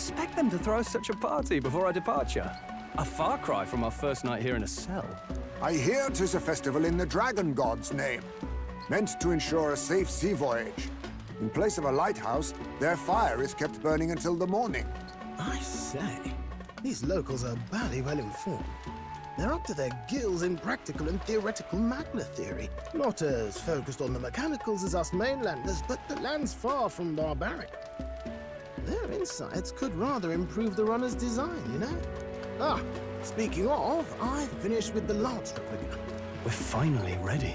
expect them to throw us such a party before our departure. A far cry from our first night here in a cell. I hear 'tis a festival in the dragon god's name, meant to ensure a safe sea voyage. In place of a lighthouse, their fire is kept burning until the morning. I say, these locals are bally well informed. They're up to their gills in practical and theoretical magna theory. Not as focused on the mechanicals as us mainlanders, but the land's far from barbaric. Their insights could rather improve the runner's design, you know? Ah, speaking of, I finished with the lance replica. We're finally ready.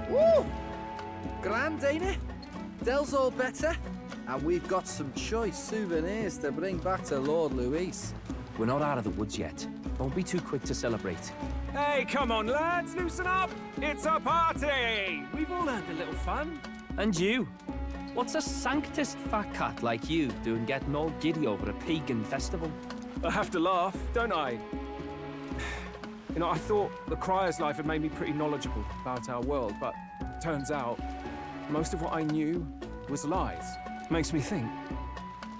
Woo! Grand, ain't it? Dell's all better. And we've got some choice souvenirs to bring back to Lord Luis. We're not out of the woods yet. Don't be too quick to celebrate. Hey, come on, lads, loosen up! It's a party! We've all had a little fun. And you? What's a sanctist fat cat like you doing getting all giddy over a pagan festival? I have to laugh, don't I? You know, I thought the Crier's life had made me pretty knowledgeable about our world, but turns out most of what I knew was lies. Makes me think,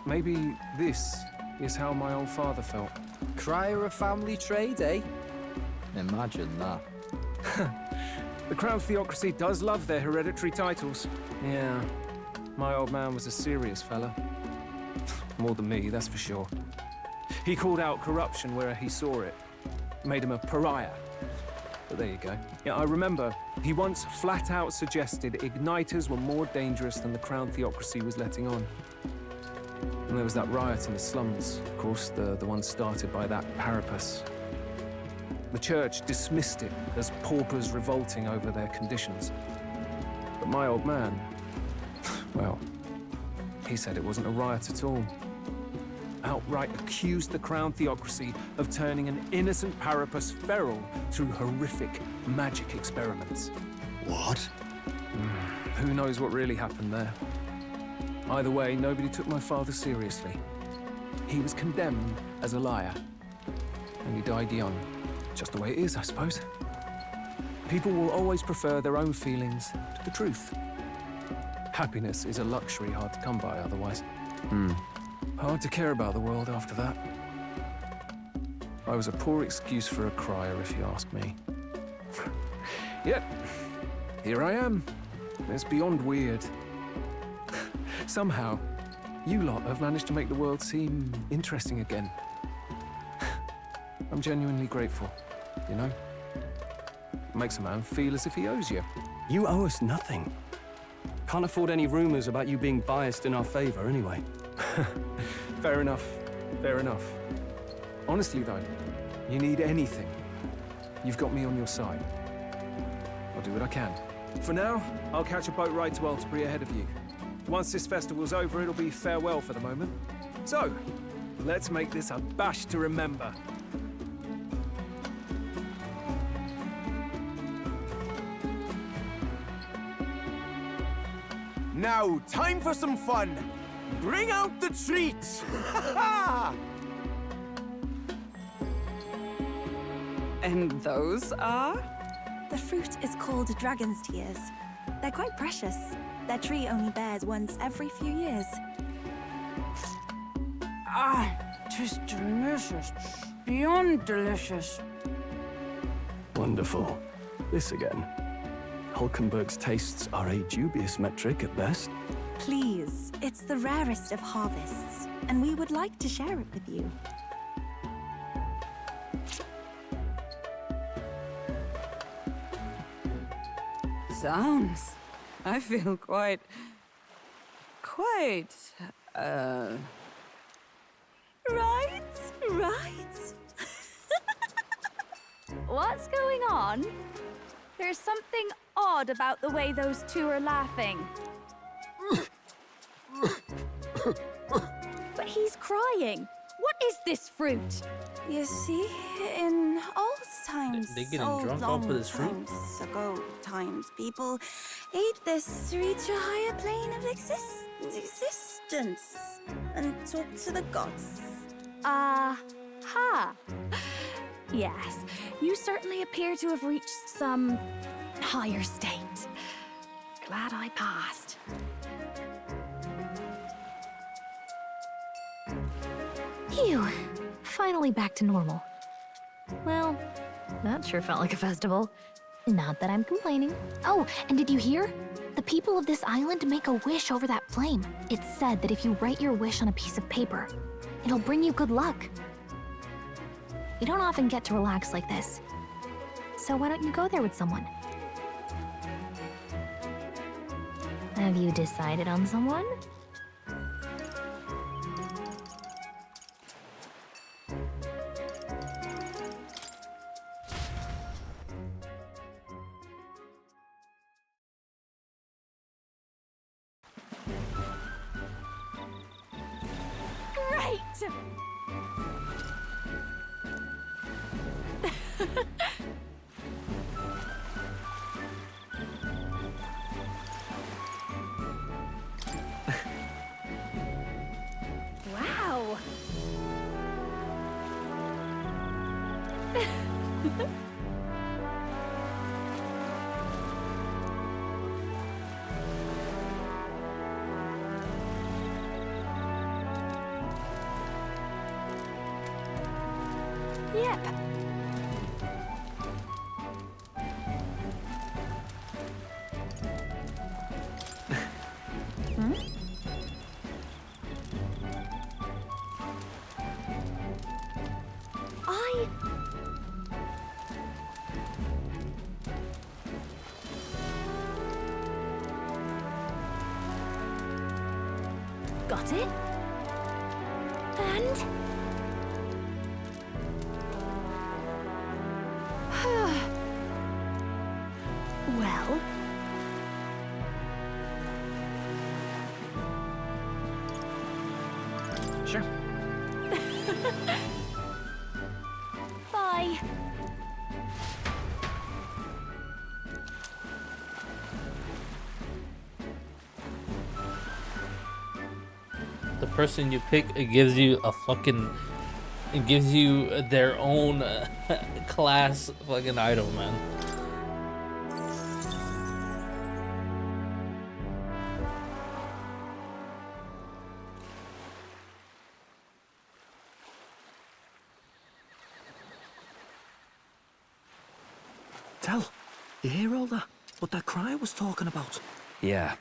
maybe this is how my old father felt. Crier a family trade, eh? Imagine that. The Crown Theocracy does love their hereditary titles. Yeah, my old man was a serious fella. More than me, that's for sure. He called out corruption where he saw it. Made him a pariah. But there you go. Yeah, I remember he once flat out suggested igniters were more dangerous than the Crown Theocracy was letting on. And there was that riot in the slums, of course, the one started by that Parapus. The church dismissed it as paupers revolting over their conditions. But my old man, well, he said it wasn't a riot at all. Outright accused the Crown Theocracy of turning an innocent Parapus feral through horrific magic experiments. What? Who knows what really happened there? Either way, nobody took my father seriously. He was condemned as a liar. And he died young. Just the way it is, I suppose. People will always prefer their own feelings to the truth. Happiness is a luxury hard to come by otherwise. Hard to care about the world after that. I was a poor excuse for a crier, if you ask me. Yet, here I am. It's beyond weird. Somehow, you lot have managed to make the world seem interesting again. I'm genuinely grateful, you know? It makes a man feel as if he owes you. You owe us nothing. Can't afford any rumors about you being biased in our favor, anyway. Fair enough. Fair enough. Honestly, though, you need anything, you've got me on your side. I'll do what I can. For now, I'll catch a boat ride to Altebury ahead of you. Once this festival's over, it'll be farewell for the moment. So, let's make this a bash to remember. Now, time for some fun. Bring out the treats! And those are? The fruit is called dragon's tears. They're quite precious. Their tree only bears once every few years. Ah, 'tis delicious. Beyond delicious. Wonderful. This again. Hulkenberg's tastes are a dubious metric at best. Please, it's the rarest of harvests, and we would like to share it with you. Sounds. I feel quite... Right. What's going on? There's something odd about the way those two are laughing. But he's crying. What is this fruit? You see, in old times, They getting old, drunk long off of this fruit? times ago times, people ate this to reach a higher plane of existence and talk to the gods. Ha. Yes, you certainly appear to have reached some higher state. Glad I passed. Phew. Finally back to normal. Well, that sure felt like a festival. Not that I'm complaining. Oh, and did you hear? The people of this island make a wish over that flame. It's said that if you write your wish on a piece of paper, it'll bring you good luck. You don't often get to relax like this. So why don't you go there with someone? Have you decided on someone? Great! Wow! Yep. Hmm? Got it. And... well... Sure. Bye. The person you pick, it gives you a fucking... It gives you their own class fucking item, man. Tell, you hear all that? What that cry was talking about? Yeah.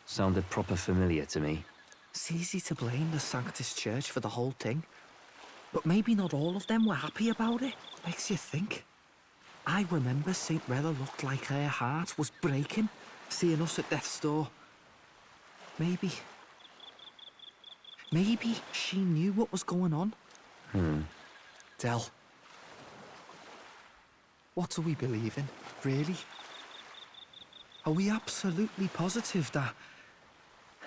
Sounded proper familiar to me. It's easy to blame the Sanctus Church for the whole thing. But maybe not all of them were happy about it. Makes you think. I remember St. Rella looked like her heart was breaking, seeing us at death's door. Maybe she knew what was going on. Del, what do we believe in, really? Are we absolutely positive that,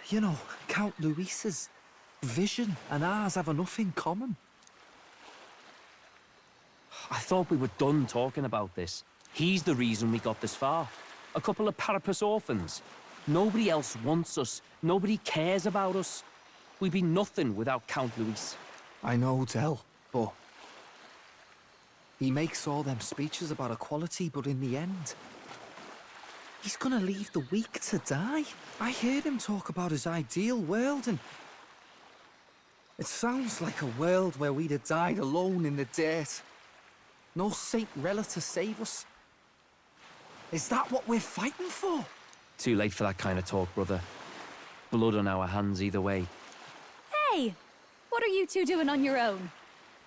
you know, Count Luis's vision and ours have enough in common? I thought we were done talking about this. He's the reason we got this far. A couple of Parapus orphans. Nobody else wants us. Nobody cares about us. We'd be nothing without Count Luis. I know, Del, but... he makes all them speeches about equality, but in the end... he's gonna leave the weak to die. I heard him talk about his ideal world, and... it sounds like a world where we'd have died alone in the dirt. No Saint Rella to save us. Is that what we're fighting for? Too late for that kind of talk, brother. Blood on our hands either way. Hey! What are you two doing on your own?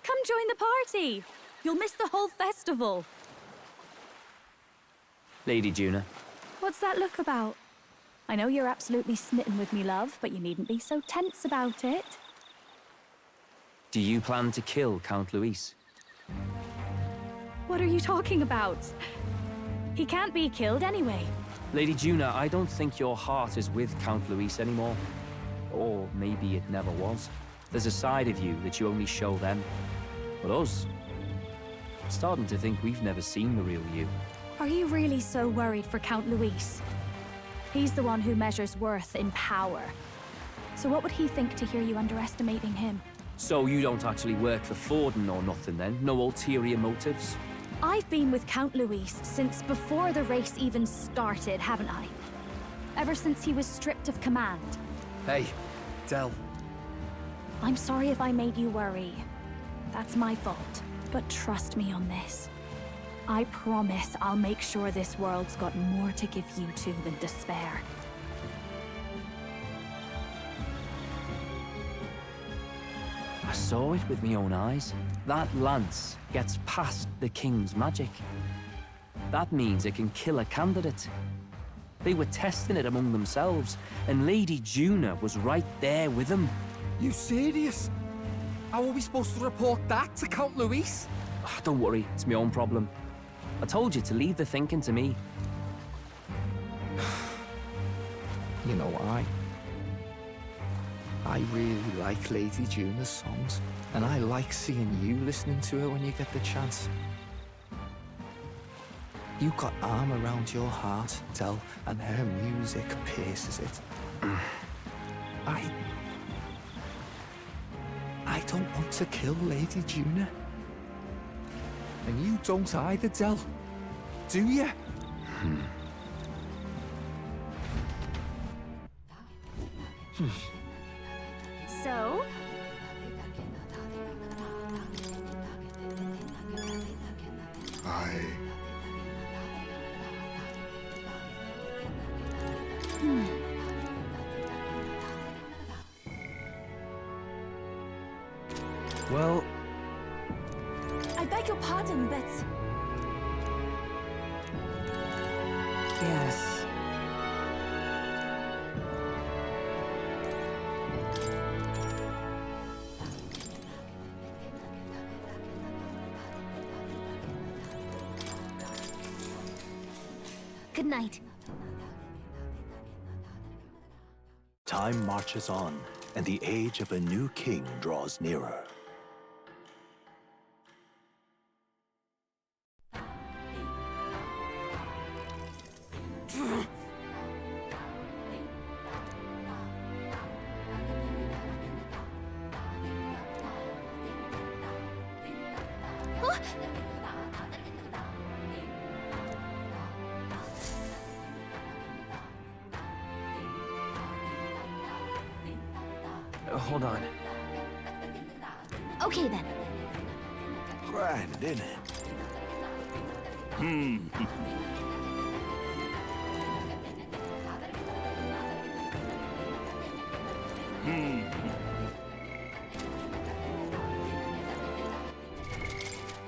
Come join the party! You'll miss the whole festival. Lady Juna. What's that look about? I know you're absolutely smitten with me, love, but you needn't be so tense about it. Do you plan to kill Count Luis? What are you talking about? He can't be killed anyway. Lady Juna, I don't think your heart is with Count Luis anymore. Or maybe it never was. There's a side of you that you only show them. But us? I'm starting to think we've never seen the real you. Are you really so worried for Count Luis? He's the one who measures worth in power. So what would he think to hear you underestimating him? So you don't actually work for Forden or nothing then? No ulterior motives? I've been with Count Luis since before the race even started, haven't I? Ever since he was stripped of command. Hey, Del. I'm sorry if I made you worry. That's my fault. But trust me on this. I promise I'll make sure this world's got more to give you two than despair. I saw it with my own eyes. That lance gets past the king's magic. That means it can kill a candidate. They were testing it among themselves, and Lady Juna was right there with them. You serious? How are we supposed to report that to Count Luis? Don't worry, it's my own problem. I told you to leave the thinking to me. You know why? I really like Lady Juna's songs, and I like seeing you listening to her when you get the chance. You got arm around your heart, Del, and her music pierces it. I don't want to kill Lady Juna. And you don't either, Del. Do you? So? Well, I beg your pardon, but... Yes. Good night. Time marches on, and the age of a new king draws nearer. hold on. Okay then. Grand, isn't it?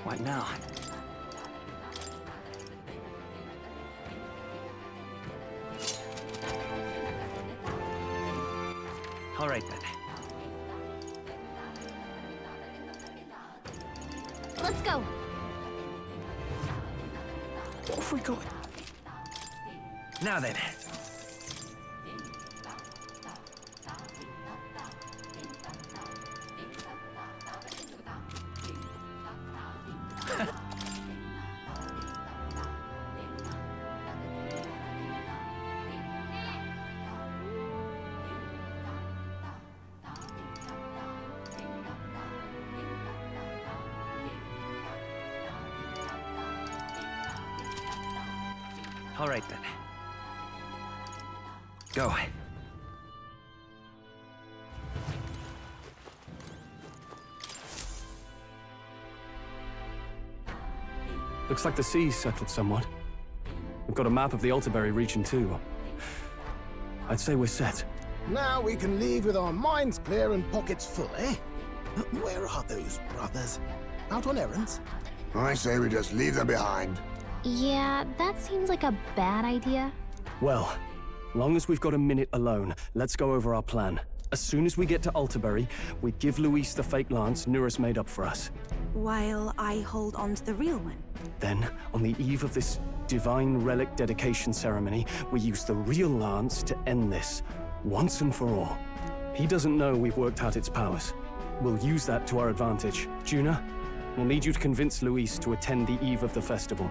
What now? All right then. Let's go. Off we go. Now then. All right then. Go. Looks like the sea's settled somewhat. We've got a map of the Altaberry region too. I'd say we're set. Now we can leave with our minds clear and pockets full, eh? Where are those brothers? Out on errands? I say we just leave them behind. Yeah, that seems like a bad idea. Well, long as we've got a minute alone, let's go over our plan. As soon as we get to Altaberry, we give Luis the fake lance Nuris made up for us. While I hold on to the real one. Then, on the eve of this divine relic dedication ceremony, we use the real lance to end this, once and for all. He doesn't know we've worked out its powers. We'll use that to our advantage. Juna, we'll need you to convince Luis to attend the eve of the festival.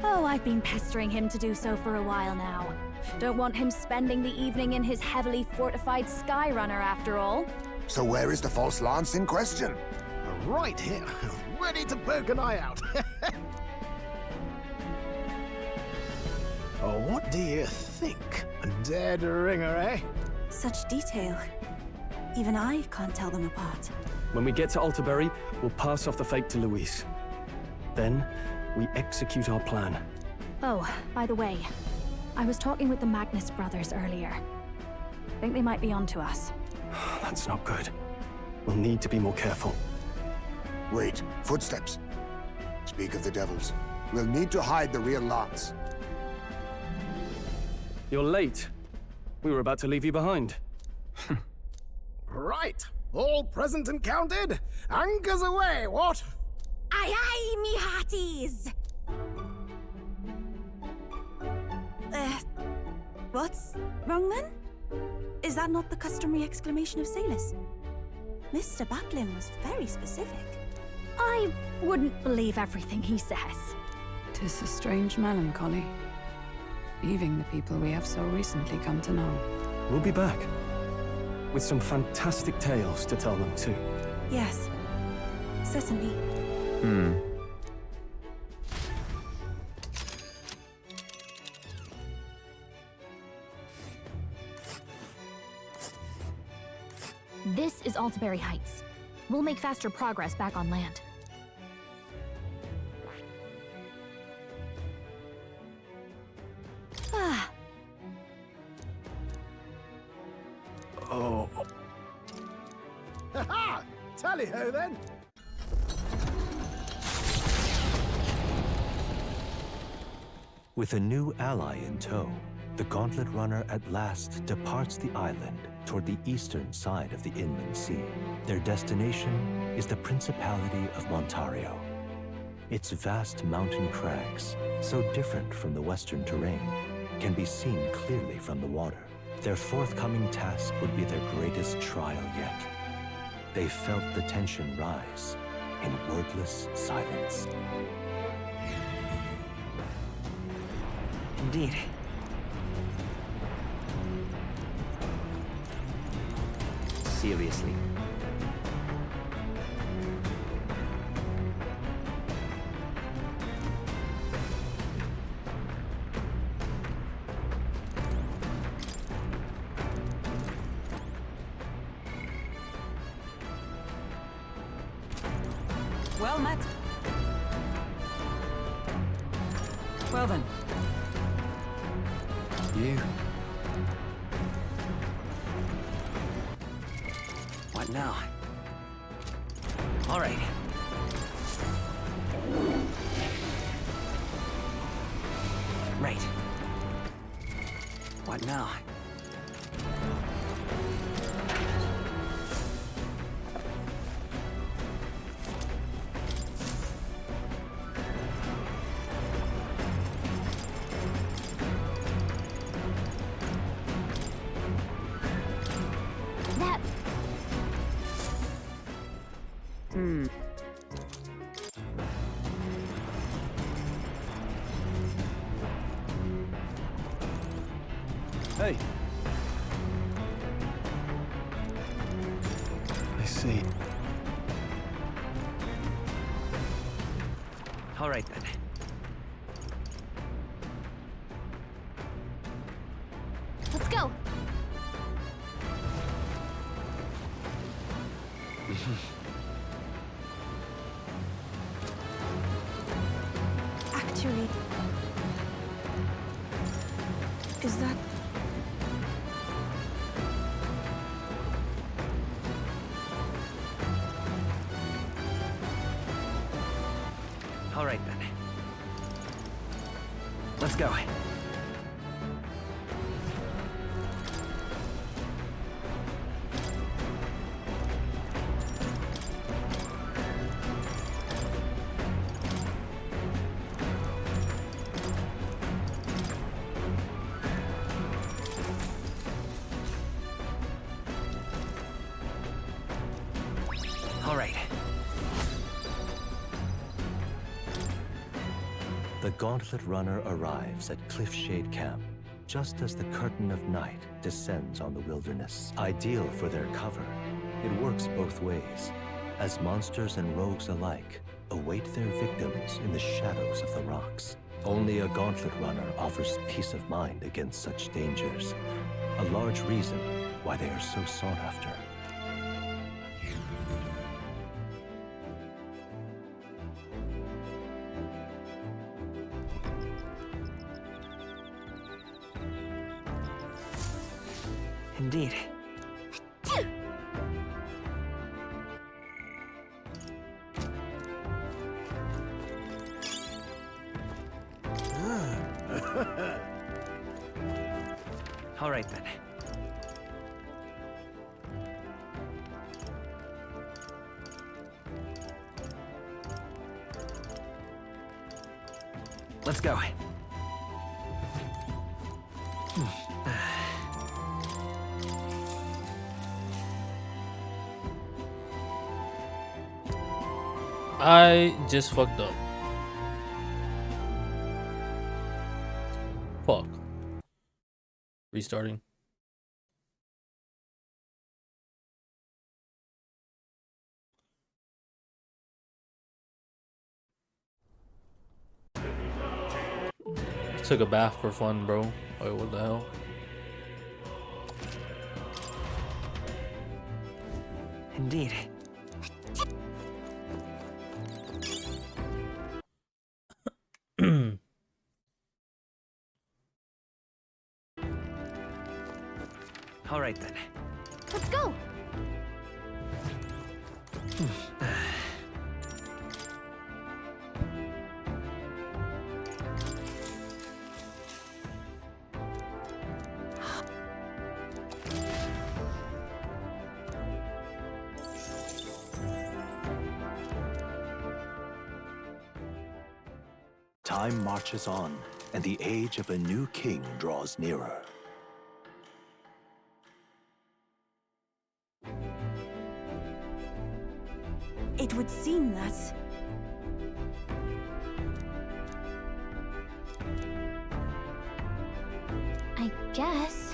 Oh, I've been pestering him to do so for a while now. Don't want him spending the evening in his heavily fortified Skyrunner after all. So where is the false lance in question? Right here, ready to poke an eye out. Oh, what do you think? A dead ringer, eh? Such detail. Even I can't tell them apart. When we get to Alterbury, we'll pass off the fake to Luis. Then, we execute our plan. Oh, by the way, I was talking with the Magnus brothers earlier. Think they might be onto us. That's not good. We'll need to be more careful. Wait, footsteps. Speak of the devils. We'll need to hide the real Lance. You're late. We were about to leave you behind. Right. All present and counted? Anchors away, what? Aye aye, me hearties! What's wrong then? Is that not the customary exclamation of sailors? Mr. Batlin was very specific. I wouldn't believe everything he says. 'Tis a strange melancholy, leaving the people we have so recently come to know. We'll be back. With some fantastic tales to tell them, too. Yes, certainly. This is Altaberry Heights. We'll make faster progress back on land. Ah. Oh. Ha-ha! Tally-ho, then! With a new ally in tow, the Gauntlet Runner at last departs the island toward the eastern side of the inland sea. Their destination is the Principality of Montario. Its vast mountain crags, so different from the western terrain, can be seen clearly from the water. Their forthcoming task would be their greatest trial yet. They felt the tension rise in wordless silence. Indeed. Seriously. Well met. Well then. You. What now? All right. Right. What now? That... Hey. I see. All right then. Let's go. Actually, is that... All right then. Let's go. All right. The Gauntlet Runner arrives at Cliffshade Camp just as the curtain of night descends on the wilderness. Ideal for their cover, it works both ways, as monsters and rogues alike await their victims in the shadows of the rocks. Only a Gauntlet Runner offers peace of mind against such dangers, a large reason why they are so sought after. Indeed. All right then. Let's go. I just fucked up. Fuck. Restarting. Took a bath for fun, bro. Wait, what the hell? Indeed. All right then. Let's go. Time marches on, and the age of a new king draws nearer. It would seem that... I guess.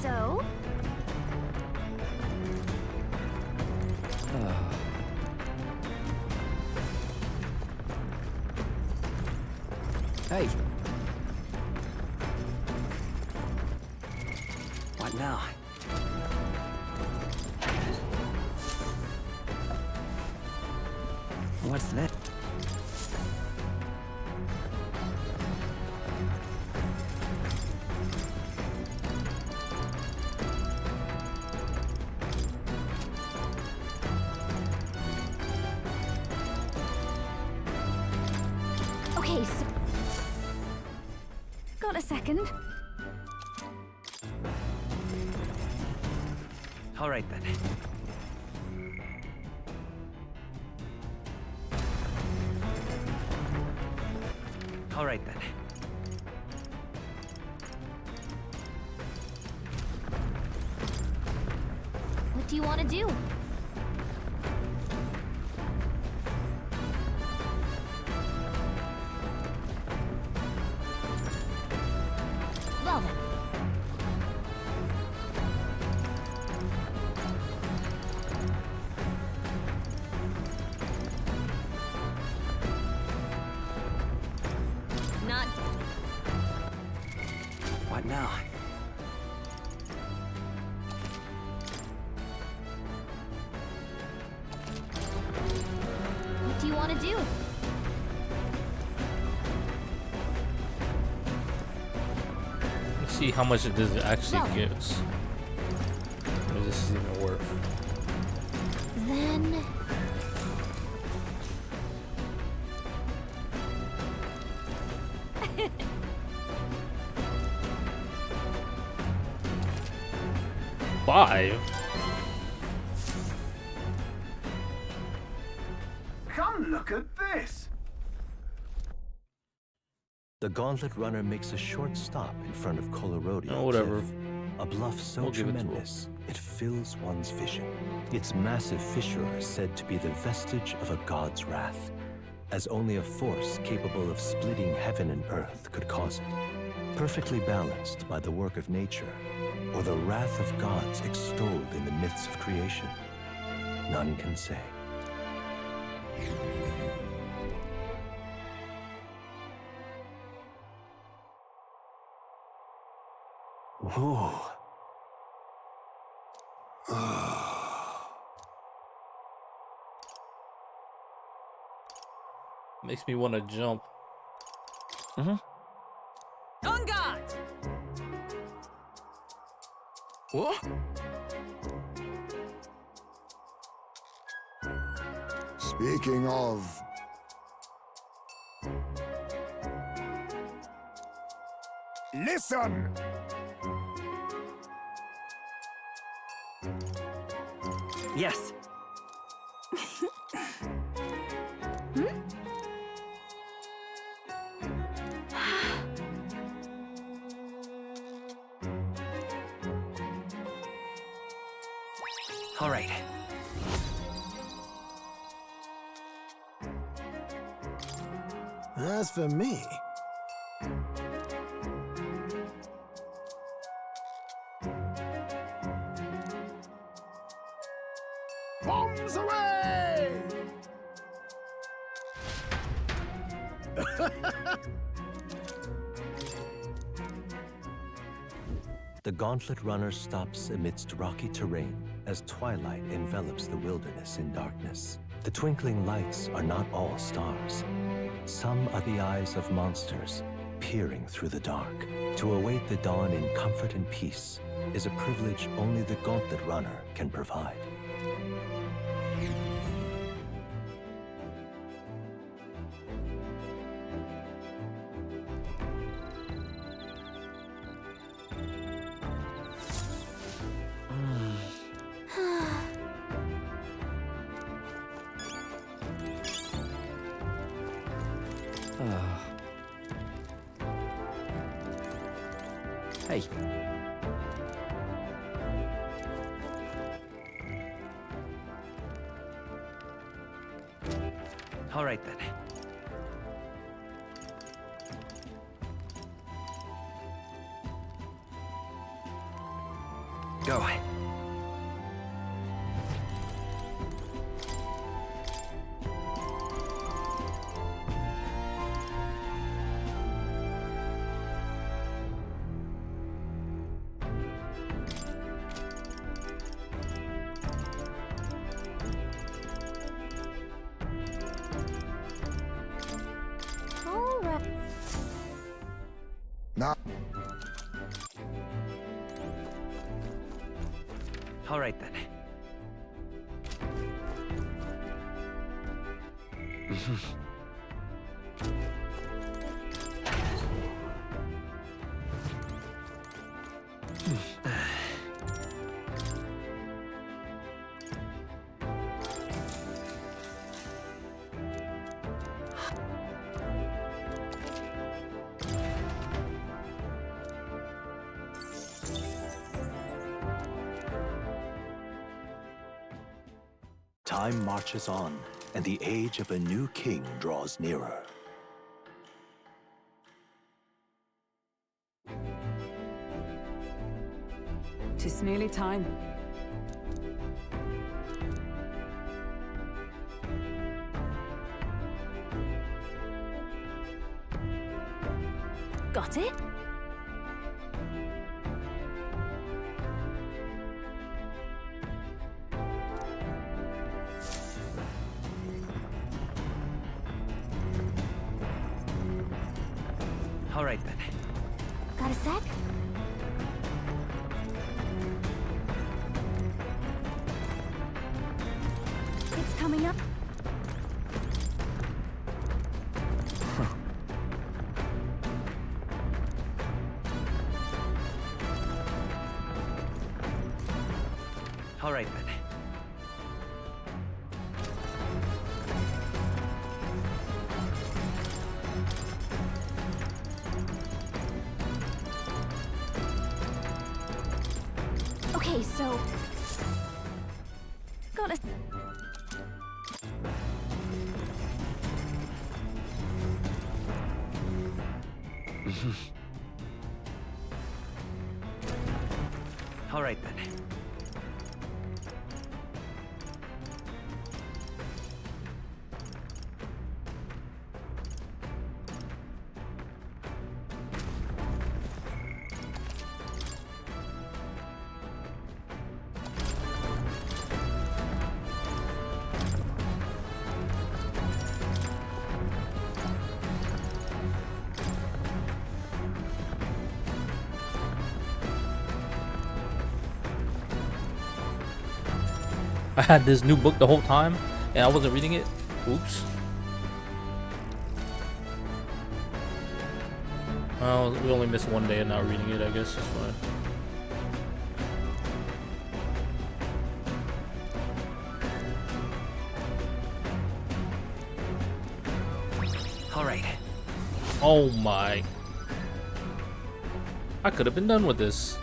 So? Hey. What now? What's that? Okay, so... Got a second? All right then. All right then. What do you want to do? Well then. Not... What now? What do you want to do? Let's see how much this actually gives. Or this is even worth. Then... $5? Come look at this! The Gauntlet Runner makes a short stop in front of Colorodeo Oh, whatever. Cliff, a bluff so We'll give it to tremendous it fills one's vision. Its massive fissure is said to be the vestige of a god's wrath, as only a force capable of splitting heaven and earth could cause it. Perfectly balanced by the work of nature, or the wrath of gods extolled in the myths of creation, none can say. Whoa. Makes me want to jump. Mm-hmm. On guard! What? Speaking of... Listen! Yes. All right. As for me, bombs away! The Gauntlet Runner stops amidst rocky terrain as twilight envelops the wilderness in darkness. The twinkling lights are not all stars. Some are the eyes of monsters peering through the dark. To await the dawn in comfort and peace is a privilege only the Gauntlet Runner can provide. Hey. All right then. Go. All right. Now, All right then. Time marches on, and the age of a new king draws nearer. Tis nearly time. Got it? All right then. Got a sec? It's coming up. All right then. Okay, so... Got a... All right then. I had this new book the whole time, and I wasn't reading it. Oops. Well, we only missed one day of not reading it, I guess it's fine. All right. Oh my. I could have been done with this.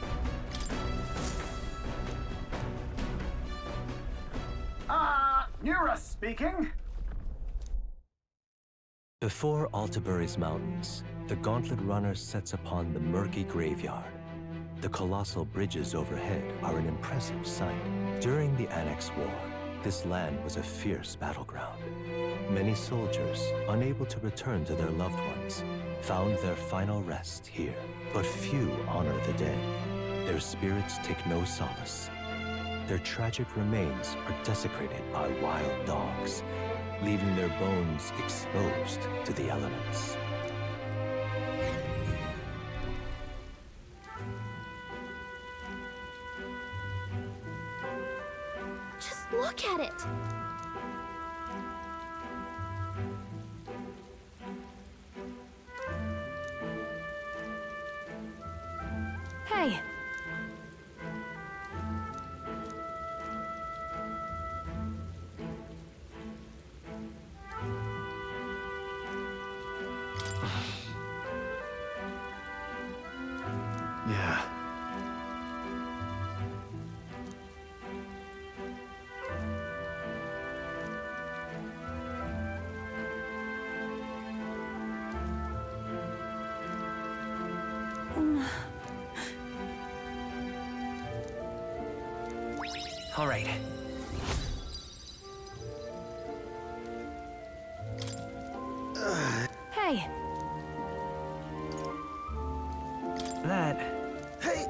Nura speaking. Before Altabury's mountains, the Gauntlet Runner sets upon the murky graveyard. The colossal bridges overhead are an impressive sight. During the Annex War, this land was a fierce battleground. Many soldiers, unable to return to their loved ones, found their final rest here. But few honor the dead. Their spirits take no solace. Their tragic remains are desecrated by wild dogs, leaving their bones exposed to the elements. Just look at it! Hey! Yeah. All right. Hey! That. Hey!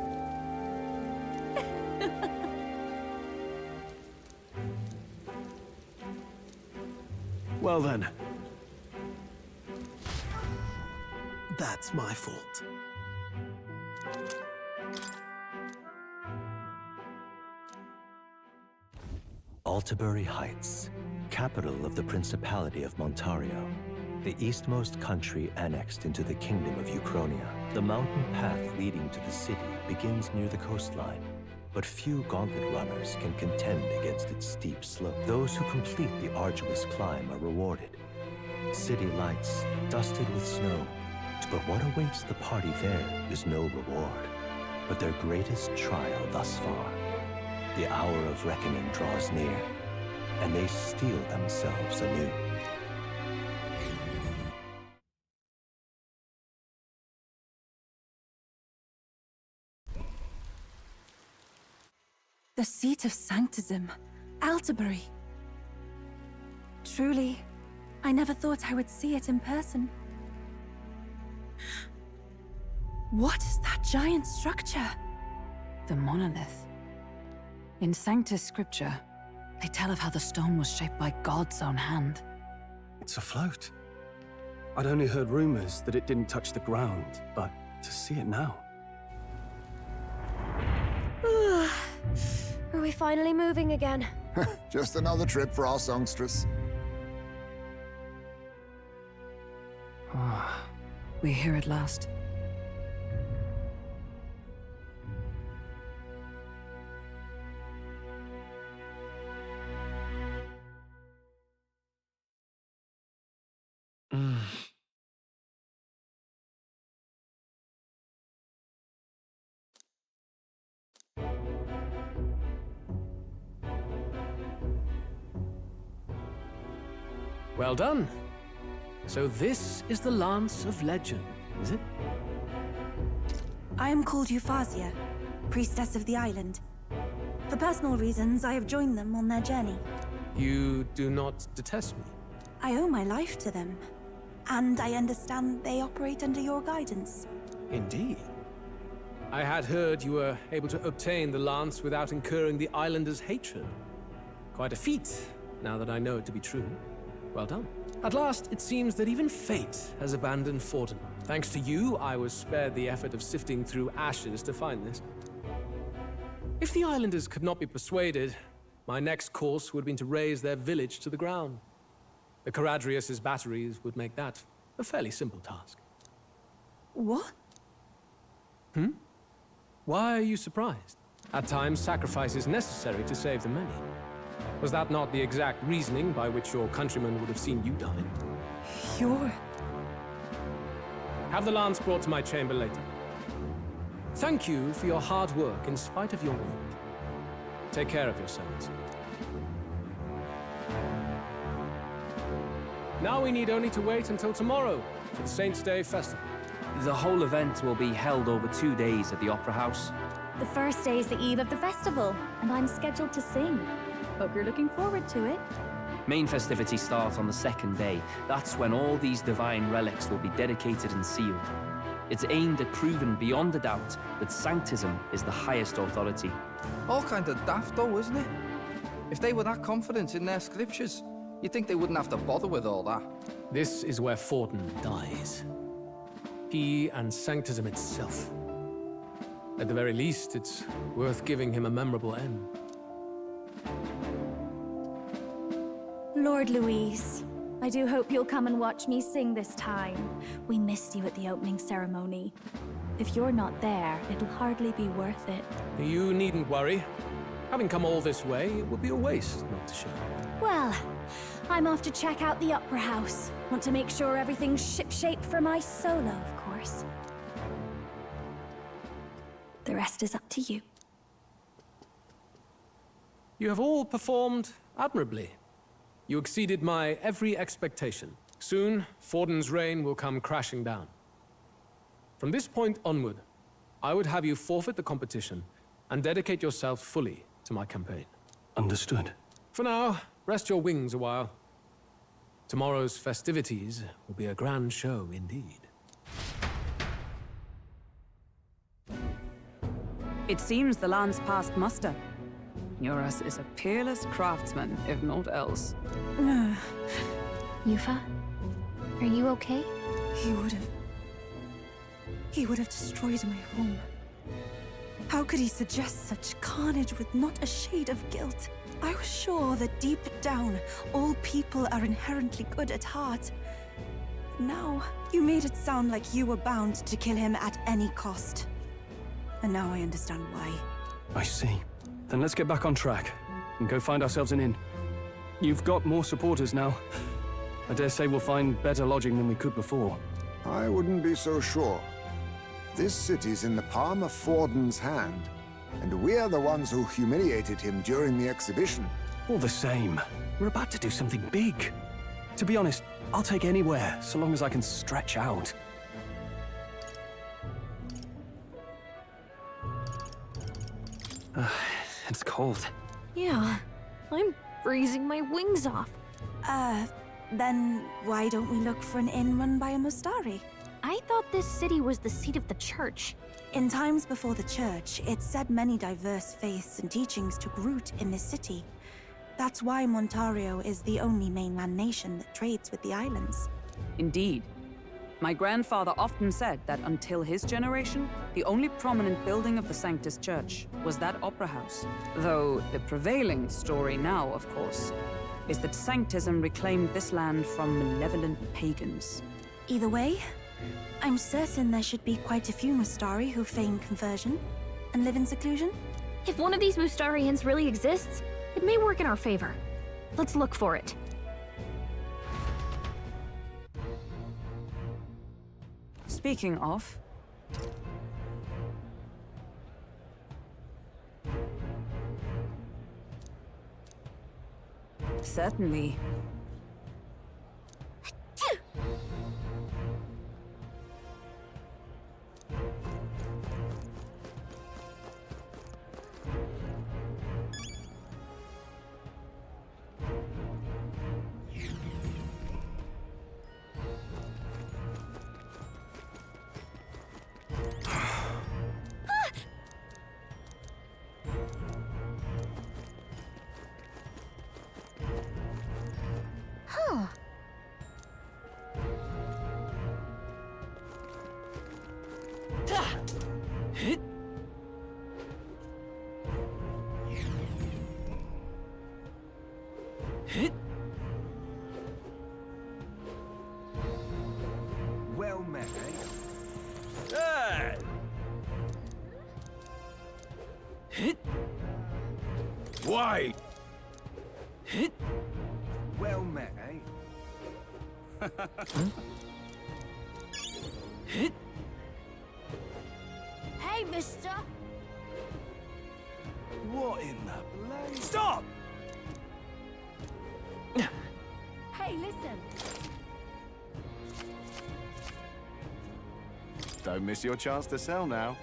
Well then. That's my fault. Altabury Heights, capital of the Principality of Montario, the eastmost country annexed into the Kingdom of Uchronia. The mountain path leading to the city begins near the coastline, but few Gauntlet runners can contend against its steep slope. Those who complete the arduous climb are rewarded. City lights, dusted with snow, but what awaits the party there is no reward, but their greatest trial thus far. The hour of reckoning draws near, and they steel themselves anew. The seat of sanctism, Altabury. Truly, I never thought I would see it in person. What is that giant structure? The monolith. In Sanctus Scripture, they tell of how the stone was shaped by God's own hand. It's afloat. I'd only heard rumors that it didn't touch the ground, but to see it now. Are we finally moving again? Just another trip for our songstress. We're here at last. Well done. So this is the Lance of Legend, is it? I am called Euphrasia, priestess of the island. For personal reasons, I have joined them on their journey. You do not detest me? I owe my life to them, and I understand they operate under your guidance. Indeed. I had heard you were able to obtain the lance without incurring the islanders' hatred. Quite a feat, now that I know it to be true. Well done. At last, it seems that even fate has abandoned Fortin. Thanks to you, I was spared the effort of sifting through ashes to find this. If the islanders could not be persuaded, my next course would have been to raise their village to the ground. The Caradrius' batteries would make that a fairly simple task. What? Why are you surprised? At times, sacrifice is necessary to save the many. Was that not the exact reasoning by which your countrymen would have seen you die? You're... Have the lance brought to my chamber later. Thank you for your hard work in spite of your wound. Take care of yourselves. Now we need only to wait until tomorrow for the Saints' Day Festival. The whole event will be held over 2 days at the Opera House. The first day is the eve of the festival, and I'm scheduled to sing. Hope you're looking forward to it. Main festivities start on the second day. That's when all these divine relics will be dedicated and sealed. It's aimed at proving beyond a doubt that Sanctism is the highest authority. All kind of daft though, isn't it? If they were that confident in their scriptures, you'd think they wouldn't have to bother with all that. This is where Forden dies. He and Sanctism itself. At the very least, it's worth giving him a memorable end. Lord Louise, I do hope you'll come and watch me sing this time. We missed you at the opening ceremony. If you're not there, it'll hardly be worth it. You needn't worry. Having come all this way, it would be a waste not to show. Well, I'm off to check out the Opera House. Want to make sure everything's shipshape for my solo, of course. The rest is up to you. You have all performed admirably. You exceeded my every expectation. Soon, Forden's reign will come crashing down. From this point onward, I would have you forfeit the competition and dedicate yourself fully to my campaign. Understood. For now, rest your wings a while. Tomorrow's festivities will be a grand show indeed. It seems the land's passed muster. Eurus is a peerless craftsman, if not else. Yufa, are you okay? He would have destroyed my home. How could he suggest such carnage with not a shade of guilt? I was sure that deep down, all people are inherently good at heart. Now, you made it sound like you were bound to kill him at any cost. And now I understand why. I see. Then let's get back on track and go find ourselves an inn. You've got more supporters now. I dare say we'll find better lodging than we could before. I wouldn't be so sure. This city's in the palm of Forden's hand, and we're the ones who humiliated him during the exhibition. All the same, we're about to do something big. To be honest, I'll take anywhere, so long as I can stretch out. It's cold. Yeah, I'm freezing my wings off. Then why don't we look for an inn run by a Mustari? I thought this city was the seat of the church. In times before the church, it said many diverse faiths and teachings took root in this city. That's why Montario is the only mainland nation that trades with the islands. Indeed. My grandfather often said that until his generation, the only prominent building of the Sanctus Church was that opera house. Though the prevailing story now, of course, is that Sanctism reclaimed this land from malevolent pagans. Either way, I'm certain there should be quite a few Mustari who feign conversion and live in seclusion. If one of these Mustarians really exists, it may work in our favor. Let's look for it. Speaking of... Certainly. Huh. Hey! Wait! Well met, eh? Hey, mister! What in the blade? Stop! Hey, listen! Don't miss your chance to sell now.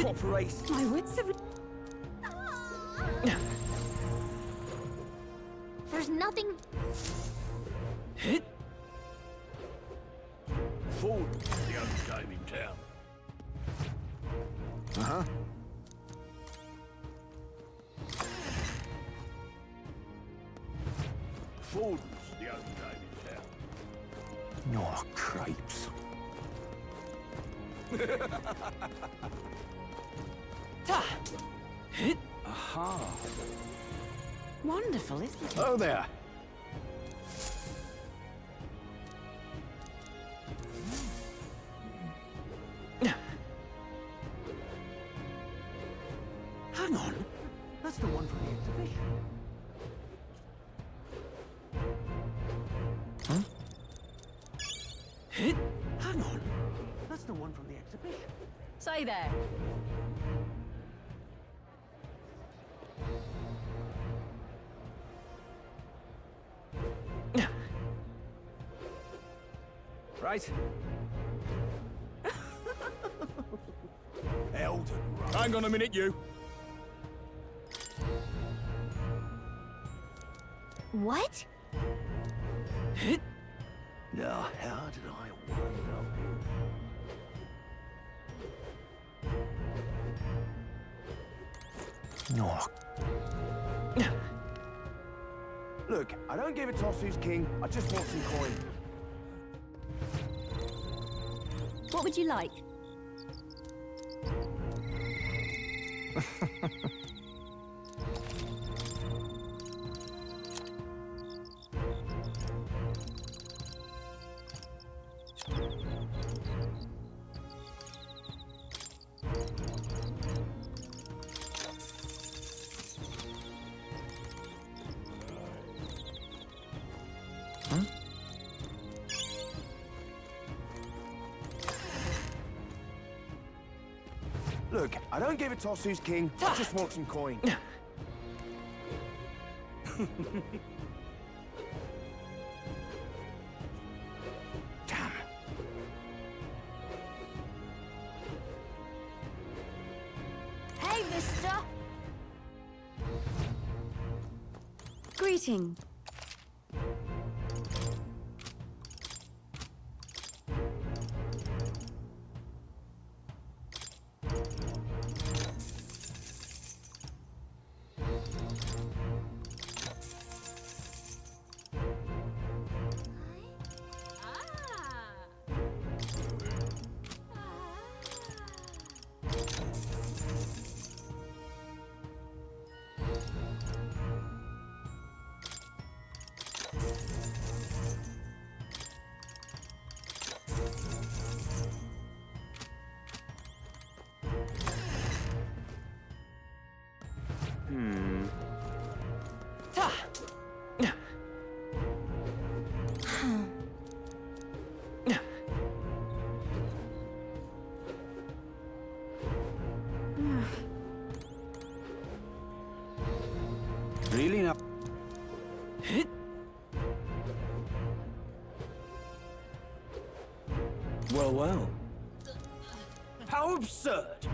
Cooperate. My wits have... There's nothing. Ford, the only game in town. Uh-huh. Ford's the only game in town. Oh, cripes. Aha. Wonderful, isn't it? Oh there. Hang on. That's the one from the exhibition. Hang on. That's the one from the exhibition. Say there. Right. Elden Ring. Hang on a minute, you. What? Now, how did I wind up here? Oh, Look, I don't give a toss who's king. I just want some coin. What would you like? Look, I don't give a toss who's king. I just want some coin. Damn. Hey, mister! Greeting. Really now? Well, well. How absurd!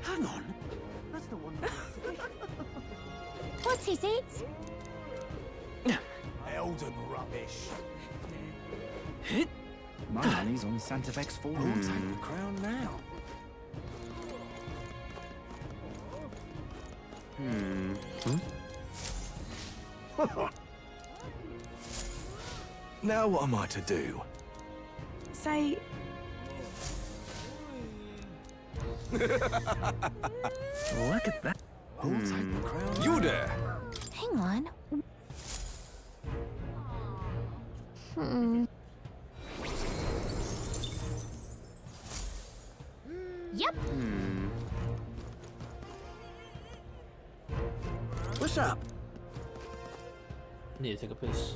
Hang on. That's the one. What is it? Elden rubbish. My money's on Santa Fe's fall. Who'll take the crown now? Now what am I to do? Say, Look at that. Who'll take the crown? You there! Hang on. Yep. What's up? Need to take a piss.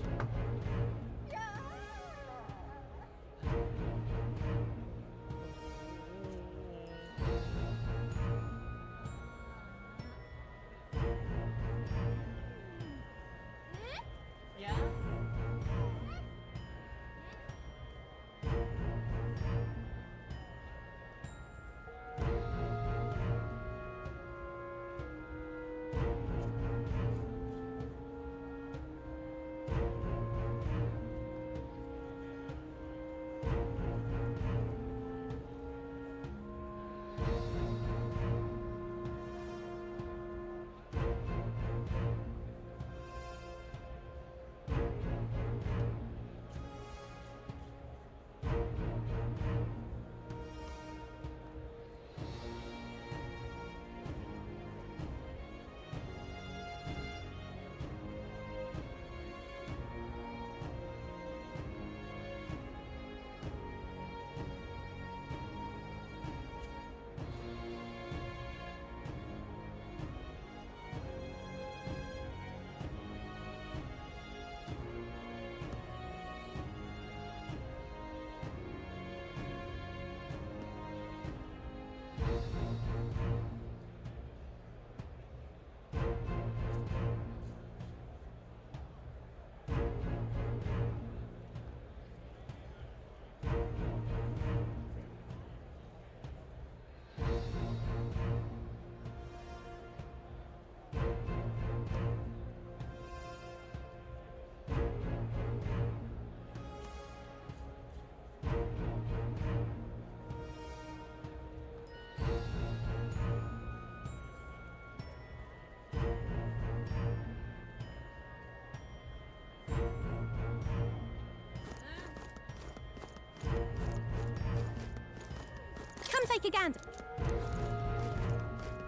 Come take a gander.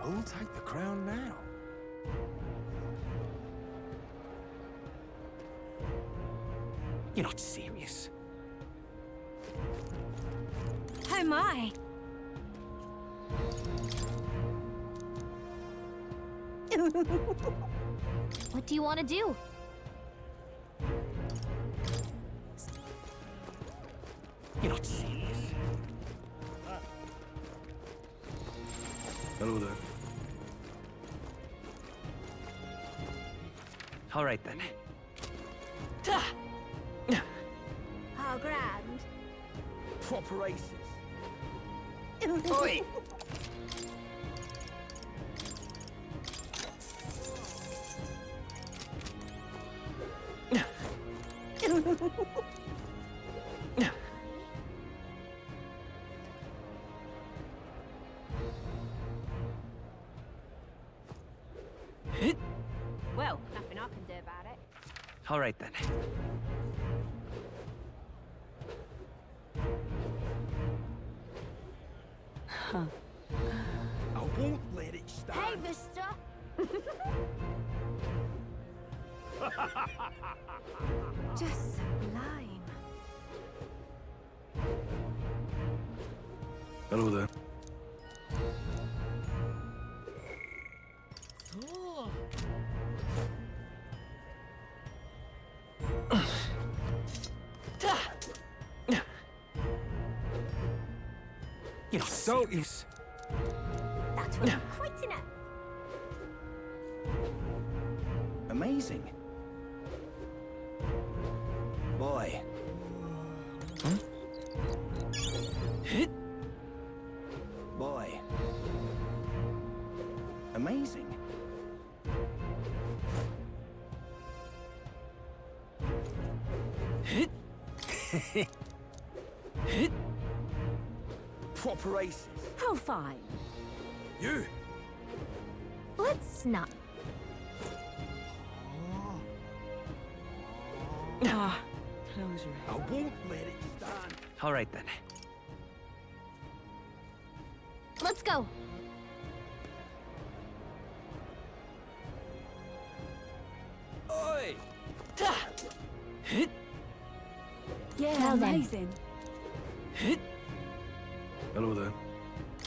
Who'll take the crown now? You're not serious. Oh my. What do you want to do? You're not serious. Hello there. All right then. How grand. Proper aces. Oi! Well, nothing I can do about it. All right then. huh. I won't let it stand. Hey, mister! Just sublime. Hello there. You're not serious. That will Amazing. Boy. Hit. Boy. Amazing. Hit. Hit. Proper aces. How fine. You. Let's not. Ah, close your I won't let it stand. All right then. Let's go. Oi! Hit. Yeah, Well then. amazing. Hit. Hello there.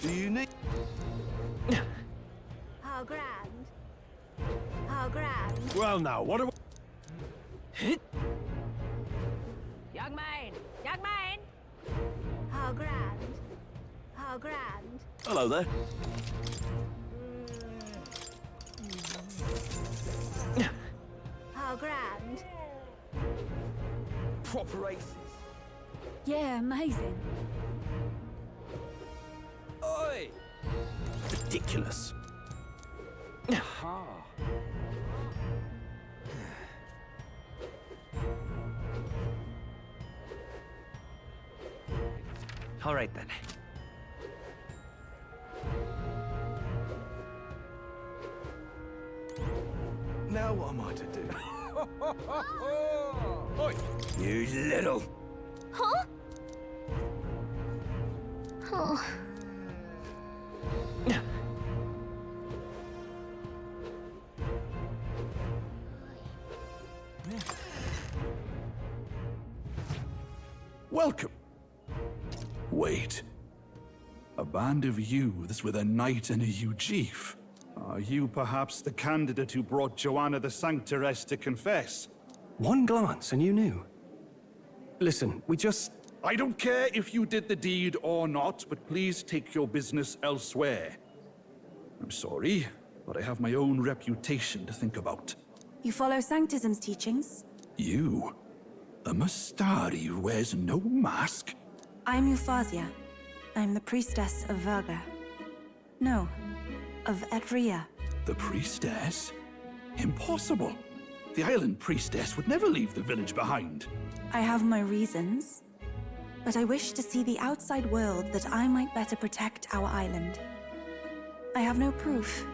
Do you need? How grand. How grand. Well now, what do Hit. Young man. Young man. How grand. How grand. Hello there. How grand. Proper aces. Yeah, amazing. Oi! Ridiculous. All right then. Now what am I to do? Oi! You little. Huh? Oh. Welcome. Wait. A band of youths with a knight and a Ujif. Are you perhaps the candidate who brought Joanna the Sanctoress to confess? One glance and you knew. Listen, we just... I don't care if you did the deed or not, but please take your business elsewhere. I'm sorry, but I have my own reputation to think about. You follow Sanctism's teachings? You? A Mastari who wears no mask? I'm Euphausia. I'm the priestess of Verga. No, of Edria. The priestess? Impossible. The island priestess would never leave the village behind. I have my reasons, but I wish to see the outside world that I might better protect our island. I have no proof,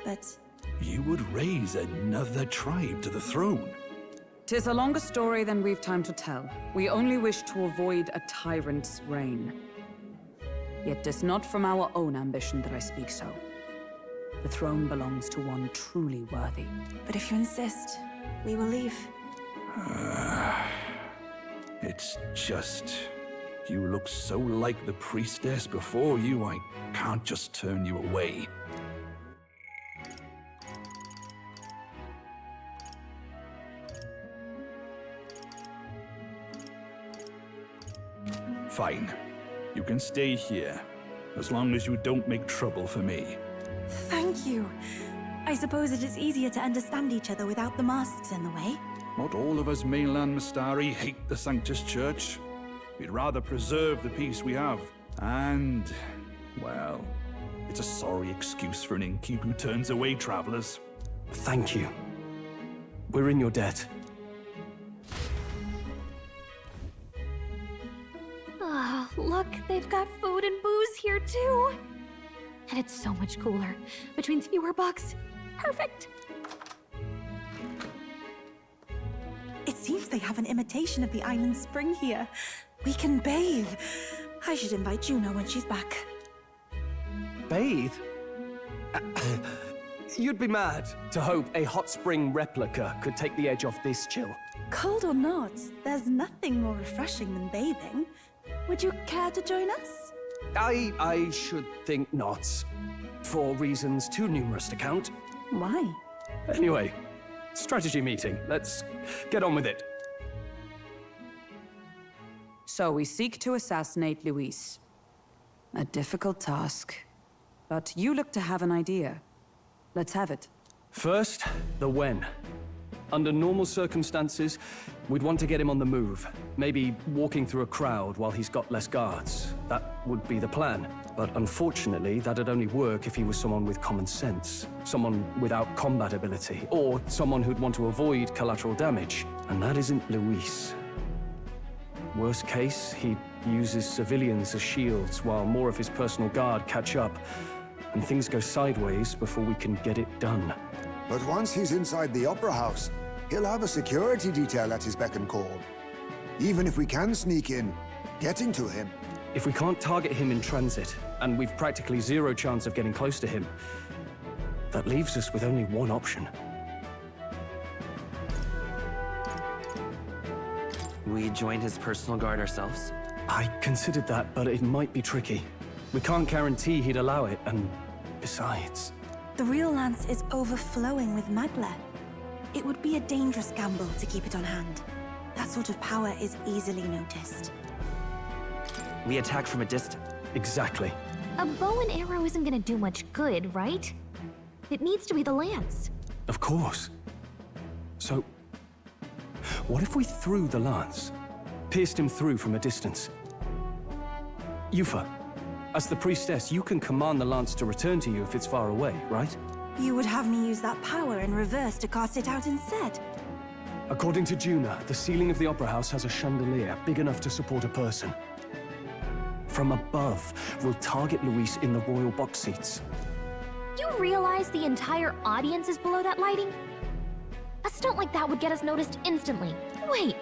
but... You would raise another tribe to the throne. 'Tis a longer story than we've time to tell. We only wish to avoid a tyrant's reign. Yet 'tis not from our own ambition that I speak so. The throne belongs to one truly worthy. But if you insist, we will leave. It's just... You look so like the priestess before you, I can't just turn you away. Fine. You can stay here, as long as you don't make trouble for me. Thank you. I suppose it is easier to understand each other without the masks in the way. Not all of us mainland Mastari hate the Sanctus Church. We'd rather preserve the peace we have. And, well, it's a sorry excuse for an innkeep who turns away travelers. Thank you. We're in your debt. Ah, look, they've got food and booze here too. And it's so much cooler, which means fewer bugs. Perfect. It seems they have an imitation of the island spring here. We can bathe. I should invite Juno when she's back. Bathe? You'd be mad to hope a hot spring replica could take the edge off this chill. Cold or not, there's nothing more refreshing than bathing. Would you care to join us? I should think not. For reasons too numerous to count. Why? Anyway, strategy meeting. Let's get on with it. So we seek to assassinate Luis. A difficult task. But you look to have an idea. Let's have it. First, the when. Under normal circumstances, we'd want to get him on the move. Maybe walking through a crowd while he's got less guards. That would be the plan. But unfortunately, that'd only work if he was someone with common sense. Someone without combat ability. Or someone who'd want to avoid collateral damage. And that isn't Luis. Worst case, he uses civilians as shields while more of his personal guard catch up. And things go sideways before we can get it done. But once he's inside the Opera House, he'll have a security detail at his beck and call. Even if we can sneak in, getting to him. If we can't target him in transit, and we've practically zero chance of getting close to him, that leaves us with only one option. We join his personal guard ourselves? I considered that, but it might be tricky. We can't guarantee he'd allow it, and besides... The real lance is overflowing with Magla. It would be a dangerous gamble to keep it on hand. That sort of power is easily noticed. We attack from a distance. Exactly. A bow and arrow isn't gonna do much good, right? It needs to be the lance. Of course. So, what if we threw the lance? Pierced him through from a distance? Yufa, as the priestess, you can command the lance to return to you if it's far away, right? You would have me use that power in reverse to cast it out instead? According to Juna, the ceiling of the Opera House has a chandelier big enough to support a person. From above, we'll target Luis in the royal box seats. You realize the entire audience is below that lighting? A stunt like that would get us noticed instantly. Wait,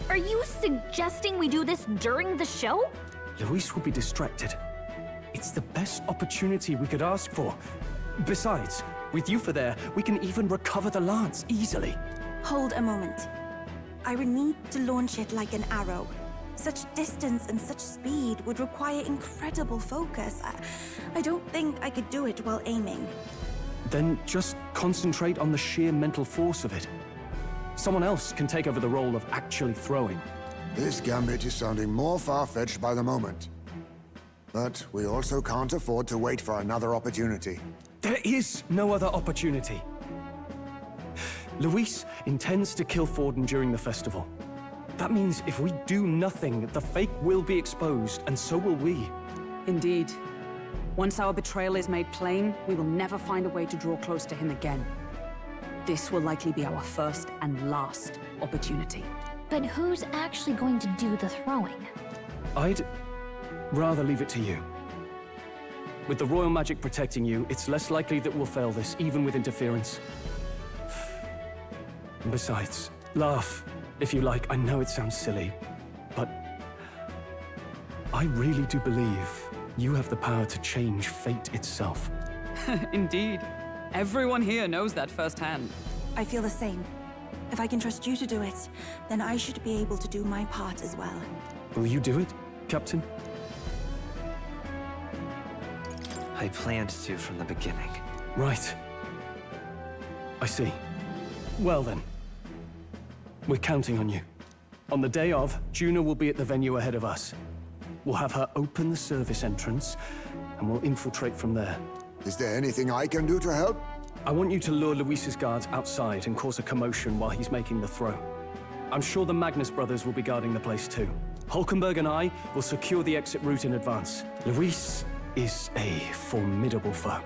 are you suggesting we do this during the show? Luis will be distracted. It's the best opportunity we could ask for. Besides, with Yufa there, we can even recover the lance easily. Hold a moment. I would need to launch it like an arrow. Such distance and such speed would require incredible focus. I don't think I could do it while aiming. Then just concentrate on the sheer mental force of it. Someone else can take over the role of actually throwing. This gambit is sounding more far-fetched by the moment. But we also can't afford to wait for another opportunity. There is no other opportunity. Luis intends to kill Forden during the festival. That means if we do nothing, the fake will be exposed, and so will we. Indeed. Once our betrayal is made plain, we will never find a way to draw close to him again. This will likely be our first and last opportunity. But who's actually going to do the throwing? I'd rather leave it to you. With the royal magic protecting you, it's less likely that we'll fail this, even with interference. And besides, laugh, if you like. I know it sounds silly, but I really do believe you have the power to change fate itself. Indeed. Everyone here knows that firsthand. I feel the same. If I can trust you to do it, then I should be able to do my part as well. Will you do it, Captain? I planned to from the beginning. Right. I see. Well then. We're counting on you. On the day of, Juna will be at the venue ahead of us. We'll have her open the service entrance, and we'll infiltrate from there. Is there anything I can do to help? I want you to lure Luis's guards outside and cause a commotion while he's making the throw. I'm sure the Magnus brothers will be guarding the place too. Hulkenberg and I will secure the exit route in advance. Luis is a formidable foe.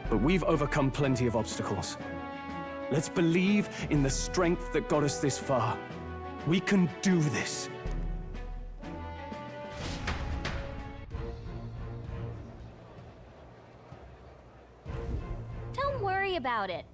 But we've overcome plenty of obstacles. Let's believe in the strength that got us this far. We can do this. Don't worry about it.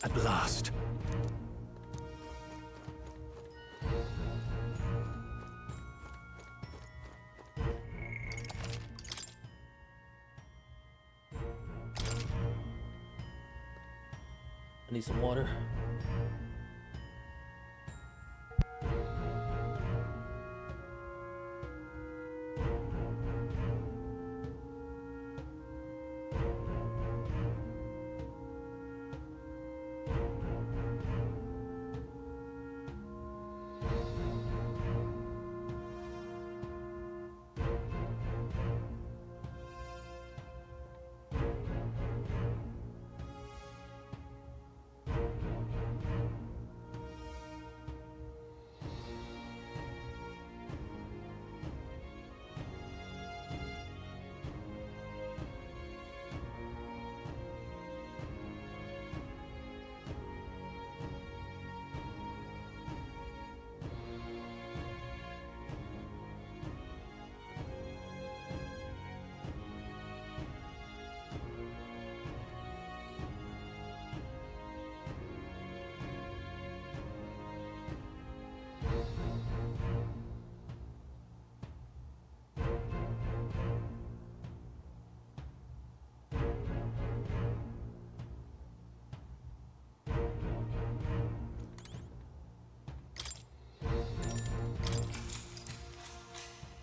At last. I need some water.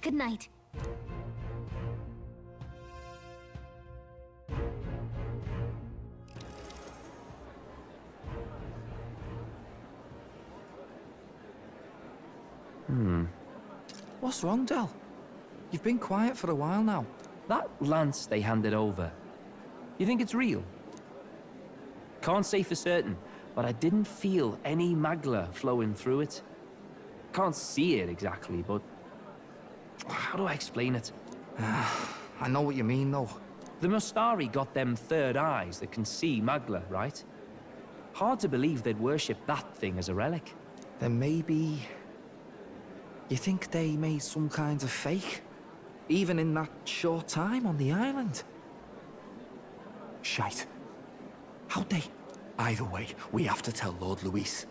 Good night. What's wrong, Del? You've been quiet for a while now. That lance they handed over, you think it's real? Can't say for certain, but I didn't feel any magla flowing through it. Can't see it exactly, but how do I explain it? I know what you mean, though. The Mustari got them third eyes that can see magla, right? Hard to believe they'd worship that thing as a relic. Then maybe... You think they made some kind of fake? Even in that short time on the island? Shite. How'd they? Either way, we have to tell Lord Luis.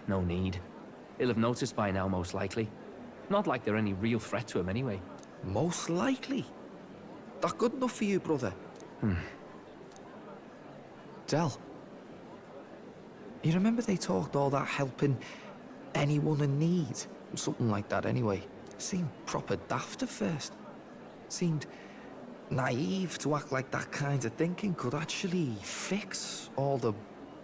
No need. He'll have noticed by now, most likely. Not like they're any real threat to him anyway. Most likely? That good enough for you, brother? Del, you remember they talked all that helping anyone in need? Something like that anyway. Seemed proper daft at first. Seemed naive to act like that kind of thinking could actually fix all the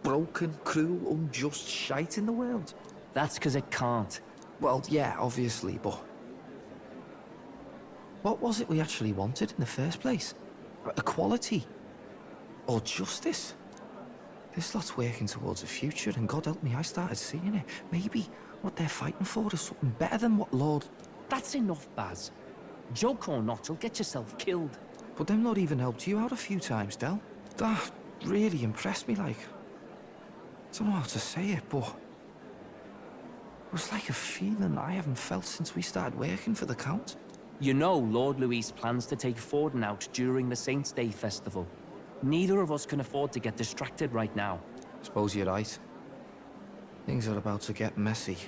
broken, cruel, unjust shite in the world. That's because it can't. Well, yeah, obviously, but... What was it we actually wanted in the first place? Equality? Or justice? This lot's working towards a future, and God help me, I started seeing it. Maybe what they're fighting for is something better than what Lord... That's enough, Baz. Joke or not, you'll get yourself killed. But them not even helped you out a few times, Del. That really impressed me, like... I don't know how to say it, but... It was like a feeling I haven't felt since we started working for the Count. You know Lord Luis plans to take Forden out during the Saints' Day festival. Neither of us can afford to get distracted right now. Suppose you're right. Things are about to get messy.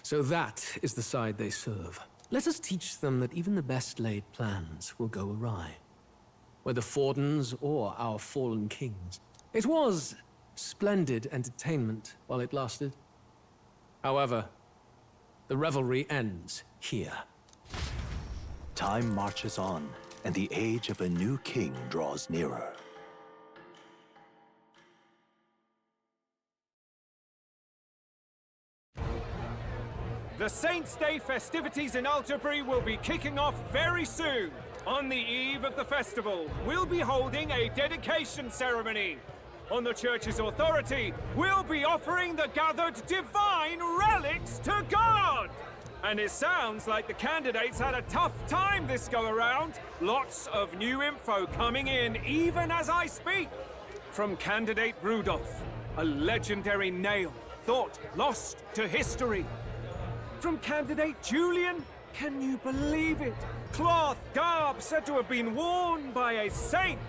So that is the side they serve. Let us teach them that even the best laid plans will go awry. Whether Fordens or our fallen kings. It was splendid entertainment while it lasted. However, the revelry ends here. Time marches on, and the age of a new king draws nearer. The Saints' Day festivities in Alderbury will be kicking off very soon. On the eve of the festival, we'll be holding a dedication ceremony. On the church's authority, we'll be offering the gathered divine relics to God! And it sounds like the candidates had a tough time this go-around. Lots of new info coming in, even as I speak. From candidate Rudolph, a legendary nail, thought lost to history. From candidate Julian, can you believe it? Cloth garb said to have been worn by a saint.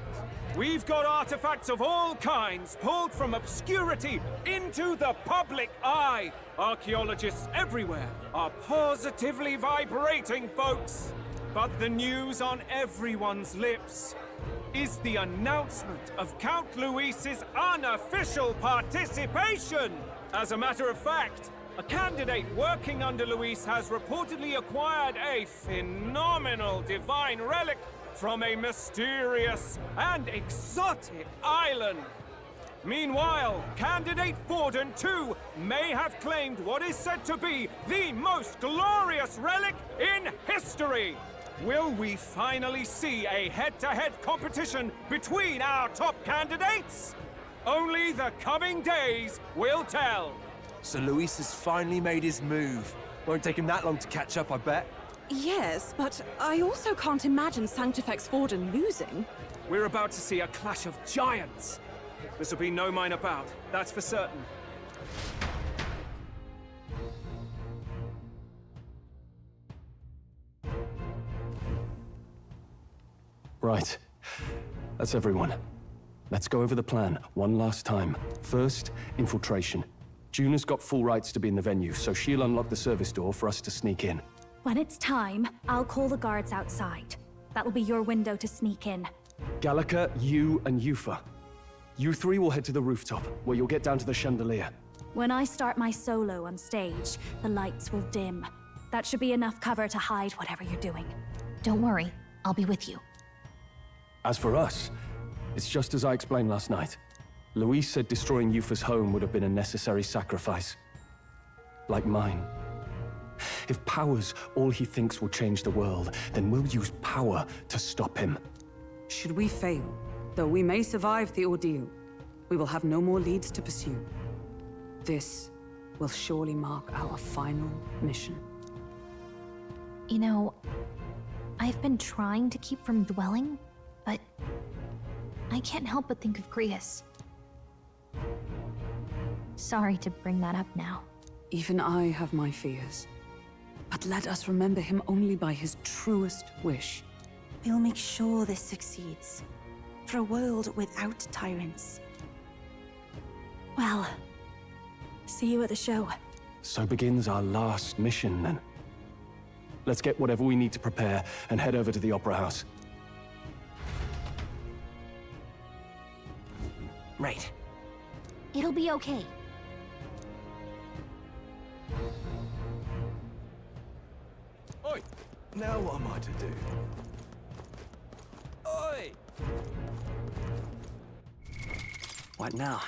We've got artifacts of all kinds pulled from obscurity into the public eye. Archaeologists everywhere are positively vibrating, folks. But the news on everyone's lips is the announcement of Count Luis's unofficial participation. As a matter of fact, a candidate working under Luis has reportedly acquired a phenomenal divine relic from a mysterious and exotic island. Meanwhile, candidate Forden, too, may have claimed what is said to be the most glorious relic in history. Will we finally see a head-to-head competition between our top candidates? Only the coming days will tell. So Luis has finally made his move. Won't take him that long to catch up, I bet. Yes, but I also can't imagine Sanctifex Forden losing. We're about to see a clash of giants. This will be no minor bout, that's for certain. Right. That's everyone. Let's go over the plan one last time. First, infiltration. Juna's got full rights to be in the venue, so she'll unlock the service door for us to sneak in. When it's time, I'll call the guards outside. That'll be your window to sneak in. Gallica, you, and Yufa. You three will head to the rooftop, where you'll get down to the chandelier. When I start my solo on stage, the lights will dim. That should be enough cover to hide whatever you're doing. Don't worry, I'll be with you. As for us, it's just as I explained last night. Luis said destroying Yufa's home would have been a necessary sacrifice. Like mine. If power's all he thinks will change the world, then we'll use power to stop him. Should we fail, though we may survive the ordeal, we will have no more leads to pursue. This will surely mark our final mission. You know, I've been trying to keep from dwelling, but I can't help but think of Grius. Sorry to bring that up now. Even I have my fears. But let us remember him only by his truest wish. We'll make sure this succeeds. For a world without tyrants. Well, see you at the show. So begins our last mission, then. Let's get whatever we need to prepare and head over to the Opera House. Right. It'll be okay. Oi! Now what am I to do? Oi! What now?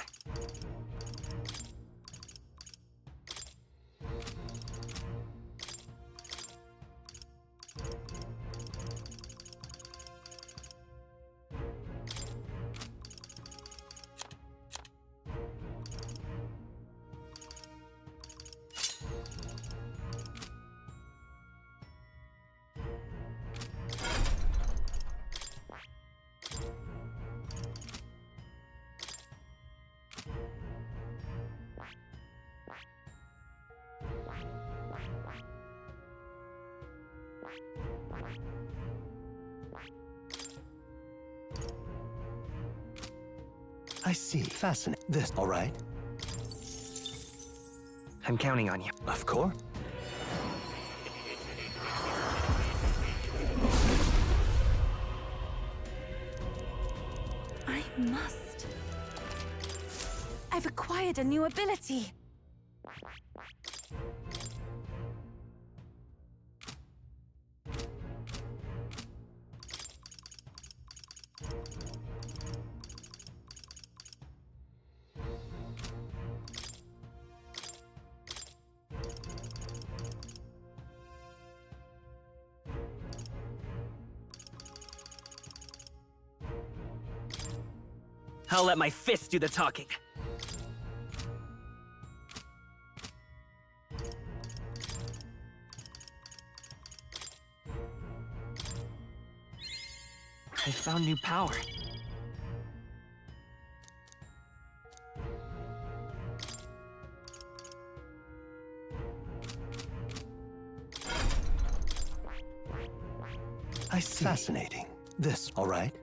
I see. Fascinating. This, all right? I'm counting on you. Of course. I must. I've acquired a new ability. I'll let my fists do the talking. I found new power. I see. Fascinating. This, all right?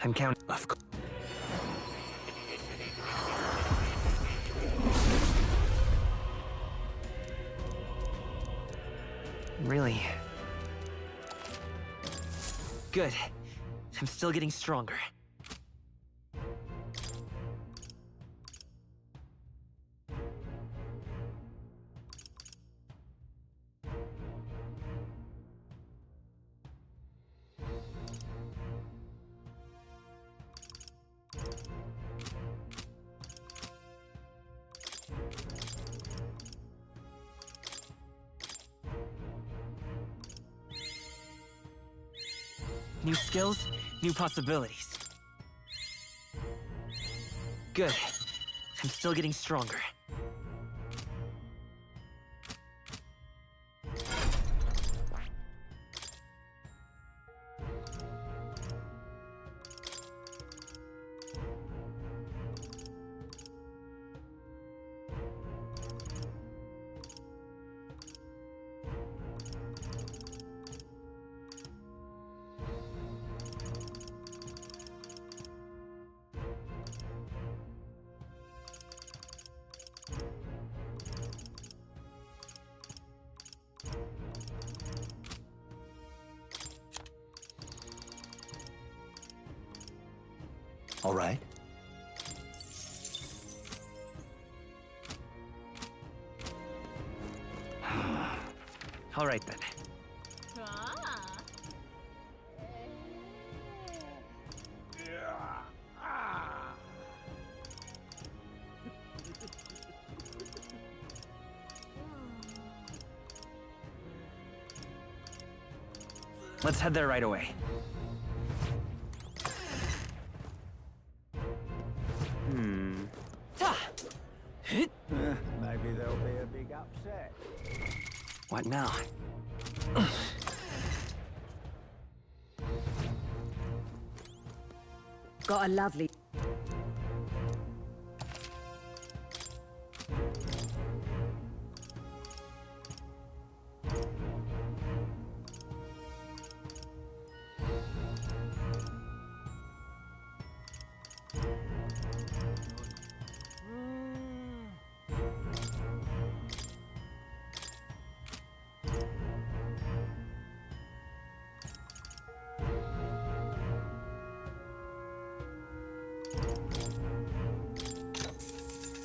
I'm counting. Of course. Really? Good. I'm still getting stronger. New skills, new possibilities. Good. I'm still getting stronger. All right. All right then. Let's head there right away. Maybe there'll be a big upset. What now? Got a lovely...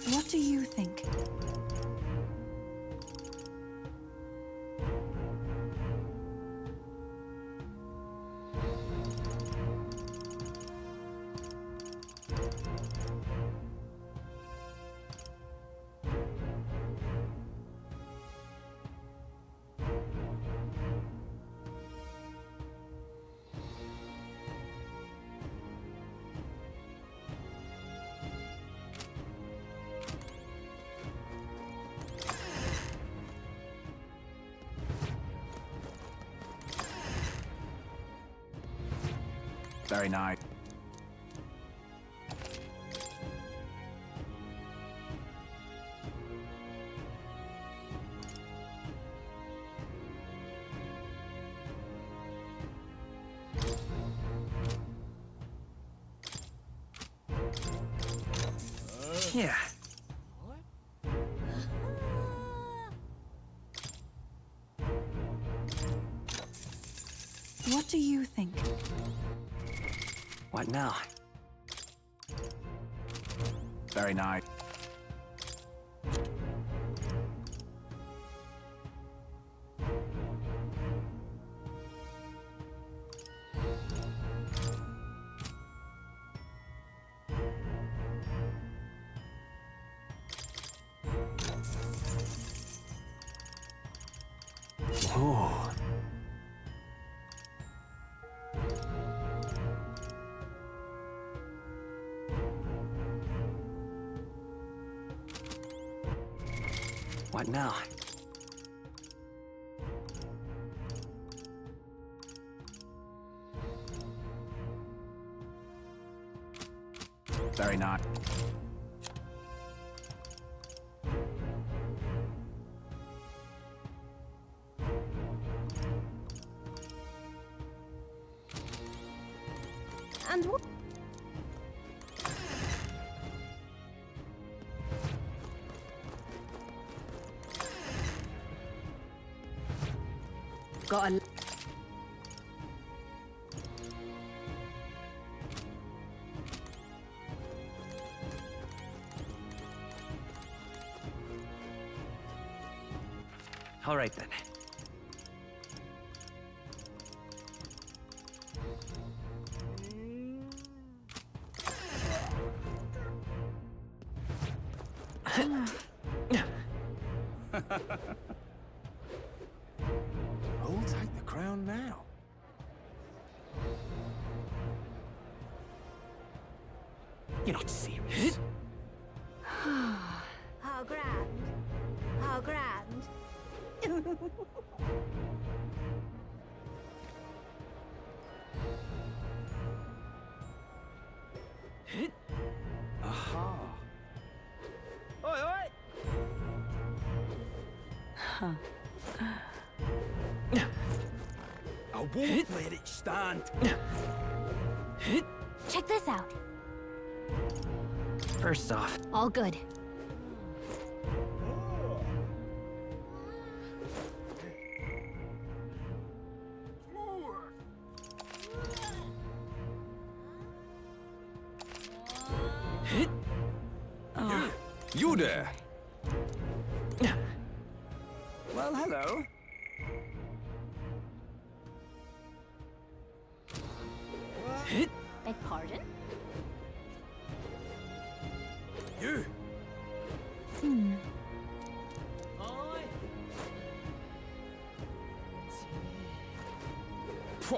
What do you think? Very nice. Yeah. What do you think? What now? Very nice. Ooh. What now? Very nice. And what? Got a... All right then. Who'll take the crown now? You're not serious. How grand. How grand. Aha. Oi, oi! I won't let it stand. Check this out. First off, All good. You there? Well, hello.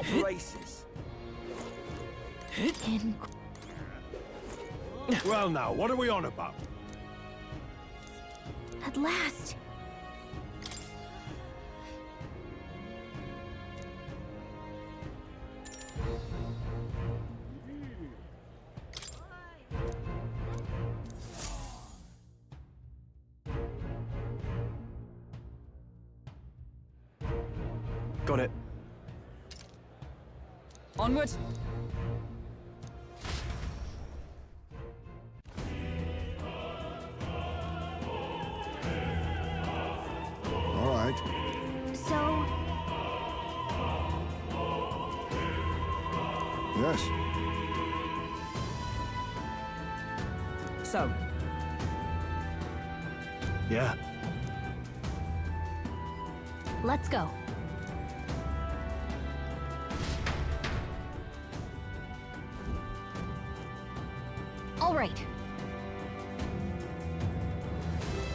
proper aces. Well now, what are we on about? At last. Got it. Onward. All right. So, Yes. So, Yeah. let's go. All right.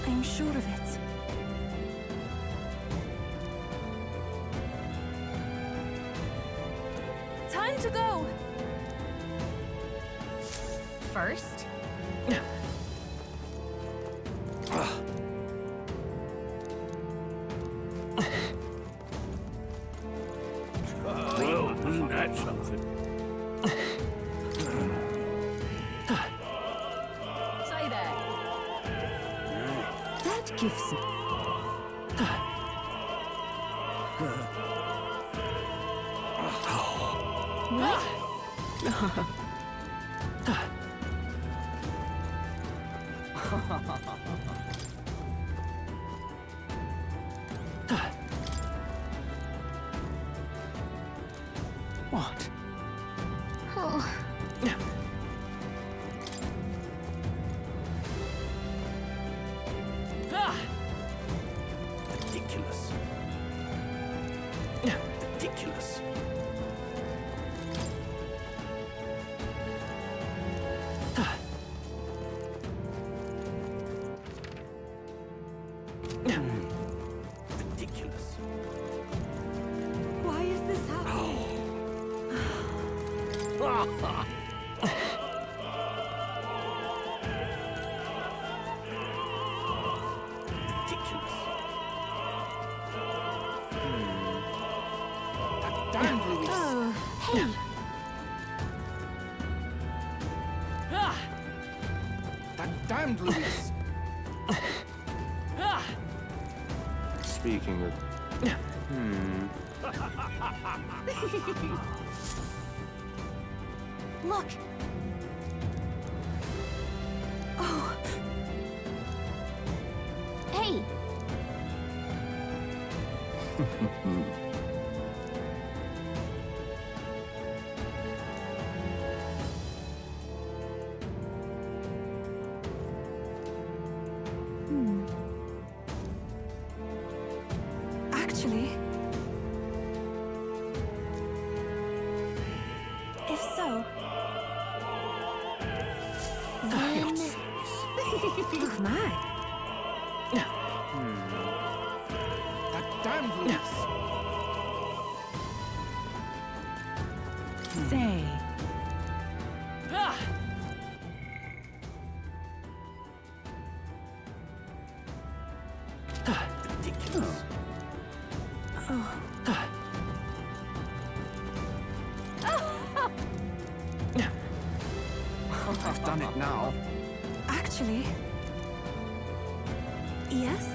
I'm sure of it. Time to go! First, Well, isn't that something? say that. That gives me... What? oh, Ridiculous. Ridiculous. Ridiculous. Why is this happening? Ridiculous. Damn, Louis. Oh, hey, That damned Louis. Speaking of... look. oh, Hey, actually... If so... then... Oh my. That damned Louis. Say... Ridiculous. Oh. I've done it now. Actually... Yes?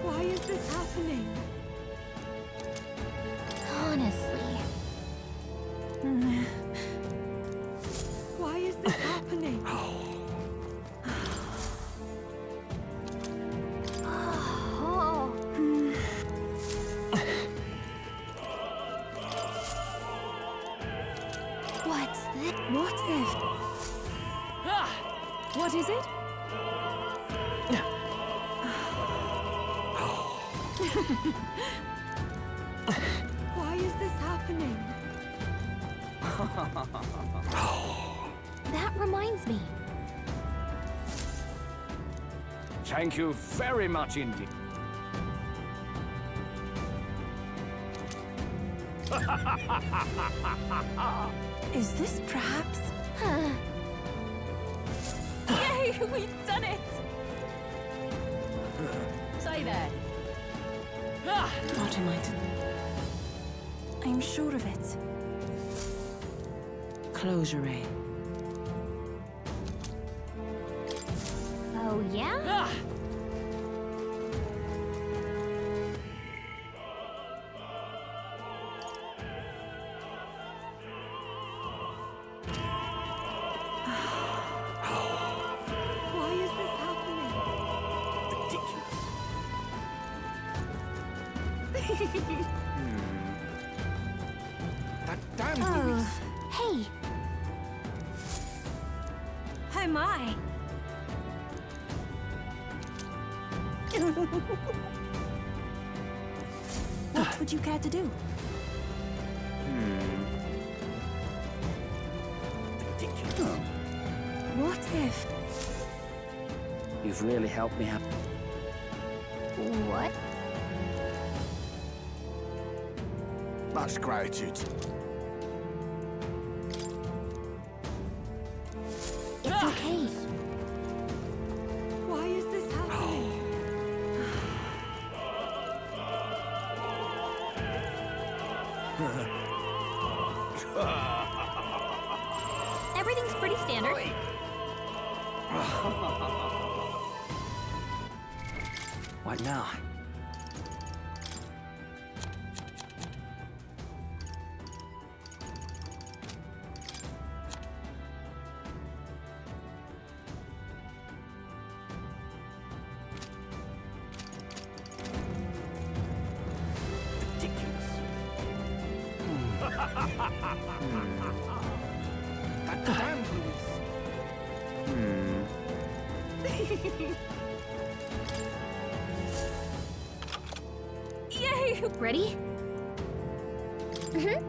Why is this happening? honestly, Why is this happening? oh, what's this? What if... What is it? Why is this happening? That reminds me. Thank you very much indeed. Is this perhaps... Yay, we've done it! Say there. What am I to... I'm sure of it. Close your eye. Oh, yeah? Why is this happening? That damn Oh. Louise. Hey, Oh my! What would you care to do? What if... You've really helped me out. what? Much gratitude. It's okay. Why is this happening? Everything's pretty standard. What now? That damn Louise. Yay! Ready? Mm-hmm.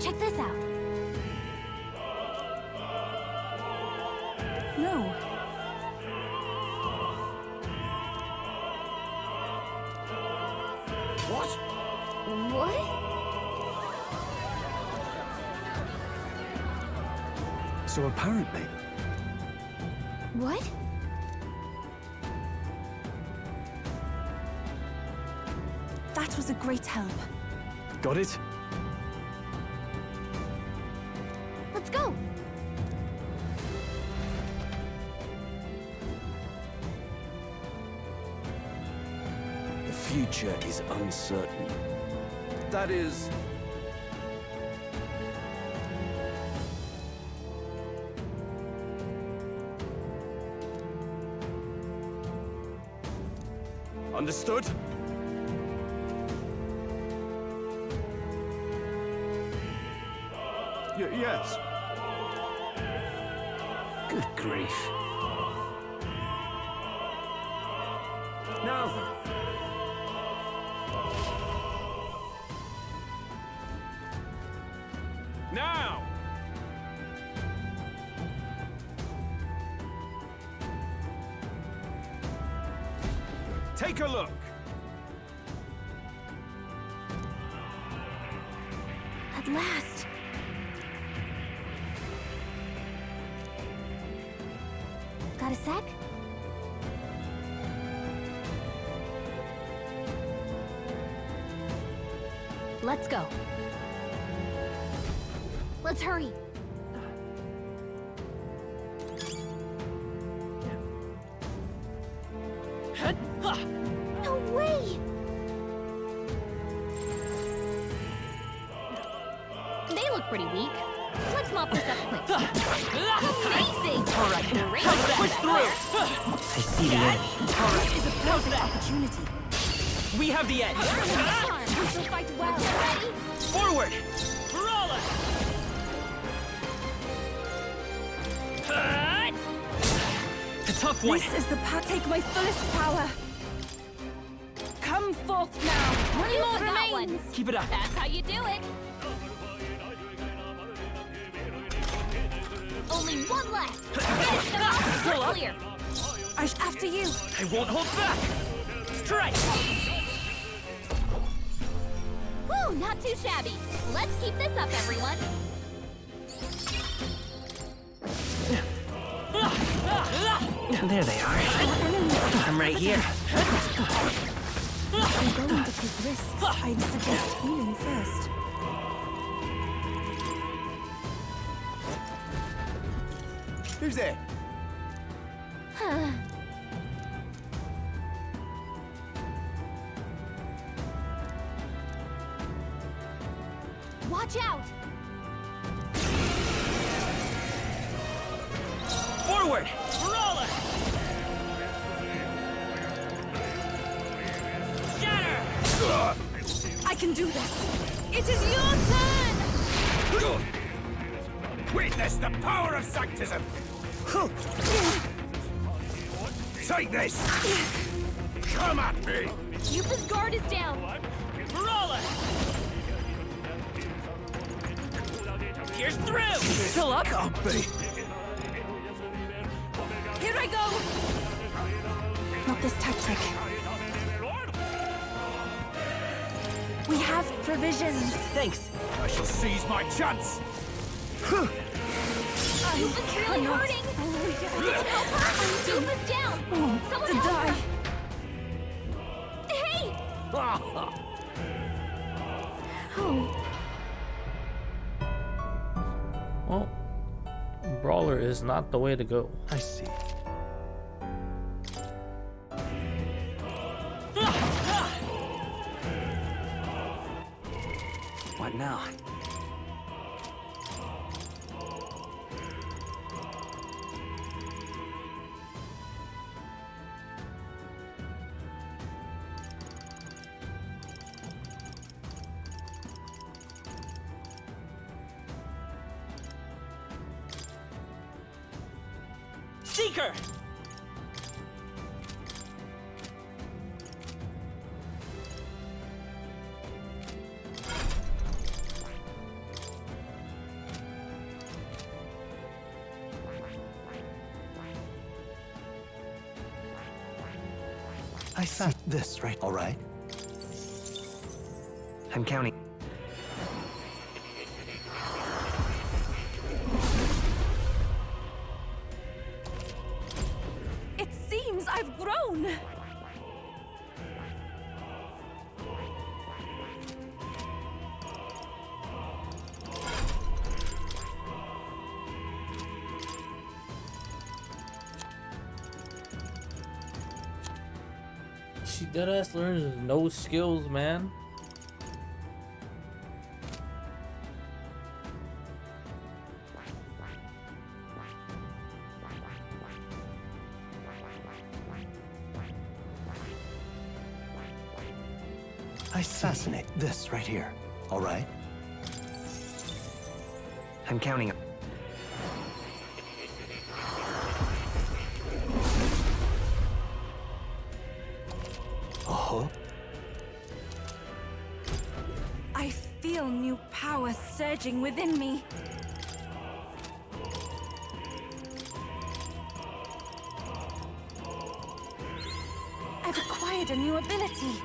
Check this out. No. What? What? So apparently, What? That was a great help. got it? Let's go. The future is uncertain. That is... Understood? Yes. Good grief. Now then. Now! Take a look. At last. Got a sec? Let's go. Let's hurry. No way! They look pretty weak. Let's mop this up quick. Amazing! All right, Great. push through! I see the enemy. It's a perfect opportunity. We have the edge. We shall fight well. Ready? Forward! A tough one. This is the path. Take my fullest power. Come forth now. One more remains. Keep it up. That's how you do it. Only one left. Finish them off. Still up? Clear. After you. I won't hold back! Strike! Whew, not too shabby. Let's keep this up, everyone. There they are. I'm right here. If you're going to take risks, I'd suggest healing first. Who's there? Watch out! Forward! Brawler! Shatter! I can do this. It is your turn! Witness the power of sanctism! Take this! Come at me! Yupa's guard is down! Brawler! Here's through! Still up? Can't be. Here I go! Not this tactic. We have provisions. Thanks. I shall seize my chance! Yupa's really hurting! Help her! Yupa's down! Someone to help die. her! Hey! Oh. Well, Brawler is not the way to go. I see. What now? Seeker! I see this, right? All right. I'm counting. It seems I've grown. She deadass learns no skills, man. I fascinate this right here. All right. I'm counting. Oh. I feel new power surging within me. I've acquired a new ability.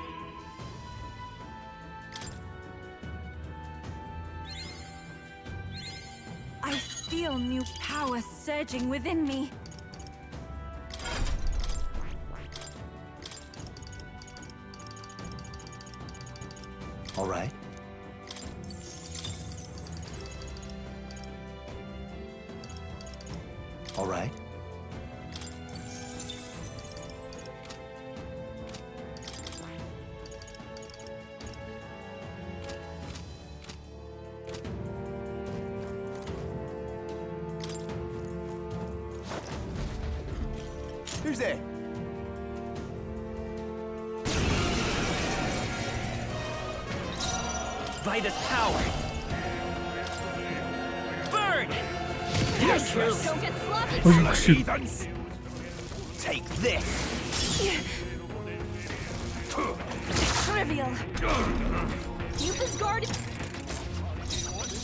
I feel new power surging within me. All right. All right. Who's there? Vitus power! Burn! Useless! Don't get sloppy! Oh, heathens! Take this! Trivial. Yupa's guard is...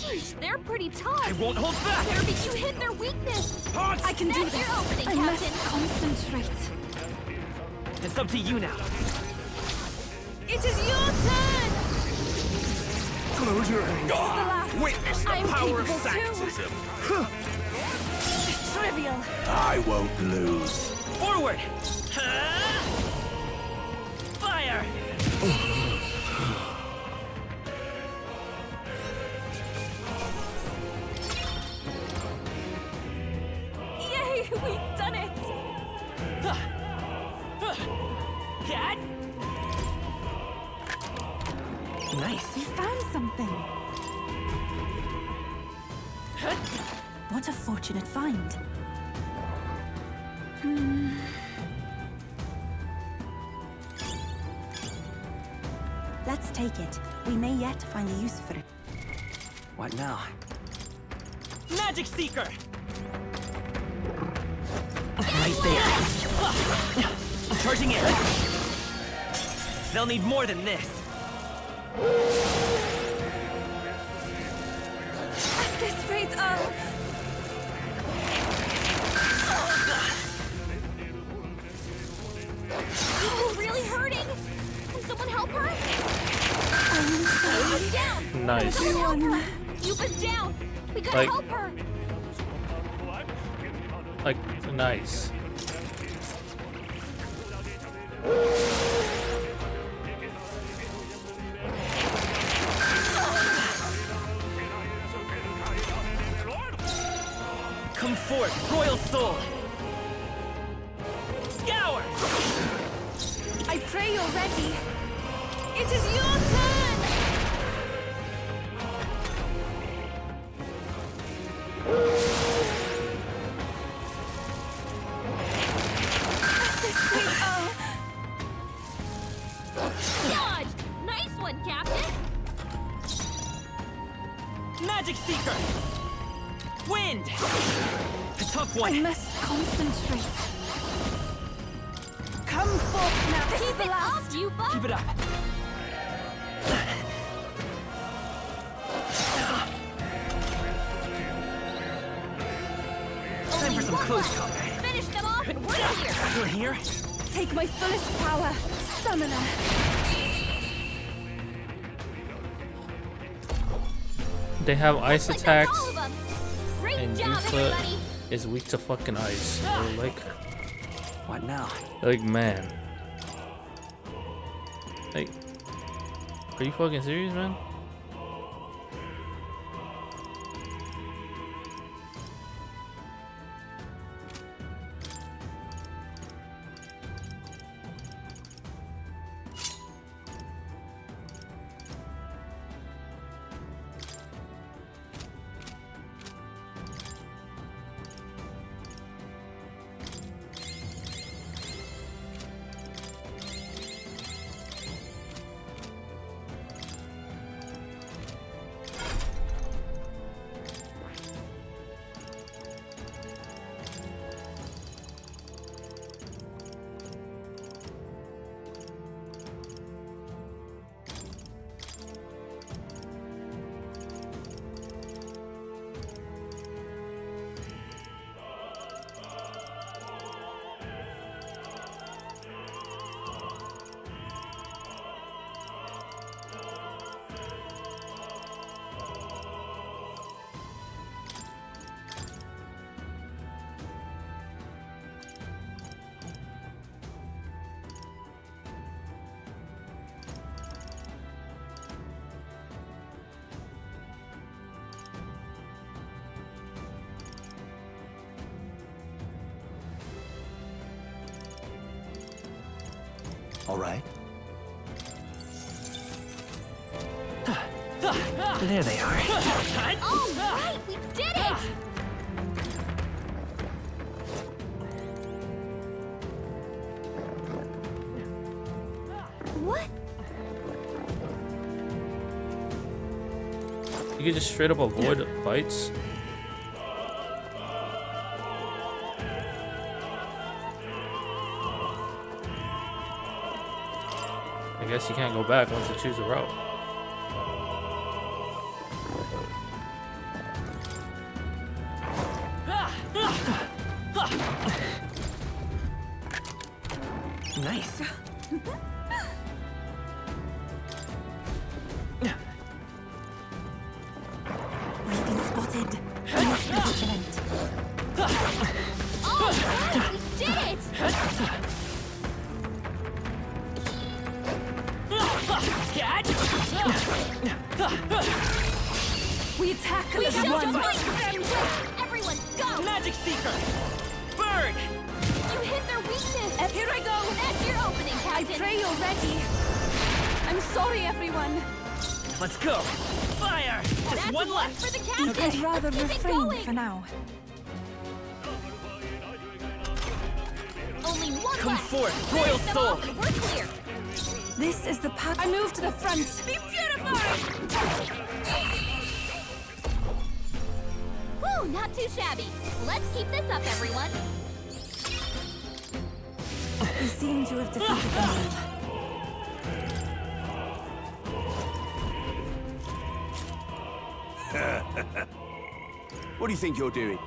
Sheesh, they're pretty tough. I won't hold back. Where did you hit their weakness? I can do That's this. your opening, I must Captain. concentrate. It's up to you now. It is your turn! Close your eyes. Witness the I'm power of capable too. sanctism. Trivial. I won't lose. Forward! Fire! Yay, we've done it! Cat! Nice. You found something. What a fortunate find. Let's take it. We may yet find a use for it. What now? Magic Seeker! Right there. Charging in. They'll need more than this. At this rate, Oh, really hurting? Can someone help her? I'm down. Nice. Someone help her. Yuba's down. We gotta Like- help her. Like, nice. Come forth, Royal Soul! Scour! I pray you're ready. It is your turn! At this rate, Dodged. Nice one, Captain. Magic Seeker! Wind! A tough I one! must concentrate. Come forth now. This is Keep the it last. up, Yuba. Keep it up! Time for some close combat. Finish them off and we're here. You're here? Take my fullest power, summoner. They have ice Looks like that's attacks, all of them. Great and job, Yufa everybody. is weak to fucking ice. So, What now? like man. Like, are you fucking serious, man? All right. There they are. All right, we did it. What? You could just straight up avoid fights. I guess you can't go back once you choose a route. Nice. We've been spotted. We must be vigilant. Oh, we did it! We tackle We as shall one. fight them! Everyone, go! Magic Seeker! Burn! You hit their weakness! Here I go! That's your opening, I Captain! pray you're ready. I'm sorry, everyone. Let's go! Fire! Just That's one left! for the captain! I'd rather Keep it refrain going. for now. Only one Come left! forth, Royal Finish them Soul! off and we're clear! This is the path. I move to the front. Be beautified! Whew, not too shabby. Let's keep this up, everyone. We seem to have defeated them all. What do you think you're doing?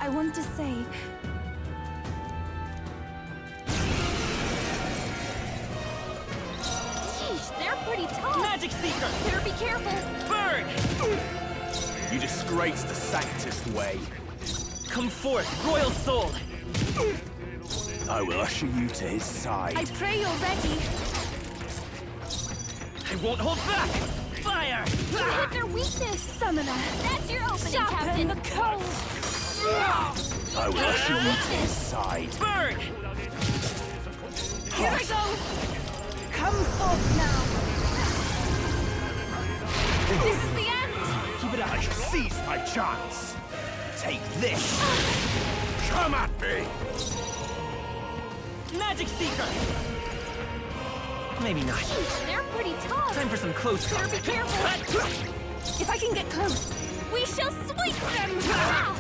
I want to say, Yeesh, they're pretty tough. Magic Seeker! Better be careful. Burn! You disgrace the Sanctus way. Come forth, Royal Soul! I will usher you to his side. I pray you're ready. I won't hold back! Fire! You hit their weakness. Summoner. That's your opening, Sharpen Captain. the cold. I will usher you to his side. Burn! Here I go. Come forth now. This is the end. Keep it up! I shall seize my chance. Take this. Come at me! Magic Seeker! Maybe not. Yeesh, they're pretty tough. Time for some close Better combat. be careful. If I can get close. We shall sweep them. Ah!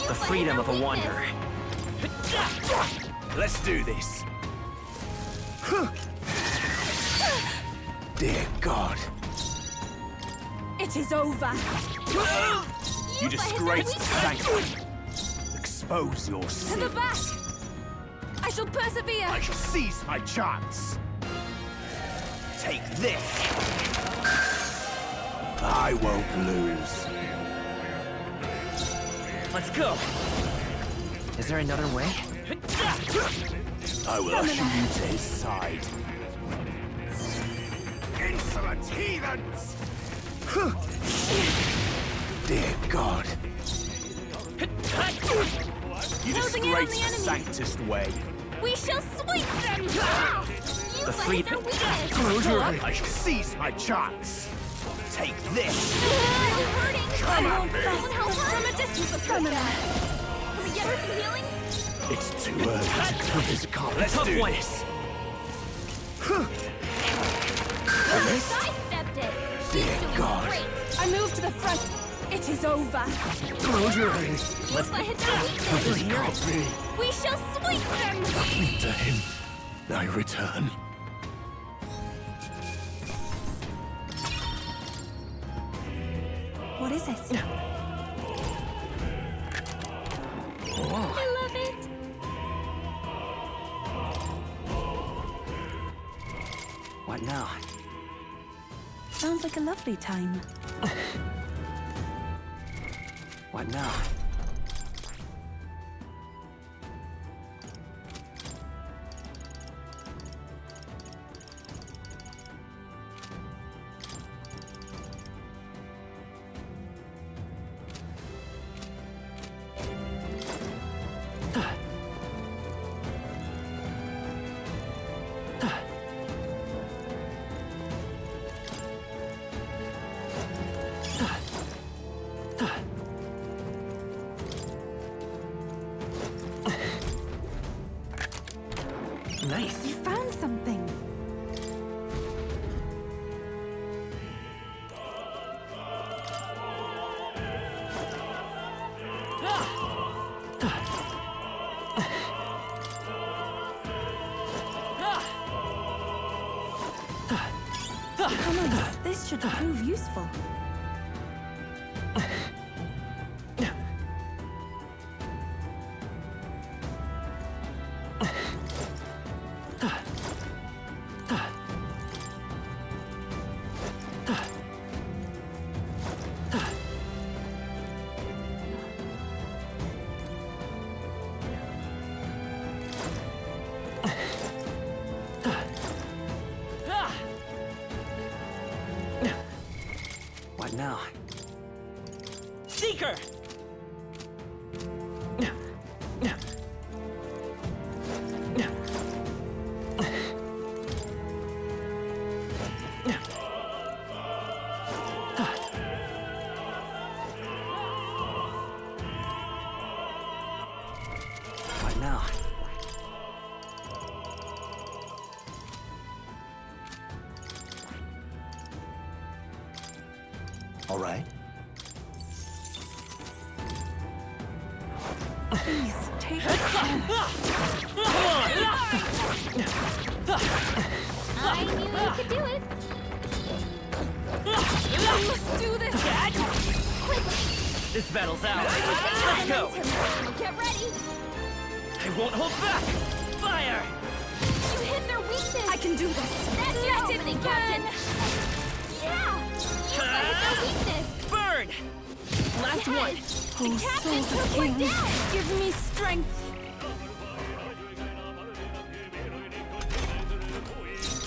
You The let freedom in of a their wanderer. weakness. Let's do this. Dear God. It is over. You let in their disgrace the weakness. Sanctum. Expose your To sin. the back. I shall persevere. I shall seize my chance. Take this. I won't lose. Let's go! Is there another way? I will usher you to his side. Insolent heathens! Dear God. You Closing in on disgrace the the enemy. Sanctist way. We shall sweep them. Ah! You The let in freedom. their weakness. Close your eyes. I shall seize my chance. Take this. You're hurting. Come at me. Someone help her. From a distance, Summoner. Can we get her some healing? It's too early to kill this cop. Let's Tough do one. this. Sidestepped it. She's Dear doing God. great. I move to the front. It is over. Close your eyes. You let hit their weakness. This can't be. We shall sweep them. To him, I return. What is it? I love it. What now? Sounds like a lovely time. What now? Nice. You found something. Come on, this should prove useful. now. Seeker! What now? All right. Please, take it. I knew you could do it. I must do this! This battle's ours. Let's go! Get ready! I won't hold back! Fire! You hit their weakness! I can do this. That's your opening, Captain! Yeah! You hit their weakness. Burn! Last one! Oh, Captain souls took of one kings. down! Give me strength.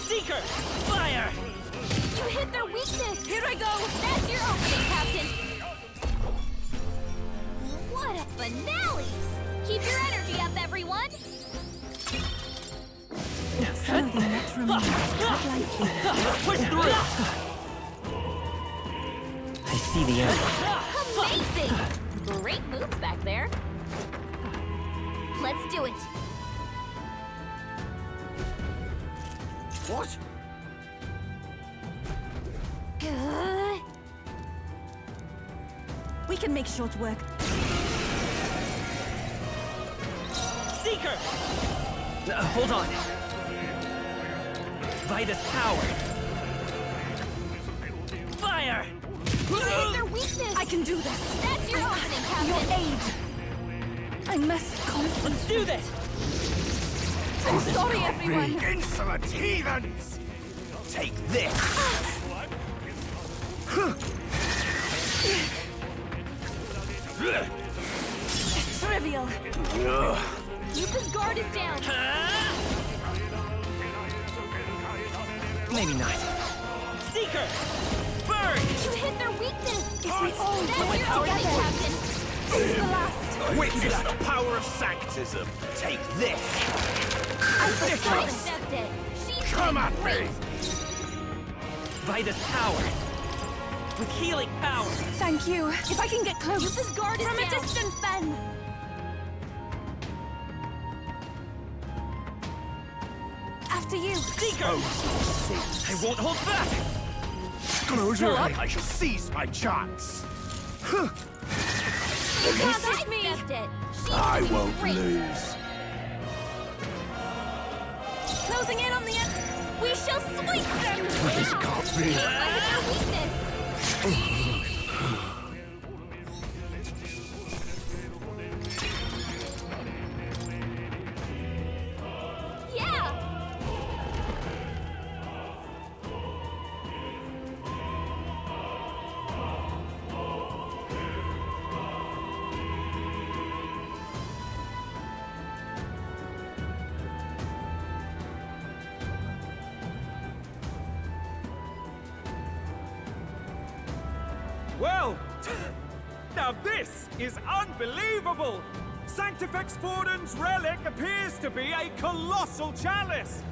Seeker! Fire! You hit their weakness! Here I go! That's your opening, Captain! What a finale! Keep your energy up, everyone! Something that remains not like you. Let's push through! I see the end. Amazing! Great moves back there. Let's do it. What? We can make short work. Seeker! Hold on. Vitus power. Fire! You hit their weakness! I can do this. That's your opening, Captain! Your aid. I must concentrate. Let's do this! I'm sorry, everyone! Insolent heathens! Take this! Trivial. Yuka's guard is down! Maybe not. Seeker! Burn! You hit their weakness! If we all do That's it your opening, together. Captain! This is the last. Witness the power of sanctism! Take this! I Ridiculous! accept it! She's Come at great. me! Vitus power! With healing power! Thank you. If I can get close. Yuka's guard is From down! a distance, then. After you. Seeker! I won't hold back! Close your eyes! I shall seize my chance! You can't hit me! Accept it. She's I doing won't great. lose! Closing in on the end. We shall sweep them! This can't be! I hit their weakness! Yeah! Well, now this is unbelievable! Sanctifex Forden's relic appears to be a colossal chalice!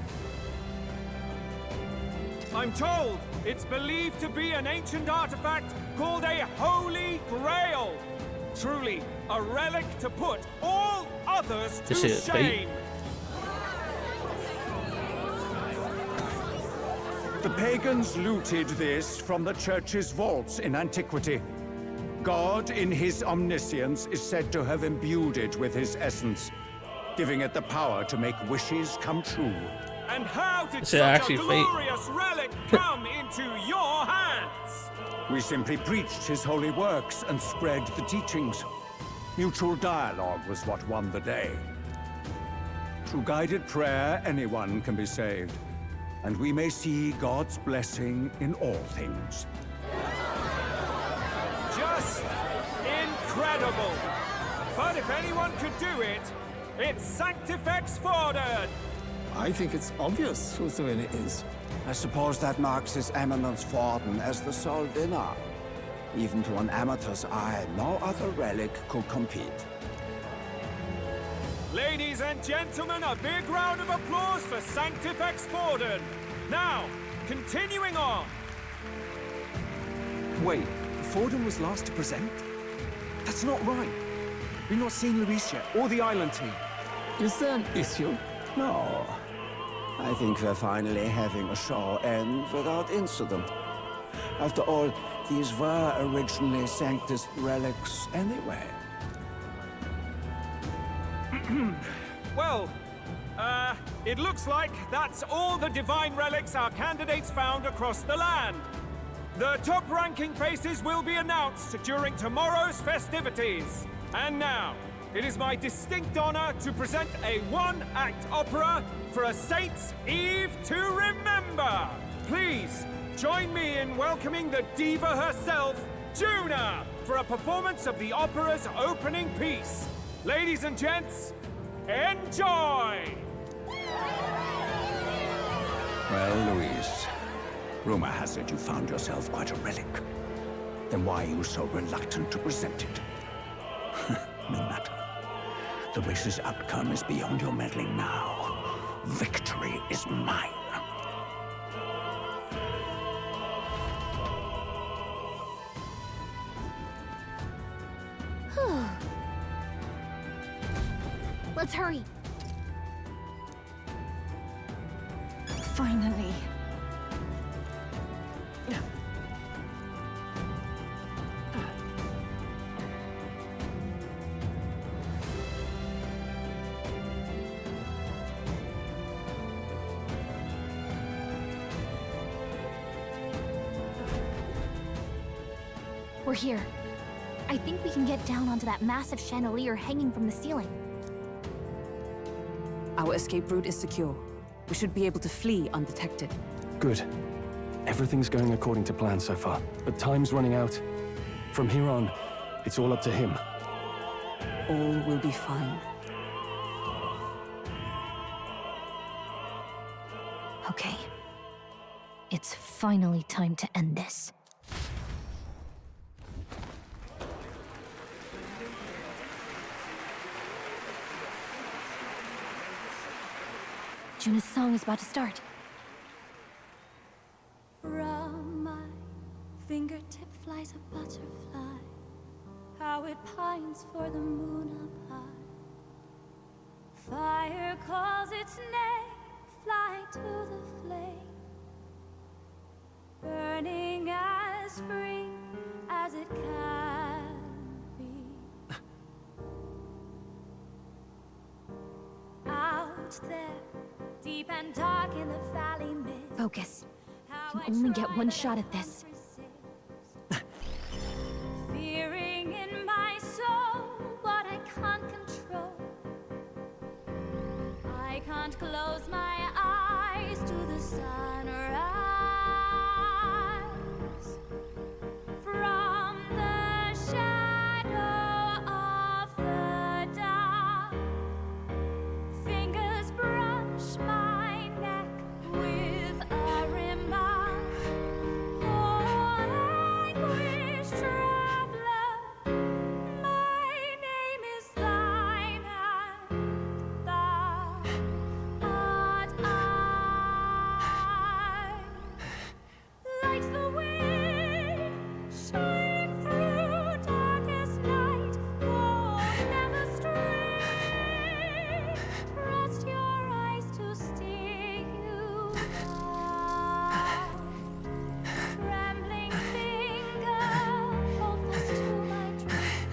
I'm told it's believed to be an ancient artifact called a Holy Grail! Truly, a relic to put all others to This is fate. shame! The pagans looted this from the church's vaults in antiquity. God, in his omniscience, is said to have imbued it with his essence, giving it the power to make wishes come true. And how did This is such actually a fate. glorious relic come into your hands? We simply preached his holy works and spread the teachings. Mutual dialogue was what won the day. Through guided prayer, anyone can be saved, and we may see God's blessing in all things. Just incredible! But if anyone could do it, it's Sanctifex Forden! I think it's obvious whose doing it is. I suppose that marks His Eminence Forden as the sole winner. Even to an amateur's eye, no other relic could compete. Ladies and gentlemen, a big round of applause for Sanctifex Forden. Now, continuing on. Wait, Forden was last to present? That's not right. We've not seen Luis yet, or the island team. Is there an issue? No. I think we're finally having a show end without incident. After all, these were originally Sanctus relics anyway. Well, it looks like that's all the divine relics our candidates found across the land. The top-ranking faces will be announced during tomorrow's festivities. And now, it is my distinct honor to present a one-act opera for a Saint's Eve to remember. Please, join me in welcoming the diva herself, Juna, for a performance of the opera's opening piece. Ladies and gents, enjoy! Well, Louise, rumor has it you found yourself quite a relic. Then why are you so reluctant to present it? No matter. The race's outcome is beyond your meddling now. Victory is mine. Let's hurry. Finally. We're here. I think we can get down onto that massive chandelier hanging from the ceiling. Our escape route is secure. We should be able to flee undetected. Good. Everything's going according to plan so far, but time's running out. From here on, it's all up to him. All will be fine. Okay. It's finally time to end this. Juna's song is about to start. From my fingertip flies a butterfly, how it pines for the moon up high. Fire calls its name, fly to the flame, burning as free as it can be. Out there, deep and dark in the valley mid. Focus. You can only get one shot at this. Fearing in my soul what I can't control. I can't close my eyes to the sunrise. From the shadow of the dark, fingers brush my neck with a remark. Oh, anguish traveler, my name is thine, and thou art I. Like the wind, shine through darkest night. Oh, never stray. Trust your eyes to steer you by. Trembling finger, hold fast to my dream.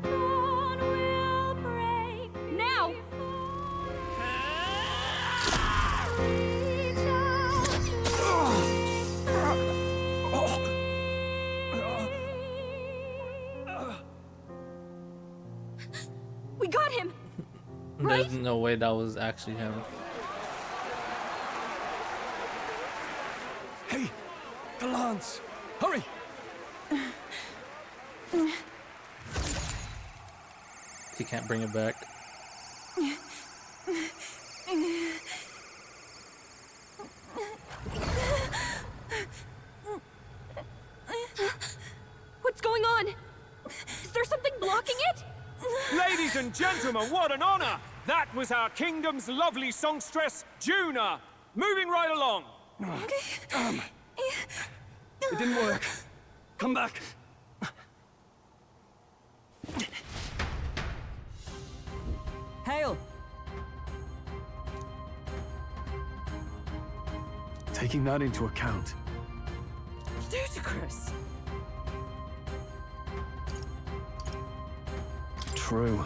Dawn will break now. Reach out We got him! There's no way that was actually him. Hey! The lance! Hurry! He can't bring it back. on? Is there something blocking it? Ladies and gentlemen, what an honor! That was our kingdom's lovely songstress, Juna. Moving right along. It didn't work. Come back. Hail! Taking that into account. Ludicrous! True.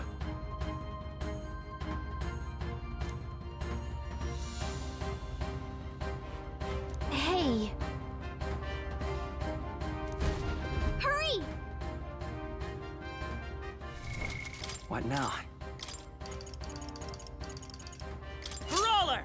Hey! Hurry! What now? Brawler!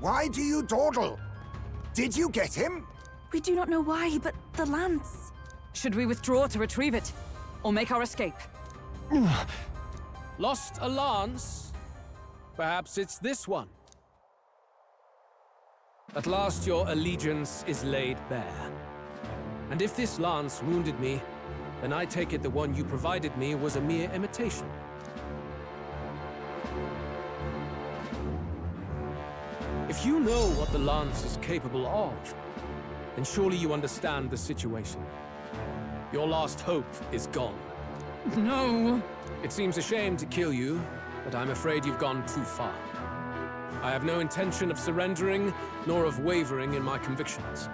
Why do you dawdle? Did you get him? We do not know why, but the lance... Should we withdraw to retrieve it? Or make our escape? Lost a lance? Perhaps it's this one. At last your allegiance is laid bare. And if this lance wounded me, then I take it the one you provided me was a mere imitation. If you know what the lance is capable of, then surely you understand the situation. Your last hope is gone. No! It seems a shame to kill you, but I'm afraid you've gone too far. I have no intention of surrendering, nor of wavering in my convictions.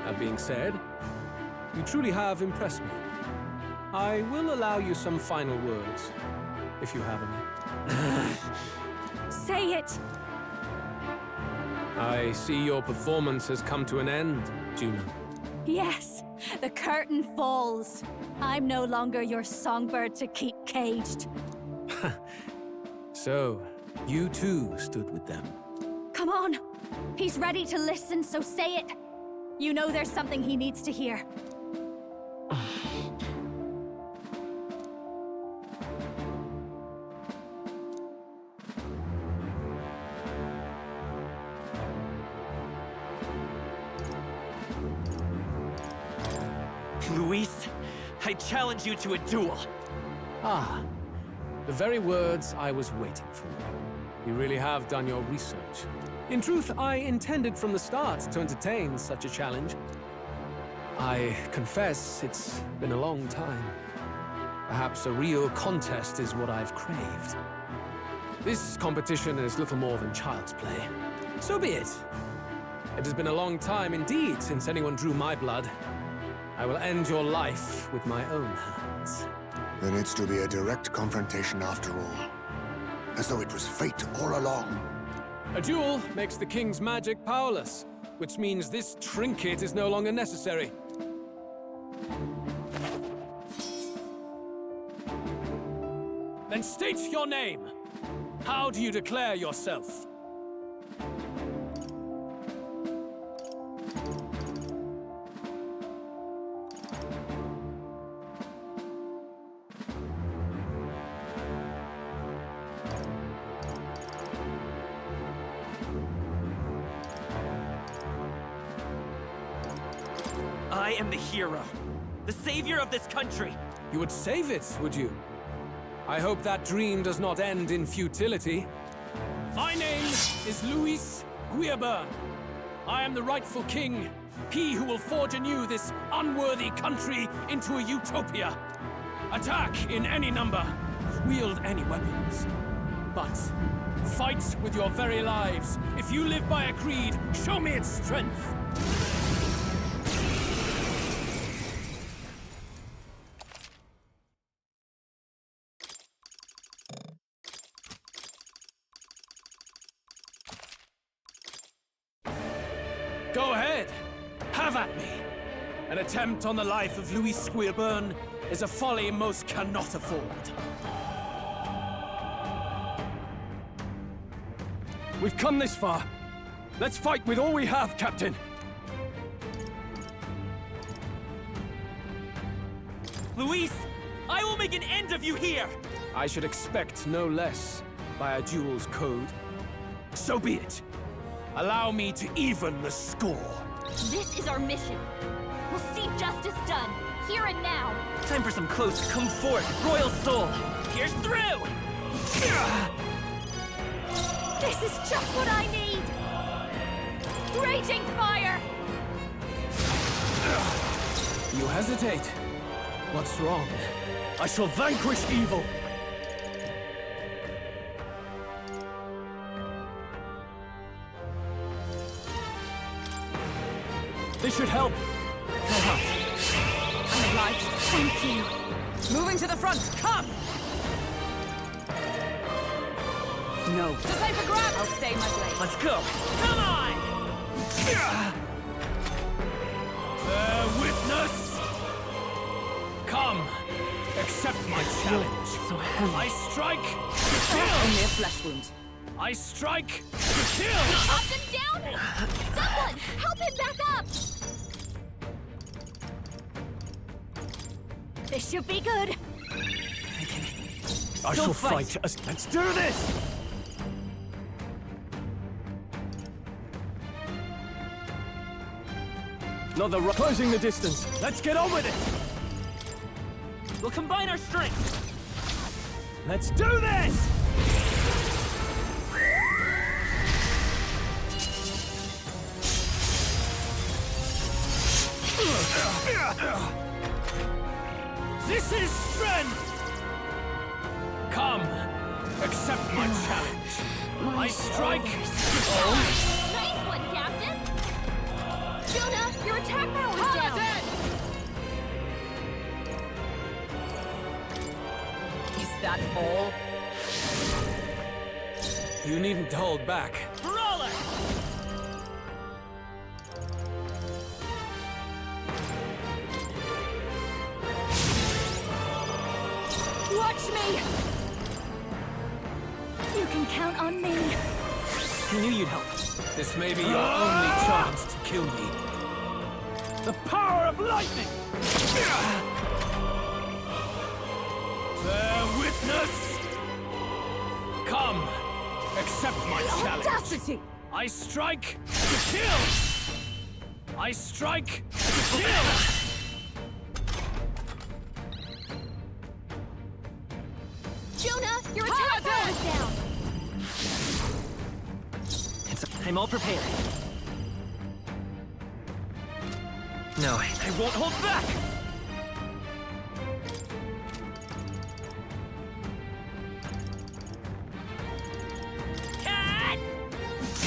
That being said, you truly have impressed me. I will allow you some final words, if you have any. Say it! I see your performance has come to an end, Juna. Yes, the curtain falls. I'm no longer your songbird to keep caged. So, you too stood with them. Come on! He's ready to listen, so say it! You know there's something he needs to hear. Luis, I challenge you to a duel. Ah, the very words I was waiting for. You really have done your research. In truth, I intended from the start to entertain such a challenge. I confess it's been a long time. Perhaps a real contest is what I've craved. This competition is little more than child's play. So be it. It has been a long time indeed since anyone drew my blood. I will end your life with my own hands. Then it's to be a direct confrontation after all. As though it was fate all along. A duel makes the king's magic powerless, which means this trinket is no longer necessary. Then state your name. How do you declare yourself? I am the hero, the savior of this country. You would save it, would you? I hope that dream does not end in futility. My name is Luis Guiaburn. I am the rightful king, he who will forge anew this unworthy country into a utopia. Attack in any number, wield any weapons. But fight with your very lives. If you live by a creed, show me its strength. Go ahead. Have at me. An attempt on the life of Luis Guiaburn is a folly most cannot afford. We've come this far. Let's fight with all we have, Captain. Luis, I will make an end of you here! I should expect no less by a duel's code. So be it. Allow me to even the score. This is our mission. We'll see justice done, here and now. Time for some close come forth, royal soul! Here's through! This is just what I need! Raging fire! You hesitate. What's wrong? I shall vanquish evil! This should help. I'm obliged. Thank you. Moving to the front, come! No. Decipher grab! I'll stay my blade. Let's go! Come on! Bear witness! Come! Accept my challenge! So heavy. I strike to Only kill! a flesh wound. I strike to kill! Up and down! Someone, help him back up! This should be good. I shall fight us. Let's do this! Not the closing the distance. Let's get on with it! We'll combine our strength! Let's do this! This is strength! Come, accept my challenge. I strike to kill. Nice one, Captain! Jonah, your attack power is down! Is that all? You needn't hold back. Brawler! Watch me! You can count on me. I knew you'd help. This may be your only chance to kill me. The power of lightning! Bear witness! Come, accept my challenge. Audacity! I strike to kill! I strike to kill! Jonah, your attack power is down! I'm all prepared. No, I won't hold back! Cat!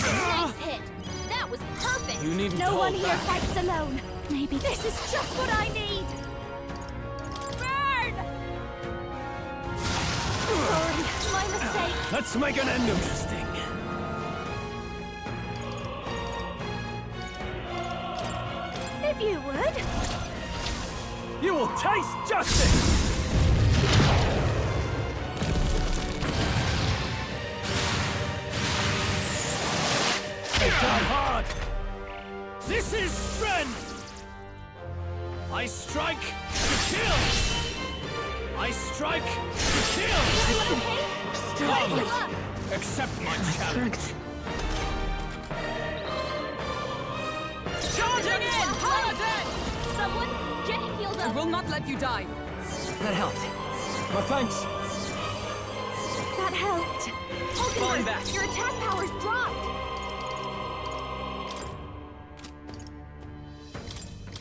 Nice hit! That was perfect! You needn't No one hold here back. fights alone. Maybe this is just what I need! Burn! Sorry, my mistake. Let's make an end of this thing. If you would. You will taste justice! Die hard! This is strength! I strike to kill! I strike to kill! Come! Accept my challenge! Charging in! Paladin! Someone, get him healed I up. will not let you die. That helped. My thanks. That helped. Falling Hulkenberg, back. your attack power's dropped.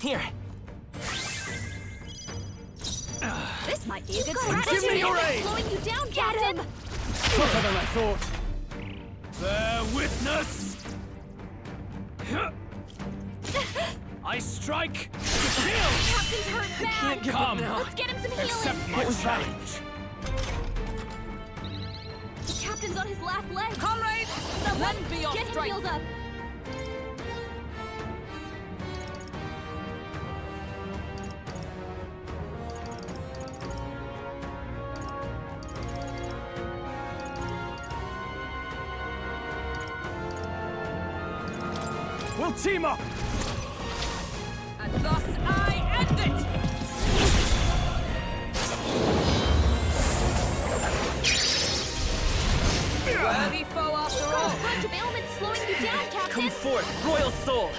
Here. This might be a good Give strategy. me your aid. Slowing you down, Captain. Tougher than I thought. Bear witness! I strike to kill! Captain's hurt bad. Come! Let's get him some healing. Accept my challenge! The captain's on his last leg. Comrades, Someone, lend me your get him strength. healed up. Ultima! And thus I end it! Worthy foe after all. A bunch of ailments slowing you down, Captain. Come forth, royal soul!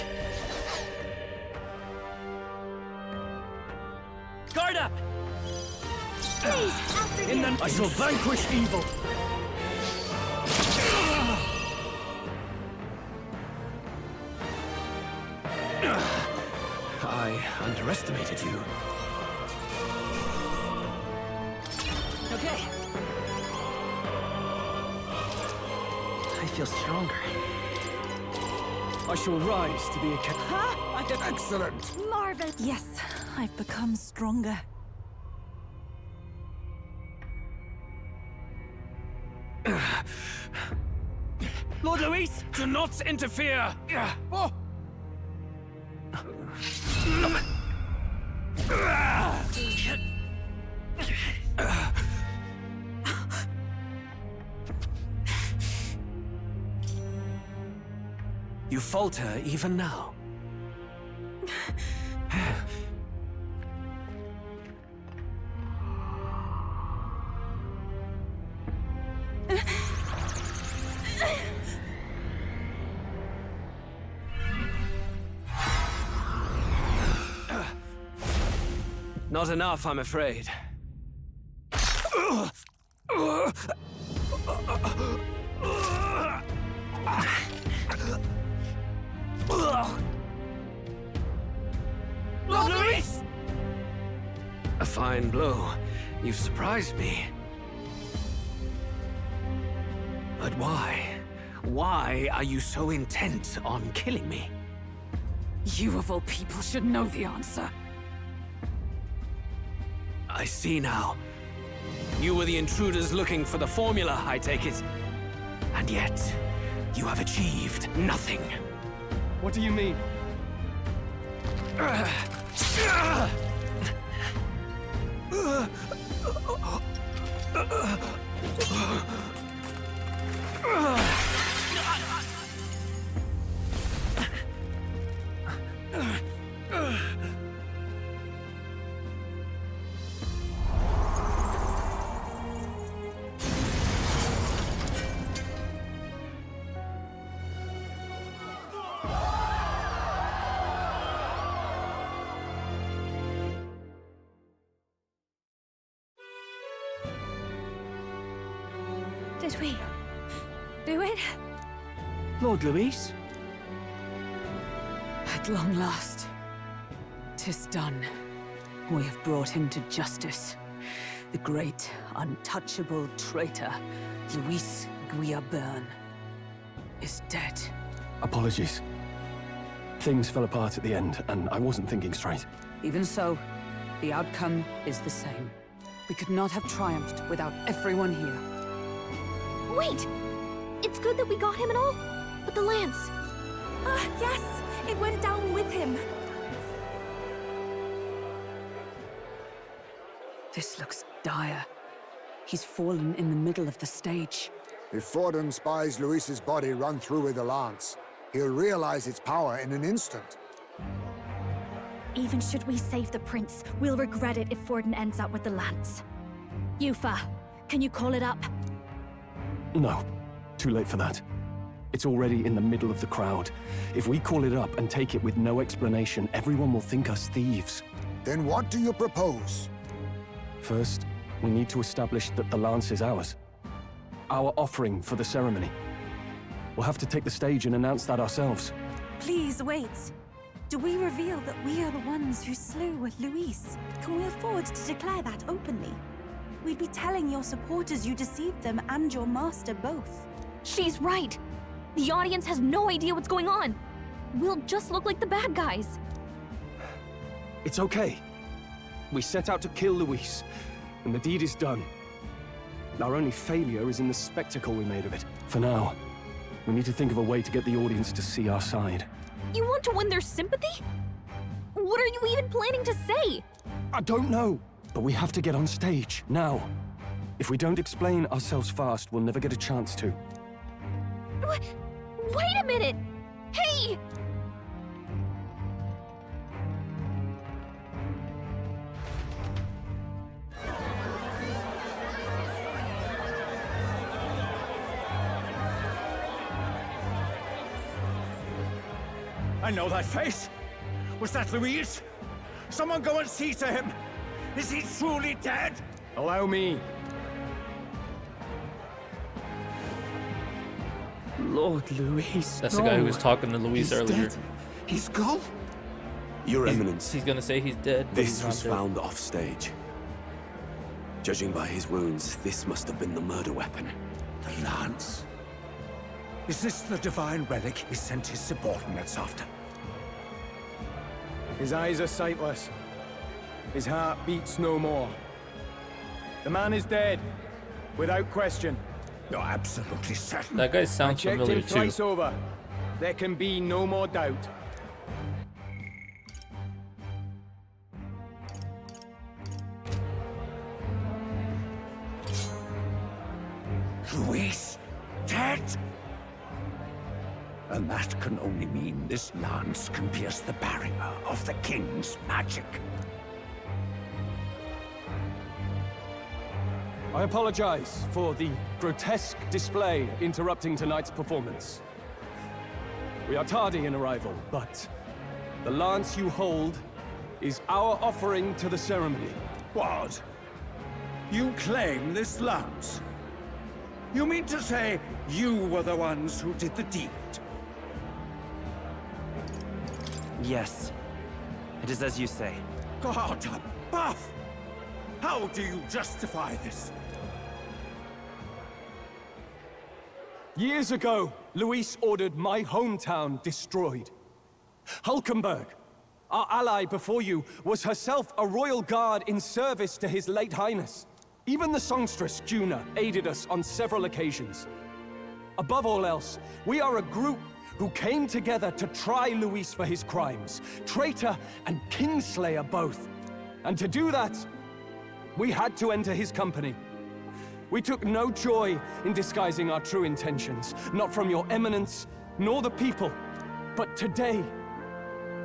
Guard up! Please, after you. I shall vanquish evil! I underestimated you. Okay. I feel stronger. I shall rise to the occasion. Excellent! Marvel. Yes, I've become stronger. Lord Luis, do not interfere! Oh. You falter even now. Not enough, I'm afraid. Lord Luis! A fine blow. You've surprised me. But why? Why are you so intent on killing me? You of all people should know the answer. I see now. You were the intruders looking for the formula, I take it. And yet, you have achieved nothing. What do you mean? Did we do it? Lord Luis? At long last, 'tis done. We have brought him to justice. The great, untouchable traitor, Luis Guillaburn, is dead. Apologies. Things fell apart at the end, and I wasn't thinking straight. Even so, the outcome is the same. We could not have triumphed without everyone here. Wait! It's good that we got him and all, but the lance. Ah, yes! It went down with him. This looks dire. He's fallen in the middle of the stage. If Forden spies Luis's body run through with the lance, he'll realize its power in an instant. Even should we save the prince, we'll regret it if Forden ends up with the lance. Yufa, can you call it up? No, too late for that. It's already in the middle of the crowd. If we call it up and take it with no explanation, everyone will think us thieves. Then what do you propose? First, we need to establish that the lance is ours. Our offering for the ceremony. We'll have to take the stage and announce that ourselves. Please wait. Do we reveal that we are the ones who slew Luis? Can we afford to declare that openly? We'd be telling your supporters you deceived them and your master both. She's right. The audience has no idea what's going on. We'll just look like the bad guys. It's okay. We set out to kill Luis, and the deed is done. Our only failure is in the spectacle we made of it. For now, we need to think of a way to get the audience to see our side. You want to win their sympathy? What are you even planning to say? I don't know, but we have to get on stage, now. If we don't explain ourselves fast, we'll never get a chance to. Wait a minute! Hey! I know that face. Was that Louise? Someone go and see to him. Is he truly dead? Allow me. Lord Louis. That's the guy who was talking to Louis earlier. Dead. He's gone? Your Eminence. He's gonna say he's dead. But This he's was not dead. found off stage. Judging by his wounds, this must have been the murder weapon. The lance. Is this the divine relic he sent his subordinates after? His eyes are sightless. His heart beats no more. The man is dead, without question. You're absolutely certain? That guy sounds I checked familiar him thrice too. over. There can be no more doubt. Louis, dead? And that can only mean this lance can pierce the barrier of the king's magic. I apologize for the grotesque display interrupting tonight's performance. We are tardy in arrival, but the lance you hold is our offering to the ceremony. What? You claim this lance? You mean to say you were the ones who did the deed? Yes. It is as you say. God above! How do you justify this? Years ago, Luis ordered my hometown destroyed. Hulkenberg, our ally before you, was herself a royal guard in service to his late highness. Even the songstress, Juna, aided us on several occasions. Above all else, we are a group who came together to try Luis for his crimes, traitor and kingslayer both. And to do that, we had to enter his company. We took no joy in disguising our true intentions, not from your eminence, nor the people. But today,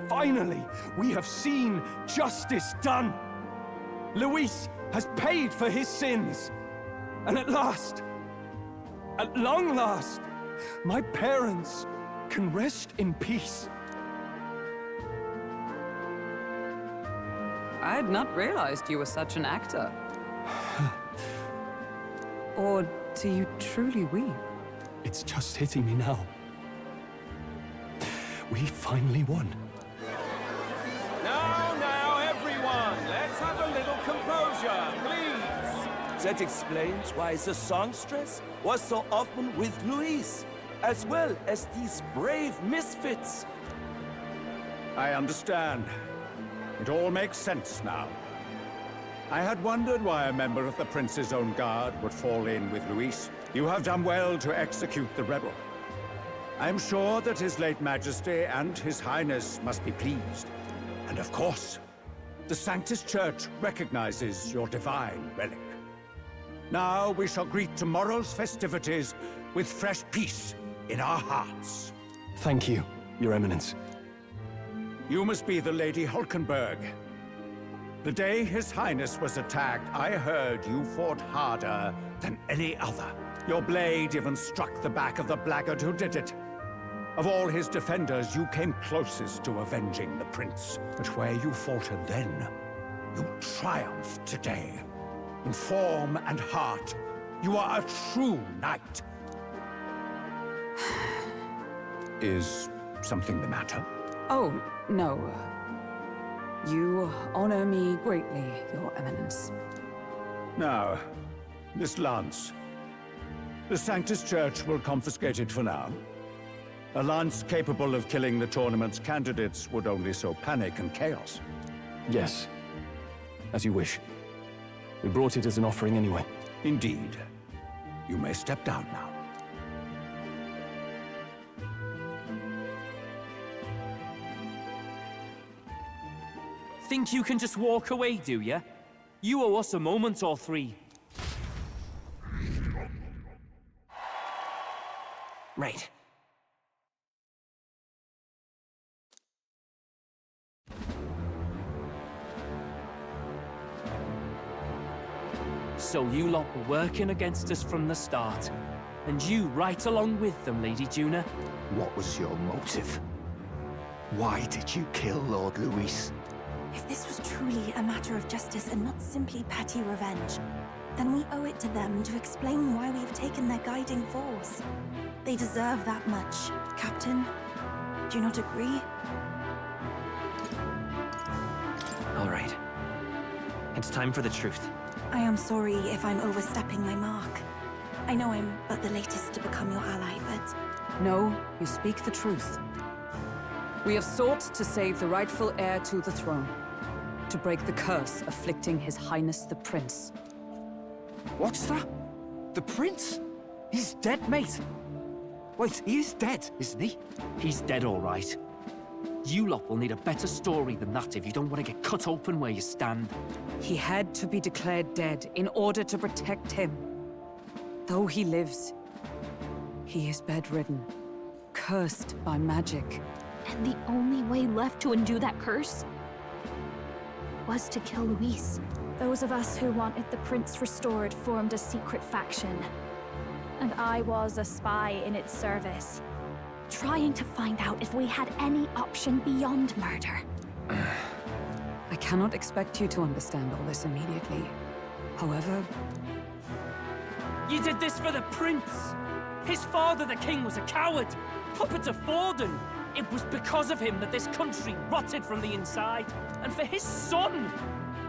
finally, we have seen justice done. Luis has paid for his sins. And at last, at long last, my parents can rest in peace. I had not realized you were such an actor. Or do you truly weep? It's just hitting me now. We finally won. Now, everyone, let's have a little composure, please. That explains why the songstress was so often with Luis, as well as these brave misfits. I understand. It all makes sense now. I had wondered why a member of the Prince's own guard would fall in with Luis. You have done well to execute the rebel. I am sure that His late Majesty and His Highness must be pleased. And of course, the Sanctus Church recognizes your divine relic. Now we shall greet tomorrow's festivities with fresh peace in our hearts. Thank you, Your Eminence. You must be the Lady Hulkenberg. The day His Highness was attacked, I heard you fought harder than any other. Your blade even struck the back of the blackguard who did it. Of all his defenders, you came closest to avenging the prince. But where you faltered then, you triumphed today. In form and heart, you are a true knight. Is something the matter? Oh, no. You honor me greatly, Your Eminence. Now, this lance. The Sanctus Church will confiscate it for now. A lance capable of killing the tournament's candidates would only sow panic and chaos. Yes, as you wish. We brought it as an offering anyway. Indeed. You may step down now. Think you can just walk away, do ya? You owe us a moment or three. Right. So you lot were working against us from the start. And you right along with them, Lady Juna. What was your motive? Why did you kill Lord Luis? If this was truly a matter of justice and not simply petty revenge, then we owe it to them to explain why we've taken their guiding force. They deserve that much. Captain, do you not agree? All right. It's time for the truth. I am sorry if I'm overstepping my mark. I know I'm but the latest to become your ally, but... No, you speak the truth. We have sought to save the rightful heir to the throne. To break the curse afflicting His Highness the Prince. What's that? The Prince? He's dead, mate. Wait, he is dead, isn't he? He's dead, all right. You lot will need a better story than that if you don't want to get cut open where you stand. He had to be declared dead in order to protect him. Though he lives, he is bedridden, cursed by magic. And the only way left to undo that curse was to kill Luis. Those of us who wanted the prince restored formed a secret faction. And I was a spy in its service, trying to find out if we had any option beyond murder. I cannot expect you to understand all this immediately. However... You did this for the prince! His father, the king, was a coward! Puppet of Forden! It was because of him that this country rotted from the inside. And for his son!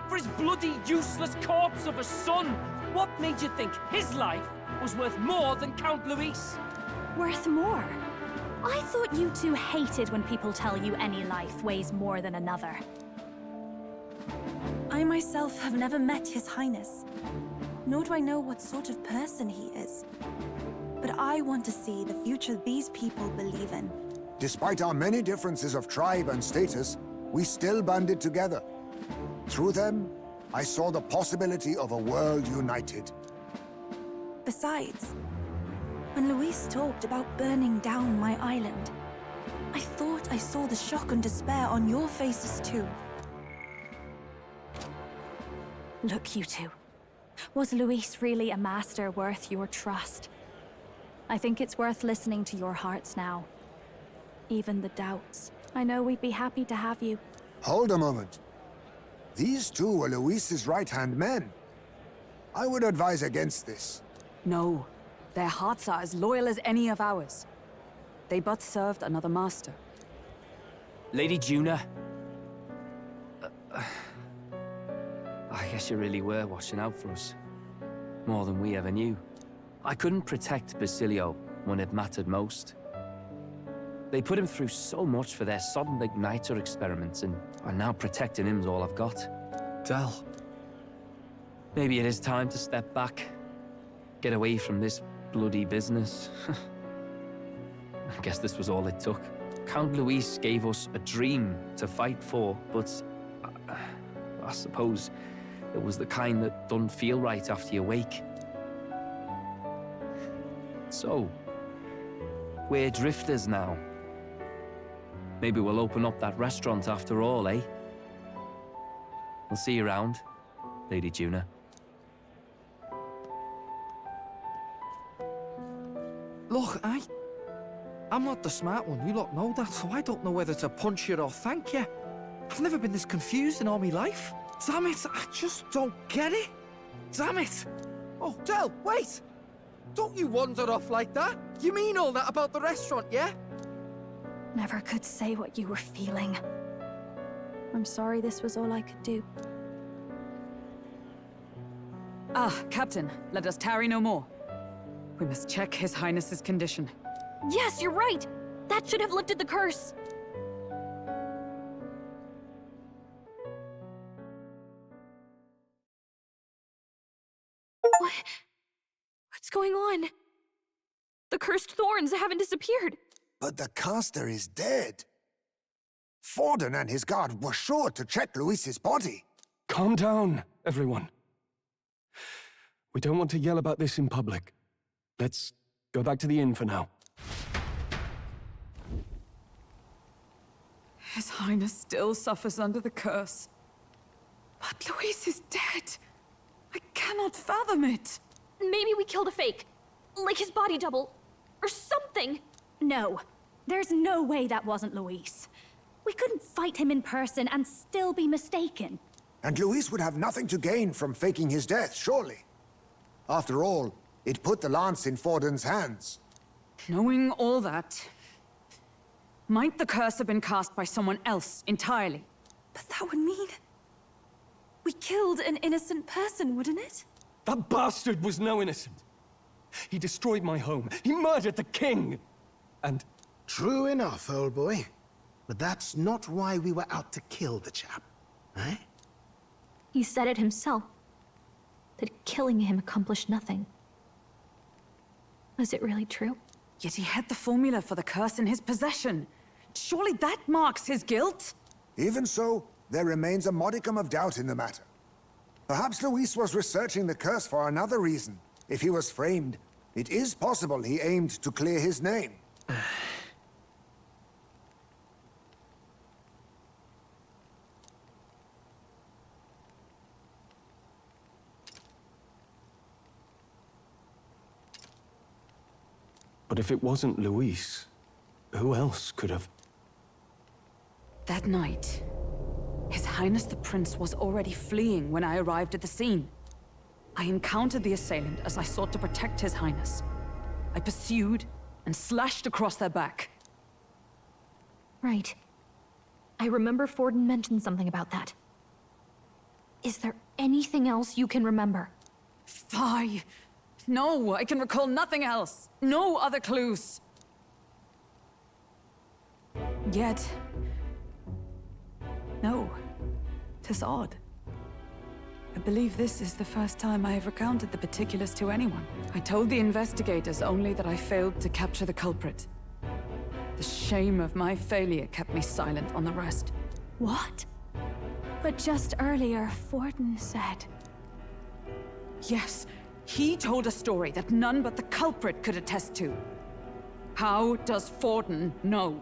For his bloody, useless corpse of a son! What made you think his life was worth more than Count Luis? Worth more? I thought you two hated when people tell you any life weighs more than another. I myself have never met His Highness, nor do I know what sort of person he is. But I want to see the future these people believe in. Despite our many differences of tribe and status, we still banded together. Through them, I saw the possibility of a world united. Besides, when Luis talked about burning down my island, I thought I saw the shock and despair on your faces too. Look, you two. Was Luis really a master worth your trust? I think it's worth listening to your hearts now. Even the doubts. I know we'd be happy to have you. Hold a moment. These two were Luis's right-hand men. I would advise against this. No. Their hearts are as loyal as any of ours. They but served another master. Lady Juna. I guess you really were watching out for us. More than we ever knew. I couldn't protect Basilio when it mattered most. They put him through so much for their sudden igniter experiments, and now protecting him's all I've got. Del. Maybe it is time to step back. Get away from this bloody business. I guess this was all it took. Count Luis gave us a dream to fight for, but I suppose it was the kind that doesn't feel right after you wake. So, we're drifters now. Maybe we'll open up that restaurant after all, eh? We'll see you around, Lady Juna. Look, I'm not the smart one, you lot know that, so I don't know whether to punch you or thank you. I've never been this confused in all my life. Damn it, I just don't get it. Damn it. Oh, Del, wait! Don't you wander off like that? You mean all that about the restaurant, yeah? Never could say what you were feeling. I'm sorry this was all I could do. Ah, Captain, let us tarry no more. We must check His Highness's condition. Yes, you're right! That should have lifted the curse! What's going on? The cursed thorns haven't disappeared. But the caster is dead. Forden and his guard were sure to check Luis's body. Calm down, everyone. We don't want to yell about this in public. Let's go back to the inn for now. His Highness still suffers under the curse. But Luis is dead. I cannot fathom it. Maybe we killed a fake. Like his body double. Or something. No. There's no way that wasn't Luis. We couldn't fight him in person and still be mistaken. And Luis would have nothing to gain from faking his death, surely. After all, it put the lance in Forden's hands. Knowing all that, might the curse have been cast by someone else entirely? But that would mean... we killed an innocent person, wouldn't it? That bastard was no innocent. He destroyed my home. He murdered the king. And... True enough, old boy. But that's not why we were out to kill the chap, eh? He said it himself. That killing him accomplished nothing. Was it really true? Yet he had the formula for the curse in his possession. Surely that marks his guilt? Even so, there remains a modicum of doubt in the matter. Perhaps Luis was researching the curse for another reason. If he was framed, it is possible he aimed to clear his name. But if it wasn't Luis, who else could have... That night, His Highness the Prince was already fleeing when I arrived at the scene. I encountered the assailant as I sought to protect His Highness. I pursued and slashed across their back. Right. I remember Forden mentioned something about that. Is there anything else you can remember? Fie! No, I can recall nothing else. No other clues. Yet... no. 'Tis odd. I believe this is the first time I have recounted the particulars to anyone. I told the investigators only that I failed to capture the culprit. The shame of my failure kept me silent on the rest. What? But just earlier, Forden said... Yes, he told a story that none but the culprit could attest to. How does Forden know?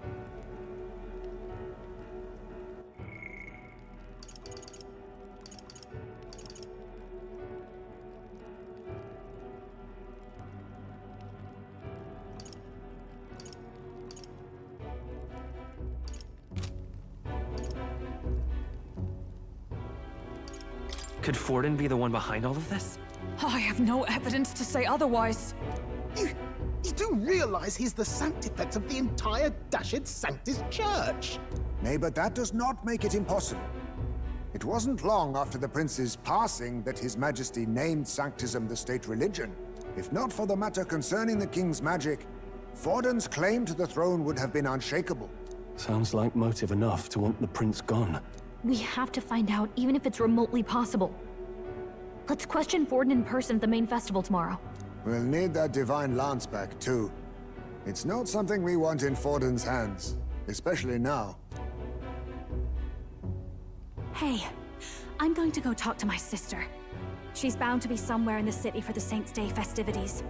Could Forden be the one behind all of this? I have no evidence to say otherwise. You do realize he's the sanctifex of the entire Dashed Sanctus Church? Nay, but that does not make it impossible. It wasn't long after the prince's passing that His Majesty named Sanctism the state religion. If not for the matter concerning the king's magic, Forden's claim to the throne would have been unshakable. Sounds like motive enough to want the prince gone. We have to find out, even if it's remotely possible. Let's question Forden in person at the main festival tomorrow. We'll need that divine lance back, too. It's not something we want in Forden's hands, especially now. Hey, I'm going to go talk to my sister. She's bound to be somewhere in the city for the Saints' Day festivities.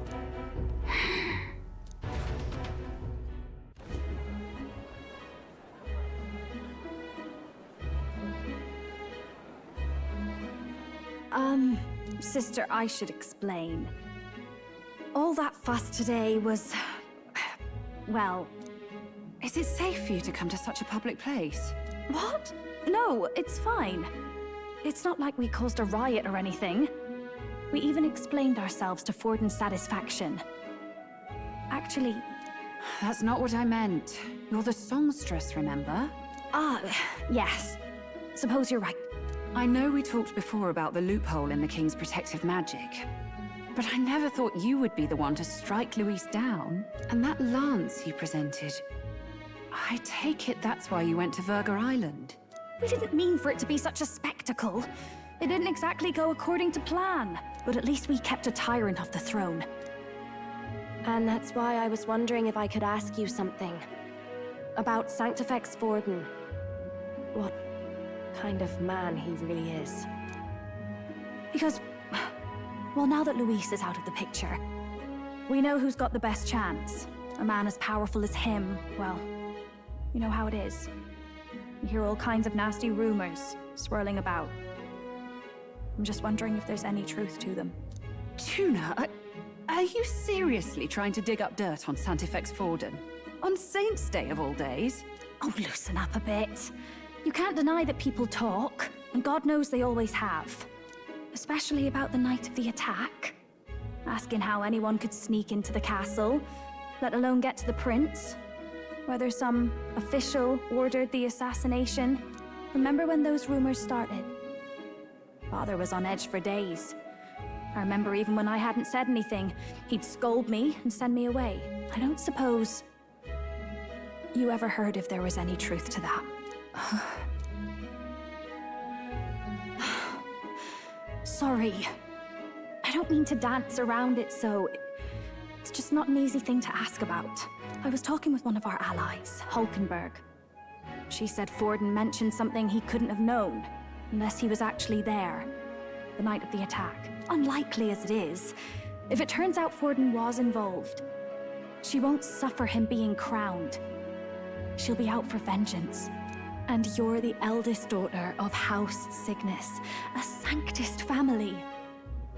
Sister, I should explain. All that fuss today was... well... Is it safe for you to come to such a public place? What? No, it's fine. It's not like we caused a riot or anything. We even explained ourselves to Forden's satisfaction. Actually... That's not what I meant. You're the songstress, remember? Yes. Suppose you're right. I know we talked before about the loophole in the King's protective magic, but I never thought you would be the one to strike Luis down. And that lance you presented... I take it that's why you went to Virga Island. We didn't mean for it to be such a spectacle. It didn't exactly go according to plan, but at least we kept a tyrant off the throne. And that's why I was wondering if I could ask you something. About Sanctifex Forden. What kind of man he really is. Because, well, now that Luis is out of the picture, we know who's got the best chance. A man as powerful as him, well, you know how it is. You hear all kinds of nasty rumors swirling about. I'm just wondering if there's any truth to them. Tuna, are you seriously trying to dig up dirt on Sanctifex Forden? On Saint's Day of all days? Oh, loosen up a bit. You can't deny that people talk, and God knows they always have. Especially about the night of the attack. Asking how anyone could sneak into the castle, let alone get to the prince. Whether some official ordered the assassination. Remember when those rumors started? Father was on edge for days. I remember even when I hadn't said anything, he'd scold me and send me away. I don't suppose you ever heard if there was any truth to that. Sorry. I don't mean to dance around it, so it's just not an easy thing to ask about. I was talking with one of our allies, Hulkenberg. She said Forden mentioned something he couldn't have known, unless he was actually there, the night of the attack. Unlikely as it is, if it turns out Forden was involved, she won't suffer him being crowned. She'll be out for vengeance. And you're the eldest daughter of House Cygnus, a Sanctist family.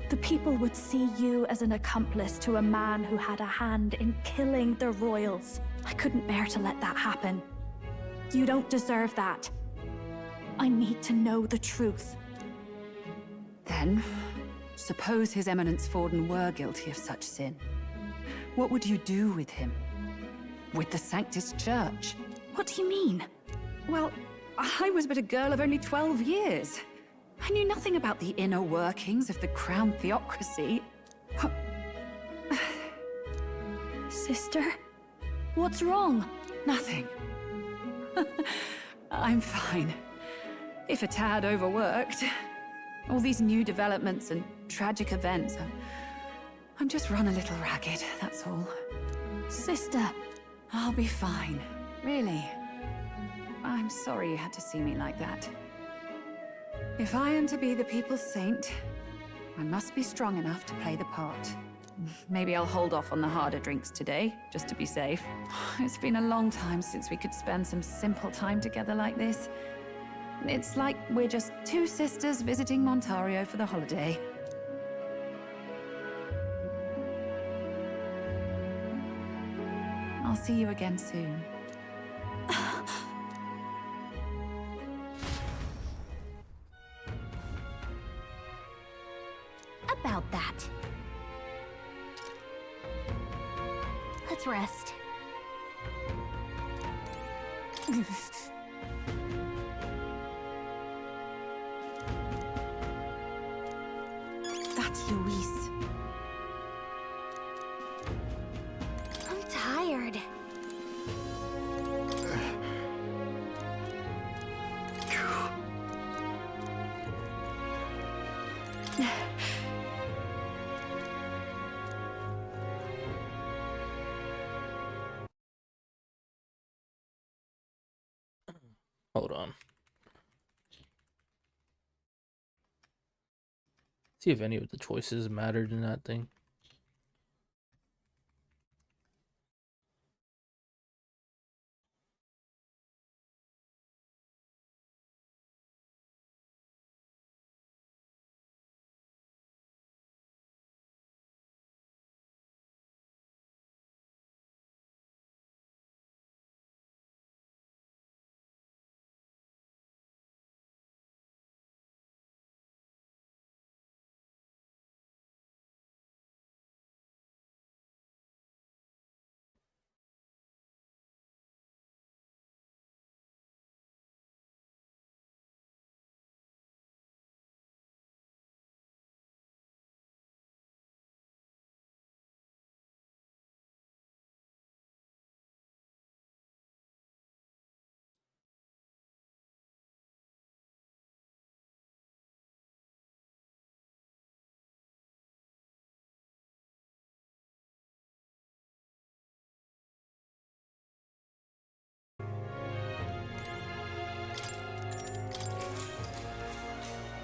The people would see you as an accomplice to a man who had a hand in killing the royals. I couldn't bear to let that happen. You don't deserve that. I need to know the truth. Then, suppose His Eminence Forden were guilty of such sin. What would you do with him? With the Sanctus Church? What do you mean? Well, I was but a girl of only 12 years. I knew nothing about the inner workings of the crown theocracy. Sister? What's wrong? Nothing. I'm fine. If a tad overworked. All these new developments and tragic events. I'm just run a little ragged, that's all. Sister! I'll be fine. Really. I'm sorry you had to see me like that. If I am to be the people's saint, I must be strong enough to play the part. Maybe I'll hold off on the harder drinks today, just to be safe. It's been a long time since we could spend some simple time together like this. It's like we're just two sisters visiting Montario for the holiday. I'll see you again soon. About that. Let's rest. That's Luis. I'm tired. Hold on. See if any of the choices mattered in that thing.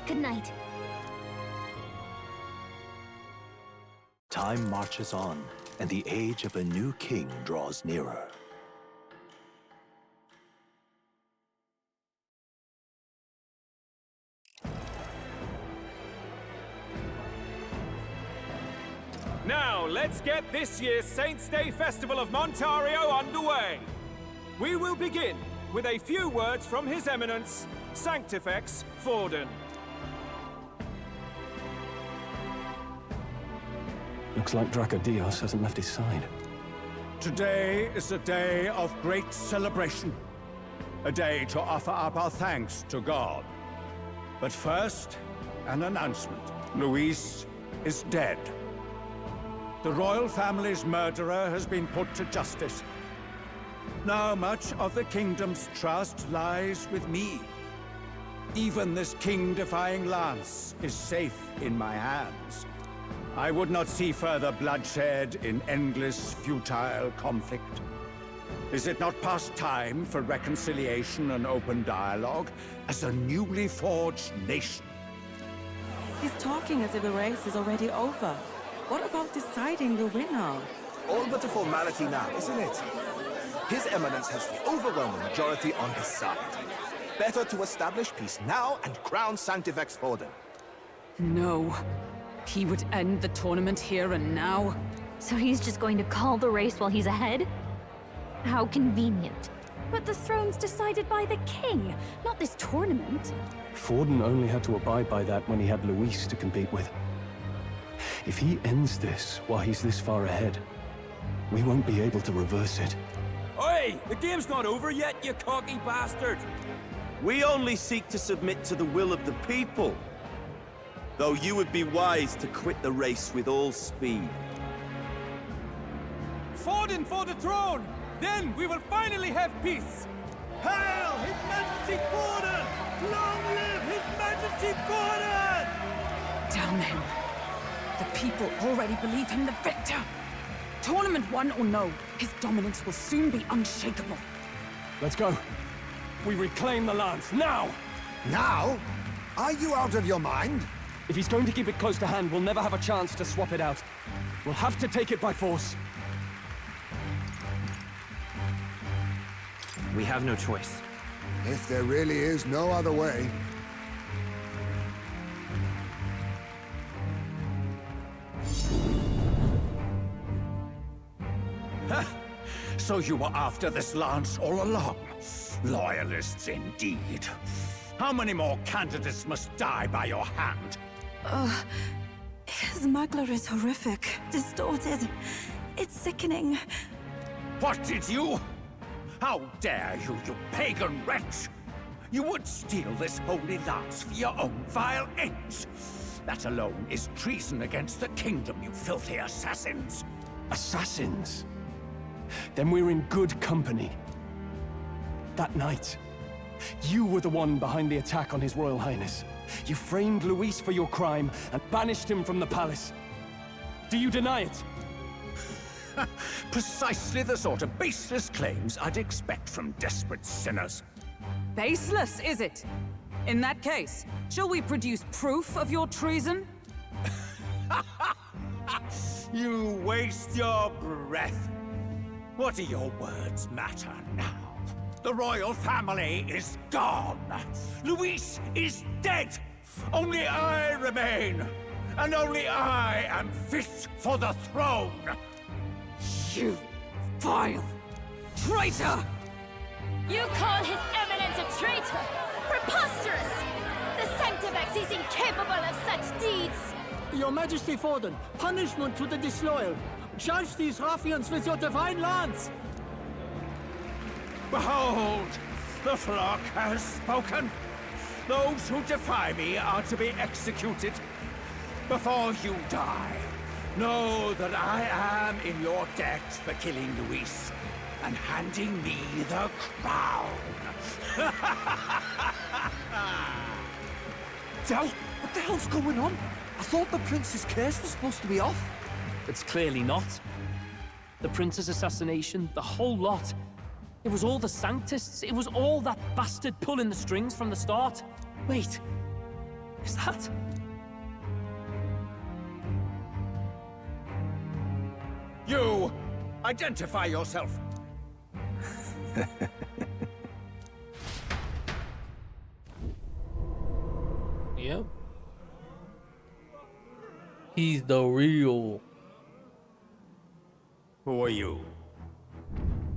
Good night. Time marches on, and the age of a new king draws nearer. Now, let's get this year's Saints' Day Festival of Montario underway. We will begin with a few words from His Eminence, Sanctifex Forden. Looks like Dracodios hasn't left his side. Today is a day of great celebration. A day to offer up our thanks to God. But first, an announcement. Luis is dead. The royal family's murderer has been put to justice. Now much of the kingdom's trust lies with me. Even this king-defying lance is safe in my hands. I would not see further bloodshed in endless, futile conflict. Is it not past time for reconciliation and open dialogue as a newly forged nation? He's talking as if the race is already over. What about deciding the winner? All but a formality now, isn't it? His Eminence has the overwhelming majority on his side. Better to establish peace now and crown Sanctifex Forden. No. He would end the tournament here and now. So he's just going to call the race while he's ahead? How convenient. But the throne's decided by the king, not this tournament. Forden only had to abide by that when he had Luis to compete with. If he ends this while he's this far ahead, we won't be able to reverse it. Oi! The game's not over yet, you cocky bastard! We only seek to submit to the will of the people. Though you would be wise to quit the race with all speed. Forden for the throne! Then we will finally have peace! Hail His Majesty Forden! Long live His Majesty Forden! Damn him. The people already believe him the victor. Tournament won or no, his dominance will soon be unshakable. Let's go. We reclaim the lance, now! Now? Are you out of your mind? If he's going to keep it close to hand, we'll never have a chance to swap it out. We'll have to take it by force. We have no choice. If there really is no other way. So you were after this lance all along? Loyalists indeed. How many more candidates must die by your hand? His smuggler is horrific, distorted. It's sickening. What did you? How dare you, you pagan wretch! You would steal this holy lance for your own vile ends. That alone is treason against the kingdom, you filthy assassins. Assassins? Then we're in good company. That night, you were the one behind the attack on His Royal Highness. You framed Luis for your crime and banished him from the palace. Do you deny it? Precisely the sort of baseless claims I'd expect from desperate sinners. Baseless, is it? In that case, shall we produce proof of your treason? You waste your breath. What do your words matter now? The royal family is gone. Luis is dead. Only I remain. And only I am fit for the throne. You vile traitor! You call His Eminence a traitor? Preposterous! The Sanctifex is incapable of such deeds! Your Majesty Forden, punishment to the disloyal. Judge these ruffians with your divine lance! Behold, the flock has spoken. Those who defy me are to be executed. Before you die, know that I am in your debt for killing Luis and handing me the crown. Del, what the hell's going on? I thought the prince's case was supposed to be off. It's clearly not. The prince's assassination, the whole lot. It was all the Sanctists. It was all that bastard pulling the strings from the start. Wait, is that... You! Identify yourself! Yep. He's the real Who are you?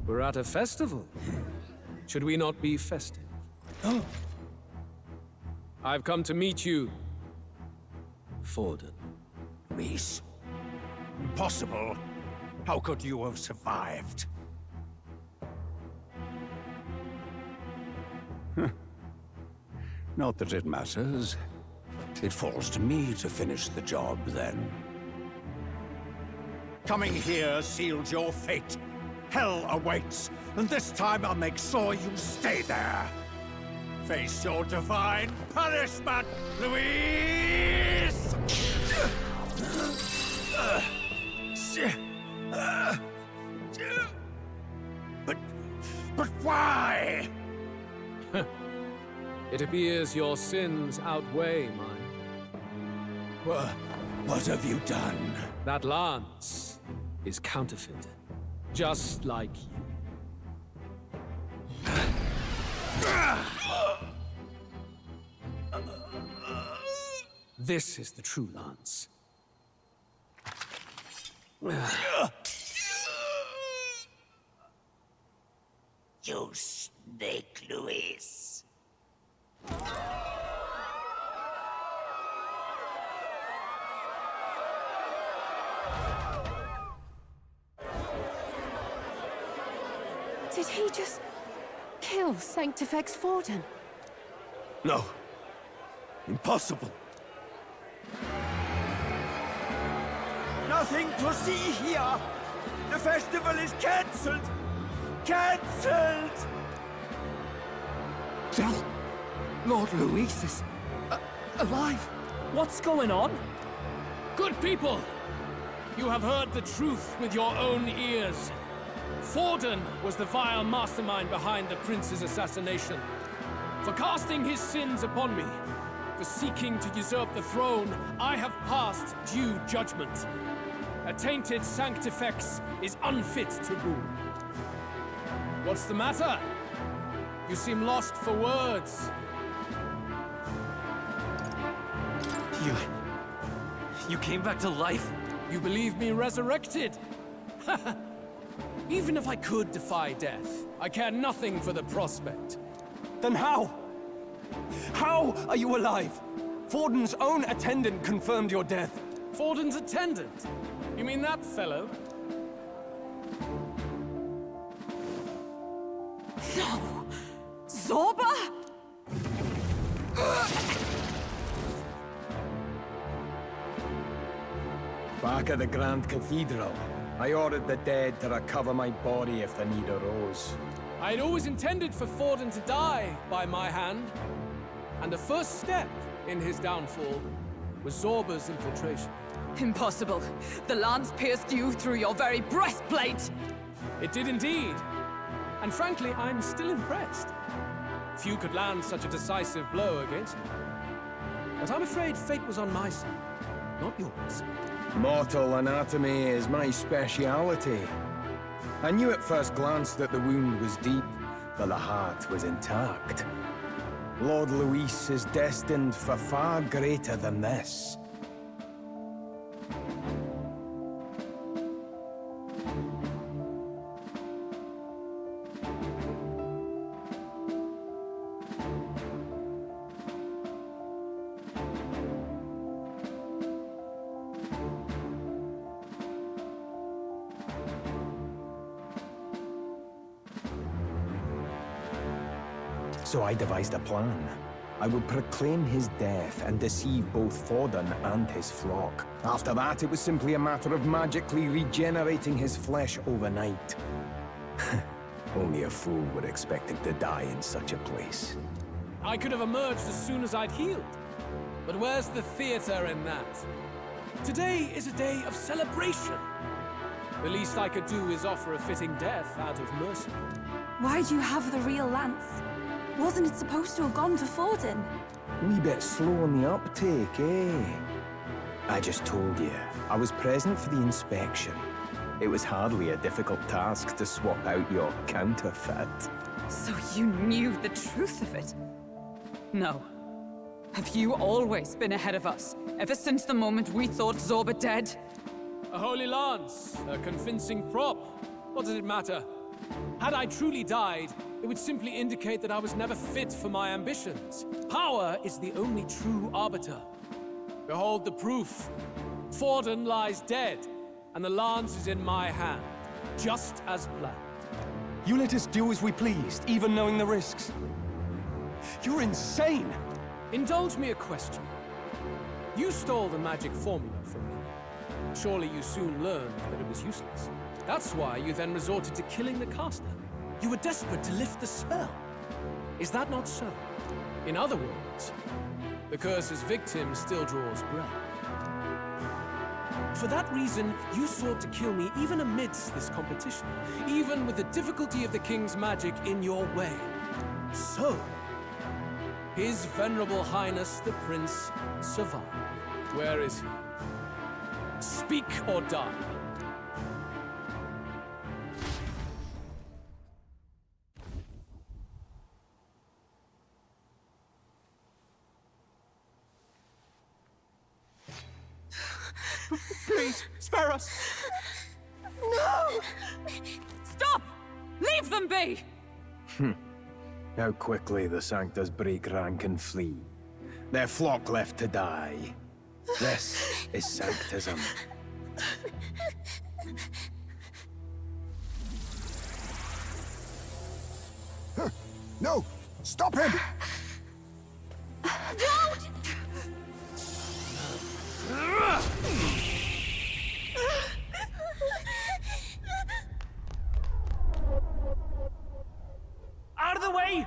We're at a festival. Should we not be festive? Oh. I've come to meet you, Forden. Reese. Impossible. How could you have survived? Not that it matters. It falls to me to finish the job, then. Coming here sealed your fate. Hell awaits, and this time I'll make sure you stay there. Face your divine punishment, Louise! But why? It appears your sins outweigh mine. What have you done? That lance is counterfeit, just like you. This is the true lance. You snake, Louise. Did he just kill Sanctifex Forden? No. Impossible. Nothing to see here! The festival is cancelled! Cancelled! Lord Luis is alive. What's going on? Good people! You have heard the truth with your own ears. Forden was the vile mastermind behind the prince's assassination. For casting his sins upon me, for seeking to usurp the throne, I have passed due judgment. A tainted Sanctifex is unfit to rule. What's the matter? You seem lost for words. You came back to life? You believe me resurrected? Even if I could defy death, I care nothing for the prospect. Then how? How are you alive? Forden's own attendant confirmed your death. Forden's attendant? You mean that fellow? No! Zorba? Back at the Grand Cathedral, I ordered the dead to recover my body if the need arose. I had always intended for Forden to die by my hand. And the first step in his downfall was Zorba's infiltration. Impossible. The lance pierced you through your very breastplate! It did indeed. And frankly, I'm still impressed. Few could land such a decisive blow against me. But I'm afraid fate was on my side, not yours. Mortal anatomy is my speciality. I knew at first glance that the wound was deep, but the heart was intact. Lord Luis is destined for far greater than this. So I devised a plan. I would proclaim his death and deceive both Forden and his flock. After that, it was simply a matter of magically regenerating his flesh overnight. Only a fool would expect him to die in such a place. I could have emerged as soon as I'd healed. But where's the theater in that? Today is a day of celebration. The least I could do is offer a fitting death out of mercy. Why do you have the real lance? Wasn't it supposed to have gone to Forden? Wee bit slow on the uptake, eh? I just told you, I was present for the inspection. It was hardly a difficult task to swap out your counterfeit. So you knew the truth of it? No. Have you always been ahead of us, ever since the moment we thought Zorba dead? A holy lance, a convincing prop. What does it matter? Had I truly died, it would simply indicate that I was never fit for my ambitions. Power is the only true arbiter. Behold the proof. Forden lies dead, and the lance is in my hand, just as planned. You let us do as we pleased, even knowing the risks. You're insane! Indulge me a question. You stole the magic formula from me. Surely you soon learned that it was useless. That's why you then resorted to killing the caster. You were desperate to lift the spell. Is that not so? In other words, the curse's victim still draws breath. For that reason, you sought to kill me even amidst this competition, even with the difficulty of the king's magic in your way. So, His Venerable Highness the Prince survived. Where is he? Speak or die. Please, spare us! No! Stop! Leave them be! How quickly the Sanctus break rank and flee. Their flock left to die. This is Sanctism. No! Stop him! Don't! Out of the way!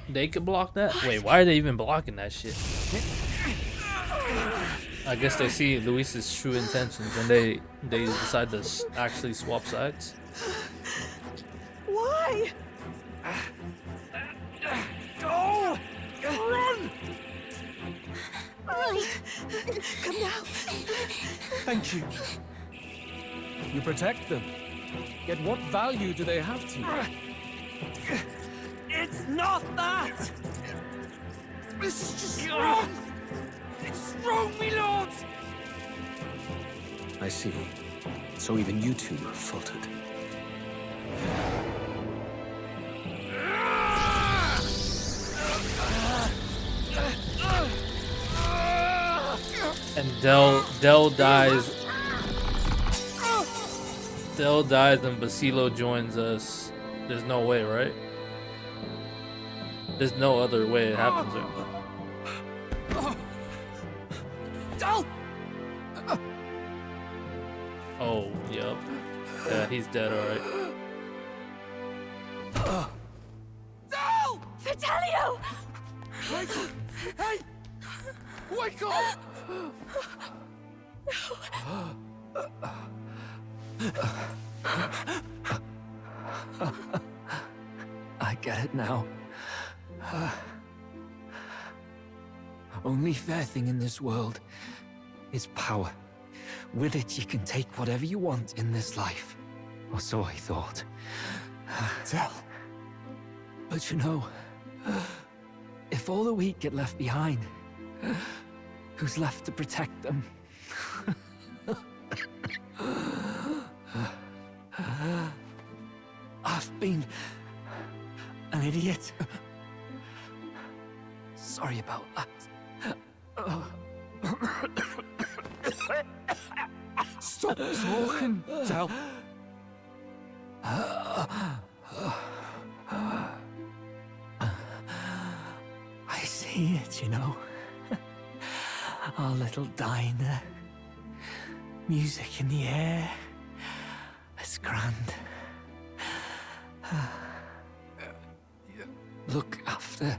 They could block that? Wait, why are they even blocking that shit? I guess they see Luis's true intentions and they decide to actually swap sides. Why? Go! Run! Come now. Thank you. You protect them. Yet what value do they have to you? It's not that! This is just wrong! It's wrong, me lord! I see. So even you two faltered. And Del dies. Del dies and Basilo joins us. There's no way, right? There's no other way it happens. Del! Oh, yep. Yeah, he's dead, alright. Del! Fidelio! Michael! Hey! Wake up! I get it now. Only fair thing in this world is power. With it, you can take whatever you want in this life. Or so I thought. Del. But you know, if all the weak get left behind, who's left to protect them? I've been an idiot. Sorry about that. Stop talking, Del. I see it, you know. Our little diner. Music in the air. It's grand. Look after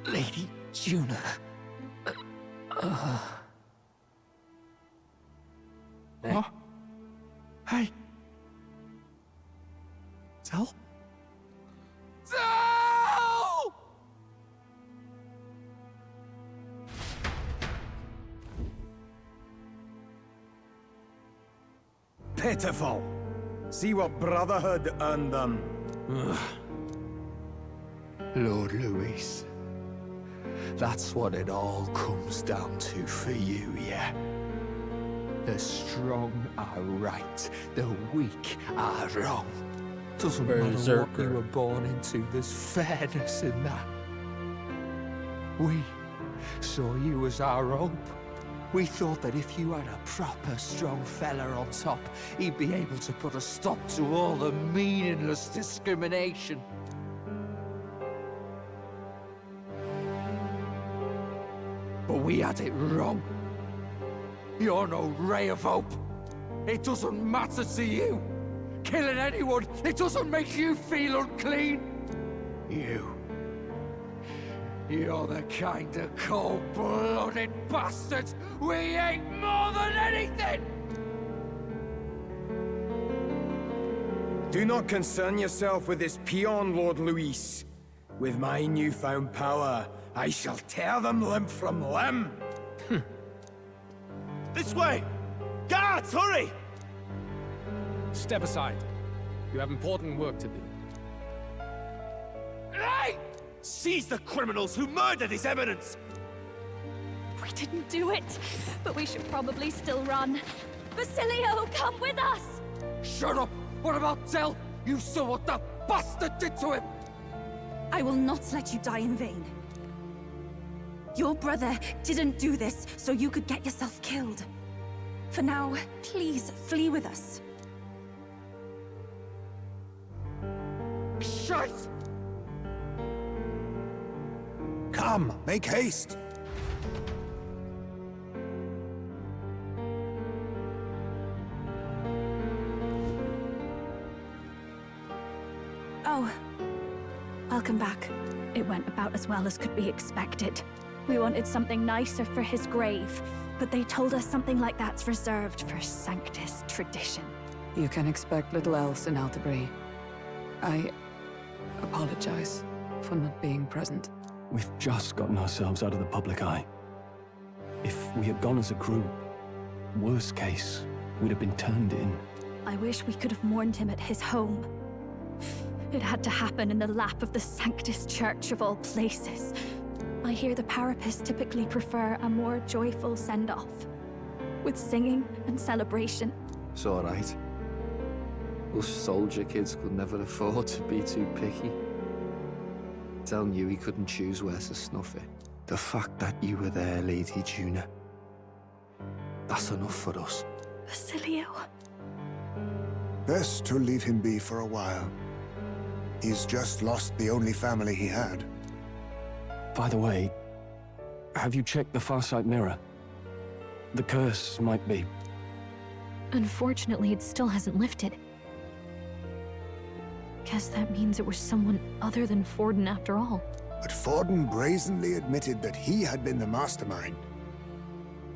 Lady Juna. Huh? Hey. Del? Del! Pitiful. See what Brotherhood earned them. Lord Louis. That's what it all comes down to for you, yeah? The strong are right, the weak are wrong. Doesn't matter what you were born into, there's fairness in that. We saw you as our hope. We thought that if you had a proper strong fella on top, he'd be able to put a stop to all the meaningless discrimination. But we had it wrong. You're no ray of hope. It doesn't matter to you. Killing anyone, it doesn't make you feel unclean. You're the kind of cold-blooded bastards we hate more than anything! Do not concern yourself with this peon, Lord Louis. With my newfound power, I shall tear them limb from limb. This way! Guards, hurry! Step aside. You have important work to do. Hey! Seize the criminals who murdered His Eminence! We didn't do it, but we should probably still run. Basilio, come with us! Shut up! What about Tell? You saw what that bastard did to him! I will not let you die in vain. Your brother didn't do this so you could get yourself killed. For now, please flee with us. Shite! Come, make haste! Oh, welcome back. It went about as well as could be expected. We wanted something nicer for his grave, but they told us something like that's reserved for Sanctus tradition. You can expect little else in Altabri. I apologize for not being present. We've just gotten ourselves out of the public eye. If we had gone as a group, worst case, we'd have been turned in. I wish we could have mourned him at his home. It had to happen in the lap of the Sanctus Church of all places. I hear the Parapists typically prefer a more joyful send-off, with singing and celebration. It's all right. Us soldier kids could never afford to be too picky. Telling you he couldn't choose where to snuff it. The fact that you were there, Lady Juna, that's enough for us. Basilio. Best to leave him be for a while. He's just lost the only family he had. By the way, have you checked the Farsight mirror? The curse might be... Unfortunately, it still hasn't lifted. Guess that means it was someone other than Forden after all. But Forden brazenly admitted that he had been the mastermind.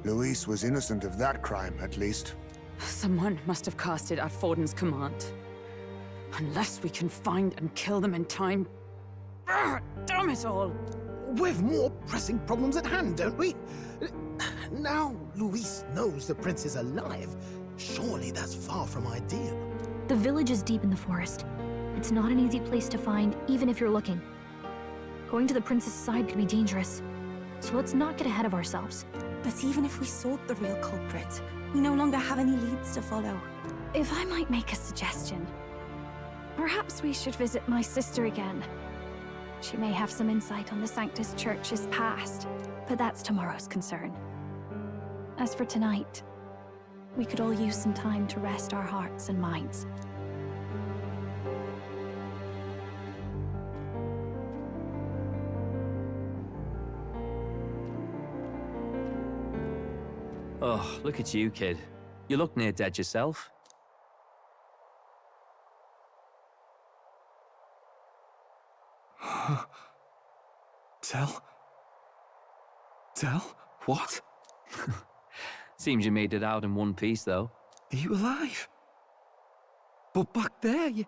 Luis was innocent of that crime, at least. Someone must have cast it at Forden's command. Unless we can find and kill them in time... Damn it all! We've more pressing problems at hand, don't we? Now Luis knows the prince is alive. Surely that's far from ideal. The village is deep in the forest. It's not an easy place to find, even if you're looking. Going to the prince's side could be dangerous. So let's not get ahead of ourselves. But even if we sought the real culprit, we no longer have any leads to follow. If I might make a suggestion, perhaps we should visit my sister again. She may have some insight on the Sanctus Church's past, but that's tomorrow's concern. As for tonight, we could all use some time to rest our hearts and minds. Oh, look at you, kid. You look near dead yourself. Tell? What? Seems you made it out in one piece, though. Are you alive? But back there, you...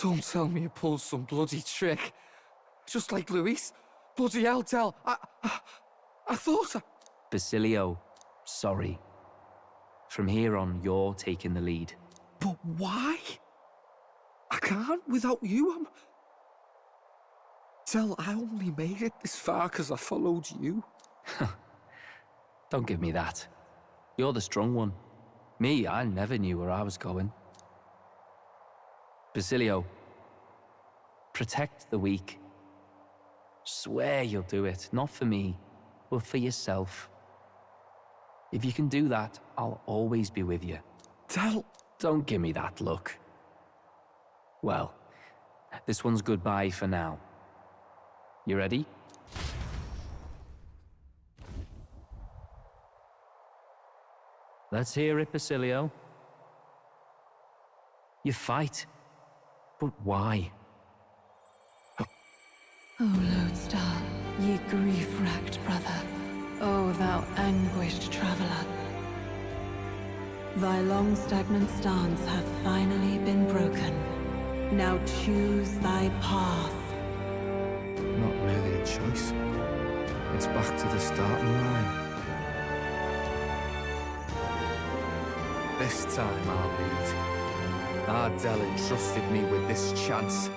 Don't tell me you pulled some bloody trick. Just like Luis. Bloody hell, Tell. I thought I... Basilio, sorry. From here on, you're taking the lead. But why? I can't without you. Tell, I only made it this far because I followed you. Don't give me that. You're the strong one. Me, I never knew where I was going. Basilio, protect the weak. Swear you'll do it, not for me, but for yourself. If you can do that, I'll always be with you. Tell... Don't give me that look. Well, this one's goodbye for now. You ready? Let's hear it, Basilio. You fight, but why? O Lodestar, ye grief-racked brother, O thou anguished traveler. Thy long stagnant stance hath finally been broken. Now choose thy path. Not really a choice. It's back to the starting line. This time I'll lead. Ardell entrusted me with this chance.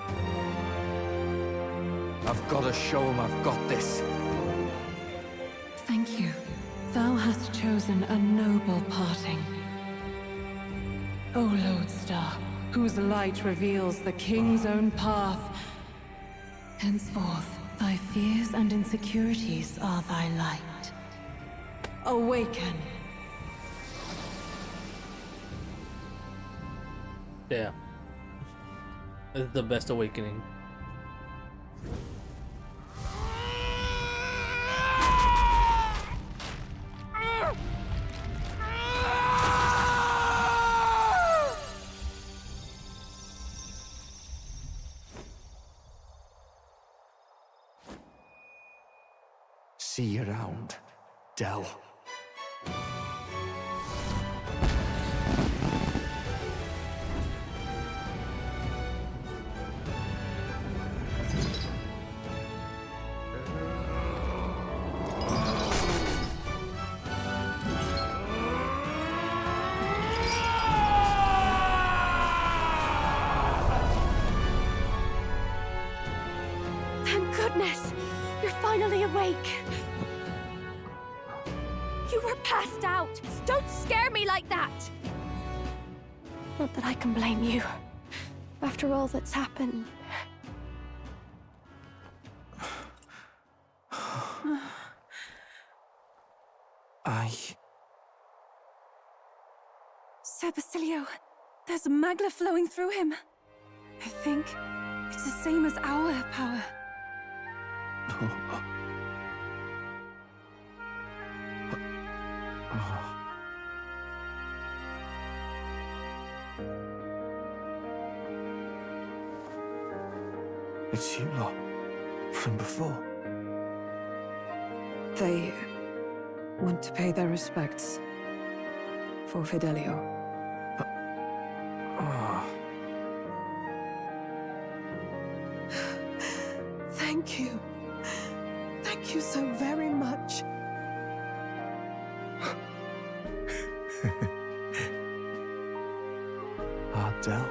I've got to show him I've got this. Thank you. Thou hast chosen a noble parting. O Lodestar, whose light reveals the king's own path. Henceforth, thy fears and insecurities are thy light. Awaken. Yeah. It's the best awakening. See you around, Dell. Thank goodness! You're finally awake! You were passed out! Don't scare me like that! Not that I can blame you. After all that's happened. Sir Basilio, there's magla flowing through him. I think it's the same as our power. It's you lot, from before. They want to pay their respects for Fidelio. Thank you. Thank you so very much. Ardell.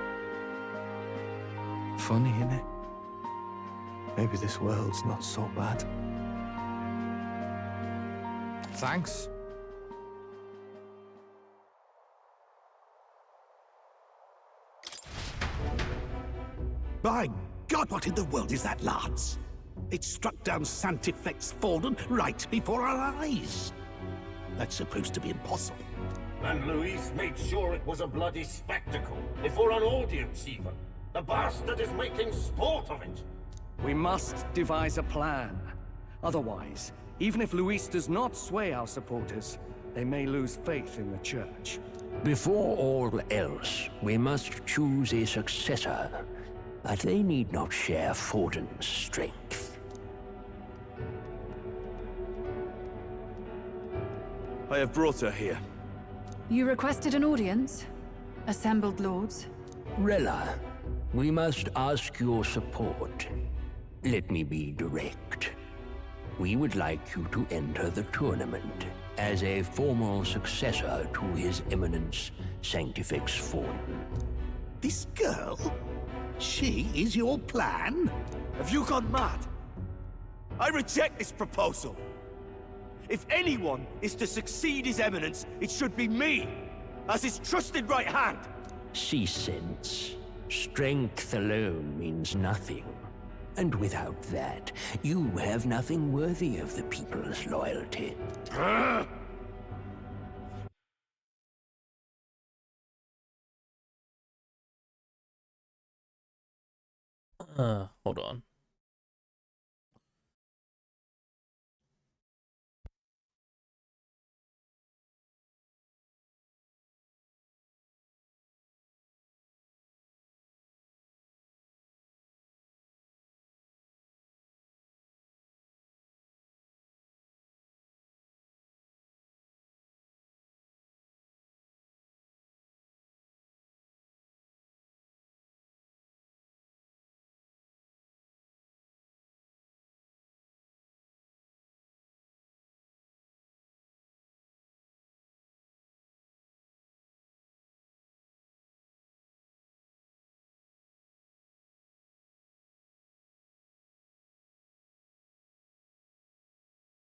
Funny, innit? Maybe this world's not so bad. Thanks. By God, what in the world is that, lads? It struck down Sanctifex Forden right before our eyes. That's supposed to be impossible. And Luis made sure it was a bloody spectacle, before an audience even. The bastard is making sport of it. We must devise a plan. Otherwise, even if Luis does not sway our supporters, they may lose faith in the church. Before all else, we must choose a successor. But they need not share Forden's strength. I have brought her here. You requested an audience? Assembled lords? Rella, we must ask your support. Let me be direct. We would like you to enter the tournament as a formal successor to His Eminence Sanctifex Forden. This girl? She is your plan? Have you gone mad? I reject this proposal. If anyone is to succeed His Eminence, it should be me, as his trusted right hand. See sense. Strength alone means nothing. And without that, you have nothing worthy of the people's loyalty. Hold on.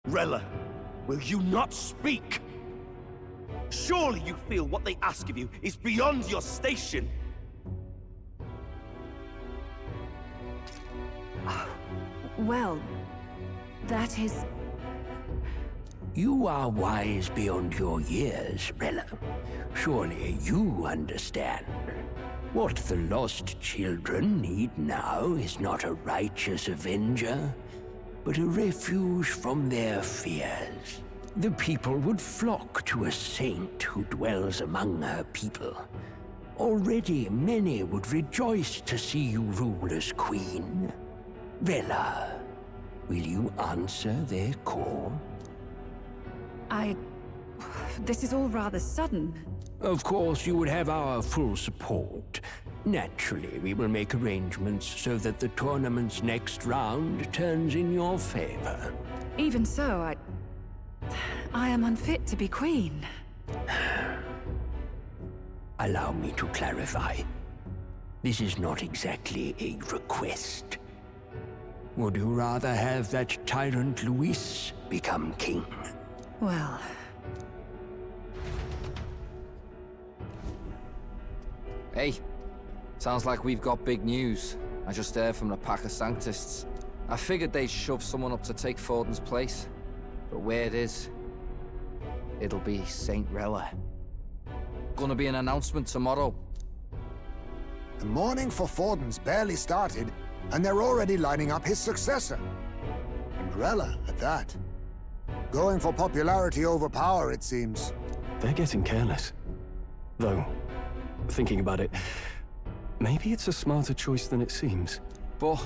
Rella, will you not speak? Surely you feel what they ask of you is beyond your station. Well, that is... You are wise beyond your years, Rella. Surely you understand. What the lost children need now is not a righteous avenger, but a refuge from their fears. The people would flock to a saint who dwells among her people. Already many would rejoice to see you rule as queen. Rella, will you answer their call? This is all rather sudden. Of course, you would have our full support. Naturally, we will make arrangements so that the tournament's next round turns in your favor. Even so, I am unfit to be queen. Allow me to clarify. This is not exactly a request. Would you rather have that tyrant Luis become king? Well... Hey, sounds like we've got big news. I just heard from the pack of Sanctists. I figured they'd shove someone up to take Forden's place. But where it is, it'll be Saint Rella. Gonna be an announcement tomorrow. The mourning for Forden's barely started, and they're already lining up his successor. And Rella, at that. Going for popularity over power, it seems. They're getting careless. Though, thinking about it, maybe it's a smarter choice than it seems. But,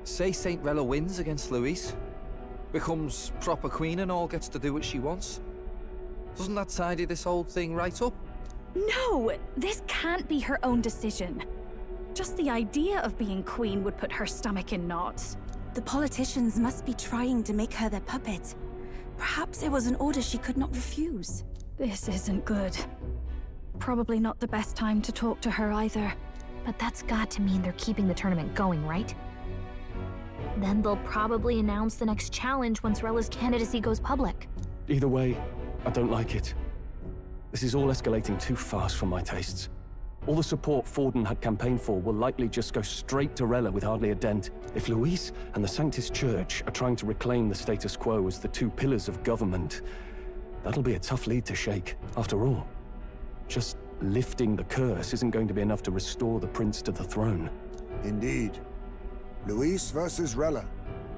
say Saint Rella wins against Luis, becomes proper queen and all gets to do what she wants. Doesn't that tidy this whole thing right up? No! This can't be her own decision. Just the idea of being queen would put her stomach in knots. The politicians must be trying to make her their puppet. Perhaps it was an order she could not refuse. This isn't good. Probably not the best time to talk to her either. But that's got to mean they're keeping the tournament going, right? Then they'll probably announce the next challenge once Rella's candidacy goes public. Either way, I don't like it. This is all escalating too fast for my tastes. All the support Forden had campaigned for will likely just go straight to Rella with hardly a dent. If Luis and the Sanctus Church are trying to reclaim the status quo as the two pillars of government, that'll be a tough lead to shake. After all, just lifting the curse isn't going to be enough to restore the prince to the throne. Indeed. Luis versus Rella.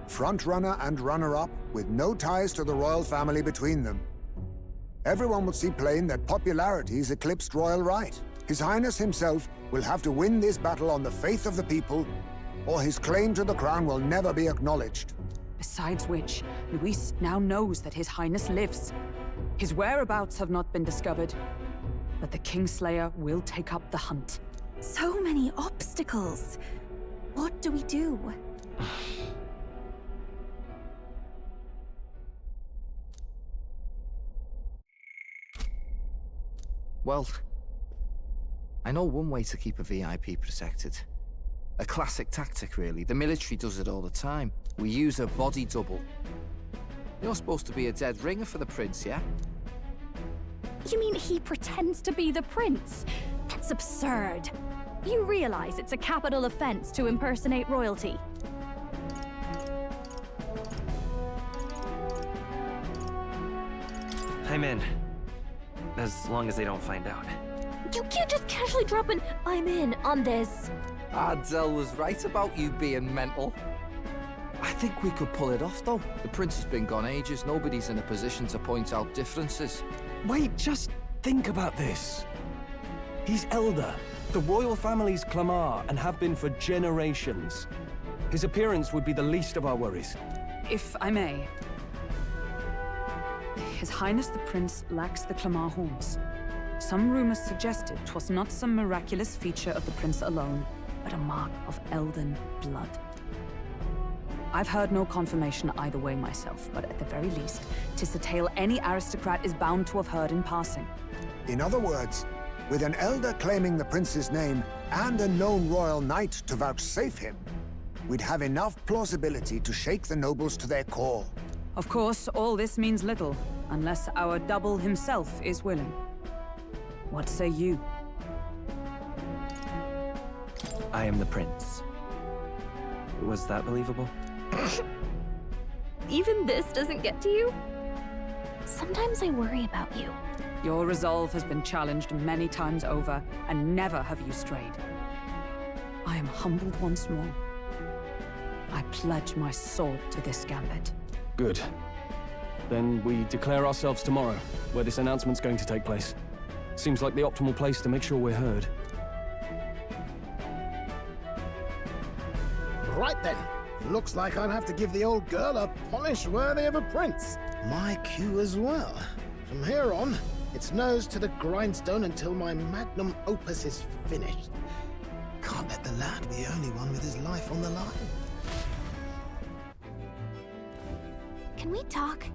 Frontrunner and runner-up, with no ties to the royal family between them. Everyone will see plain that popularity's eclipsed royal right. His Highness himself will have to win this battle on the faith of the people, or his claim to the crown will never be acknowledged. Besides which, Luis now knows that His Highness lives. His whereabouts have not been discovered, but the Kingslayer will take up the hunt. So many obstacles. What do we do? Well, I know one way to keep a VIP protected. A classic tactic, really. The military does it all the time. We use a body double. You're supposed to be a dead ringer for the prince, yeah? You mean he pretends to be the prince? That's absurd. You realize it's a capital offense to impersonate royalty. I'm in. As long as they don't find out. You can't just casually drop an "I'm in" on this. Adele was right about you being mental. I think we could pull it off, though. The prince has been gone ages. Nobody's in a position to point out differences. Wait, just think about this. He's elder. The royal family's Clamar and have been for generations. His appearance would be the least of our worries. If I may. His Highness the Prince lacks the Clamar horns. Some rumors suggested 'twas not some miraculous feature of the prince alone, but a mark of elden blood. I've heard no confirmation either way myself, but at the very least, 'tis a tale any aristocrat is bound to have heard in passing. In other words, with an elder claiming the prince's name and a known royal knight to vouchsafe him, we'd have enough plausibility to shake the nobles to their core. Of course, all this means little, unless our double himself is willing. What say you? I am the prince. Was that believable? Even this doesn't get to you? Sometimes I worry about you. Your resolve has been challenged many times over, and never have you strayed. I am humbled once more. I pledge my sword to this gambit. Good. Then we declare ourselves tomorrow, where this announcement's going to take place. Seems like the optimal place to make sure we're heard. Right then. Looks like I'll have to give the old girl a polish worthy of a prince. My cue as well. From here on, it's nose to the grindstone until my magnum opus is finished. Can't let the lad be the only one with his life on the line. Can we talk?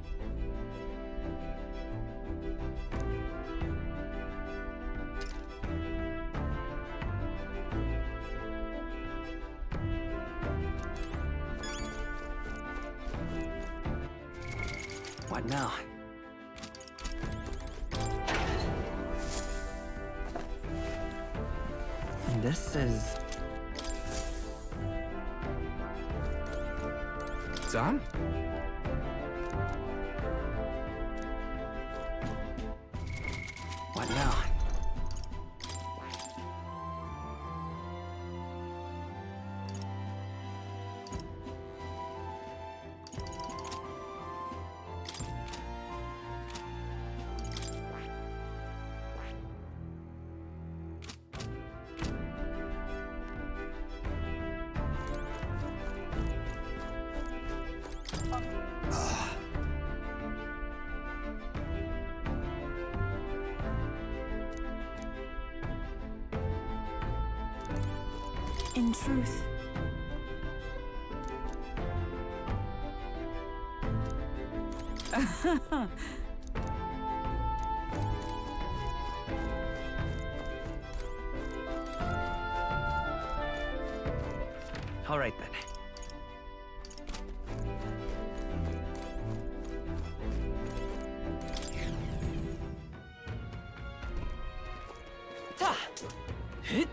What now? And this is... Dan? What now? In truth, All right then. Ta! Hit!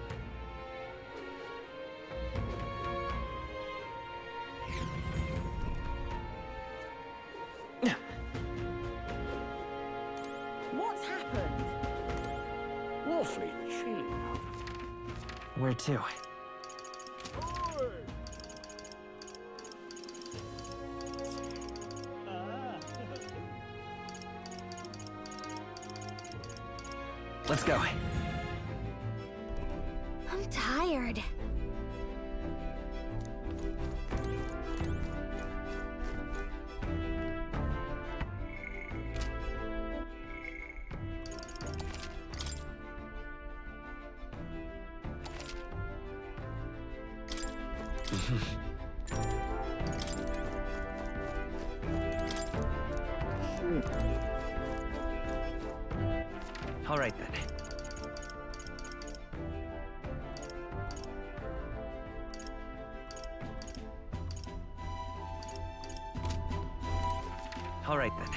What's happened? Awfully chilly. Where to? Let's go. I'm tired. All right then. right then.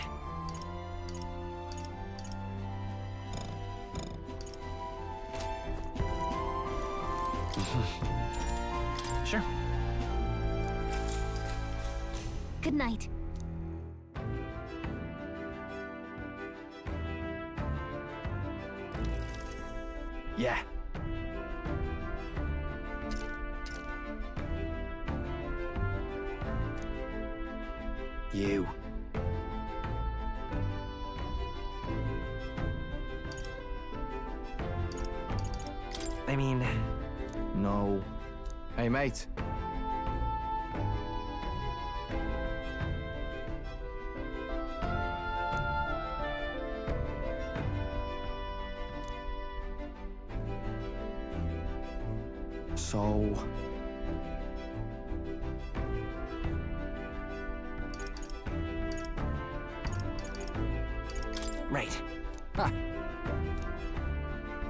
Sure. Good night. Yeah. You. I mean, no. Hey, mate. So... Right. Huh.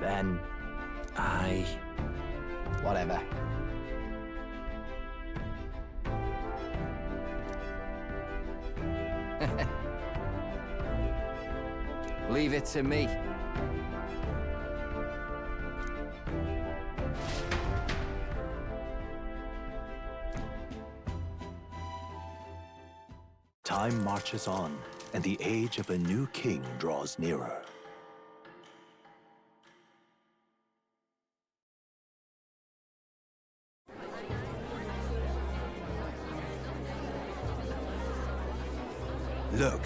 Then... Whatever. Leave it to me. Time marches on, and the age of a new king draws nearer. Look,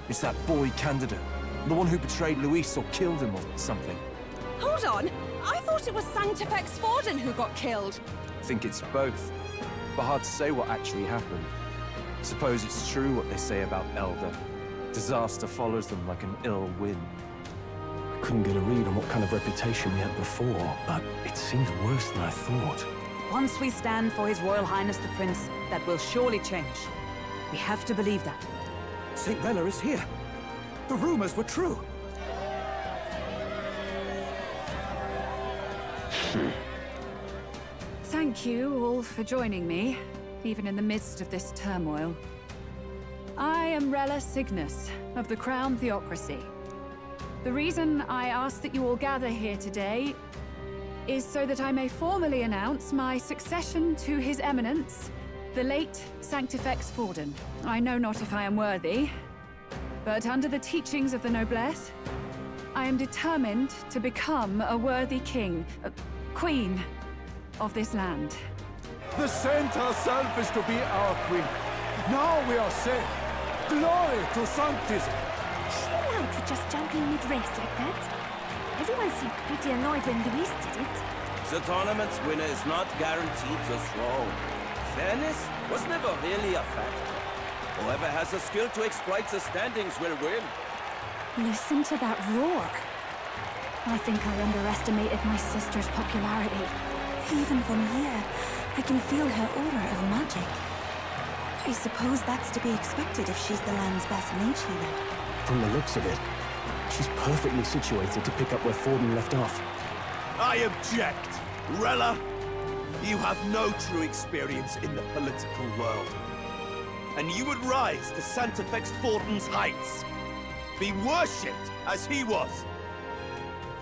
it's that boy candidate. The one who betrayed Luis or killed him or something. Hold on! I thought it was Sanctifex Forden who got killed. I think it's both. But hard to say what actually happened. Suppose it's true what they say about Elder. Disaster follows them like an ill wind. I couldn't get a read on what kind of reputation we had before, but it seems worse than I thought. Once we stand for His Royal Highness the Prince, that will surely change. We have to believe that. St. Rella is here. The rumors were true. Thank you all for joining me, even in the midst of this turmoil. I am Rella Cygnus of the Crown Theocracy. The reason I ask that you all gather here today is so that I may formally announce my succession to His Eminence, the late Sanctifex Forden. I know not if I am worthy, but under the teachings of the noblesse, I am determined to become a worthy king, queen of this land. The saint herself is to be our queen. Now we are safe. Glory to Sanctism. Is she allowed to just jump in mid-race like that? Everyone seemed pretty annoyed when Luis did it. The tournament's winner is not guaranteed the throne. Fairness was never really a factor. Whoever has the skill to exploit the standings will win. Listen to that roar. I think I underestimated my sister's popularity. Even from here, I can feel her aura of magic. I suppose that's to be expected if she's the land's best mage healer. From the looks of it, she's perfectly situated to pick up where Forden left off. I object! Rella, you have no true experience in the political world. And you would rise to Sanctifex Forden's heights. Be worshipped as he was.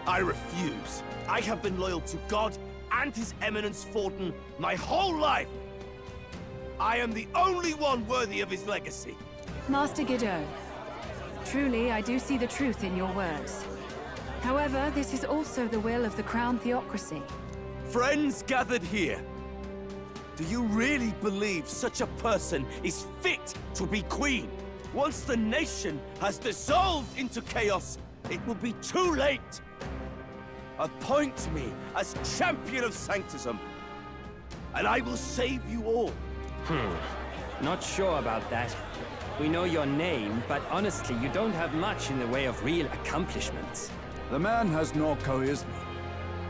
I refuse. I have been loyal to God and His Eminence Forden my whole life. I am the only one worthy of his legacy. Master Godot, truly I do see the truth in your words. However, this is also the will of the Crown Theocracy. Friends gathered here, do you really believe such a person is fit to be queen? Once the nation has dissolved into chaos, it will be too late. Appoint me as champion of Sanctism, and I will save you all. Not sure about that. We know your name, but honestly, you don't have much in the way of real accomplishments. The man has no charisma.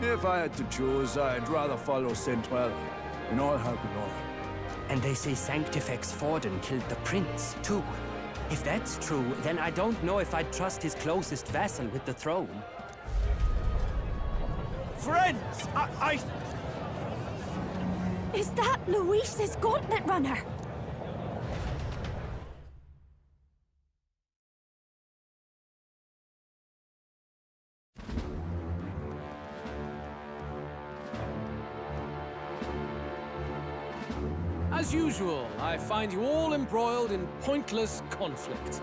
If I had to choose, I'd rather follow St. Rella in all her glory. And they say Sanctifex Forden killed the prince, too. If that's true, then I don't know if I'd trust his closest vassal with the throne. Friends, Is that Luis's gauntlet runner? As usual, I find you all embroiled in pointless conflict.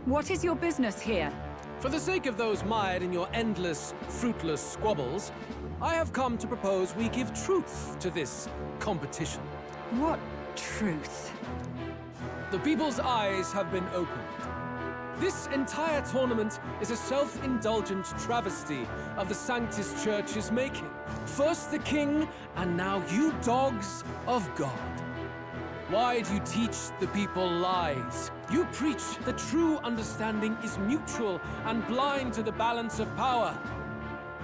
What is your business here? For the sake of those mired in your endless, fruitless squabbles, I have come to propose we give truth to this competition. What truth? The people's eyes have been opened. This entire tournament is a self-indulgent travesty of the Sanctus Church's making. First the king, and now you dogs of God. Why do you teach the people lies? You preach that true understanding is mutual and blind to the balance of power.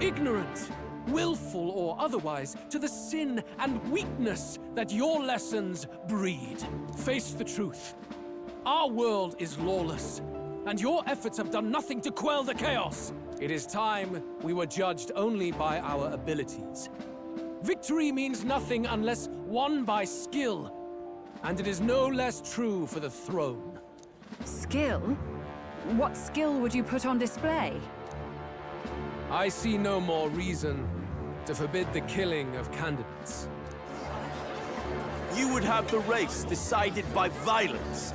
Ignorant, willful or otherwise, to the sin and weakness that your lessons breed. Face the truth. Our world is lawless, and your efforts have done nothing to quell the chaos. It is time we were judged only by our abilities. Victory means nothing unless won by skill, and it is no less true for the throne. Skill? What skill would you put on display? I see no more reason to forbid the killing of candidates. You would have the race decided by violence.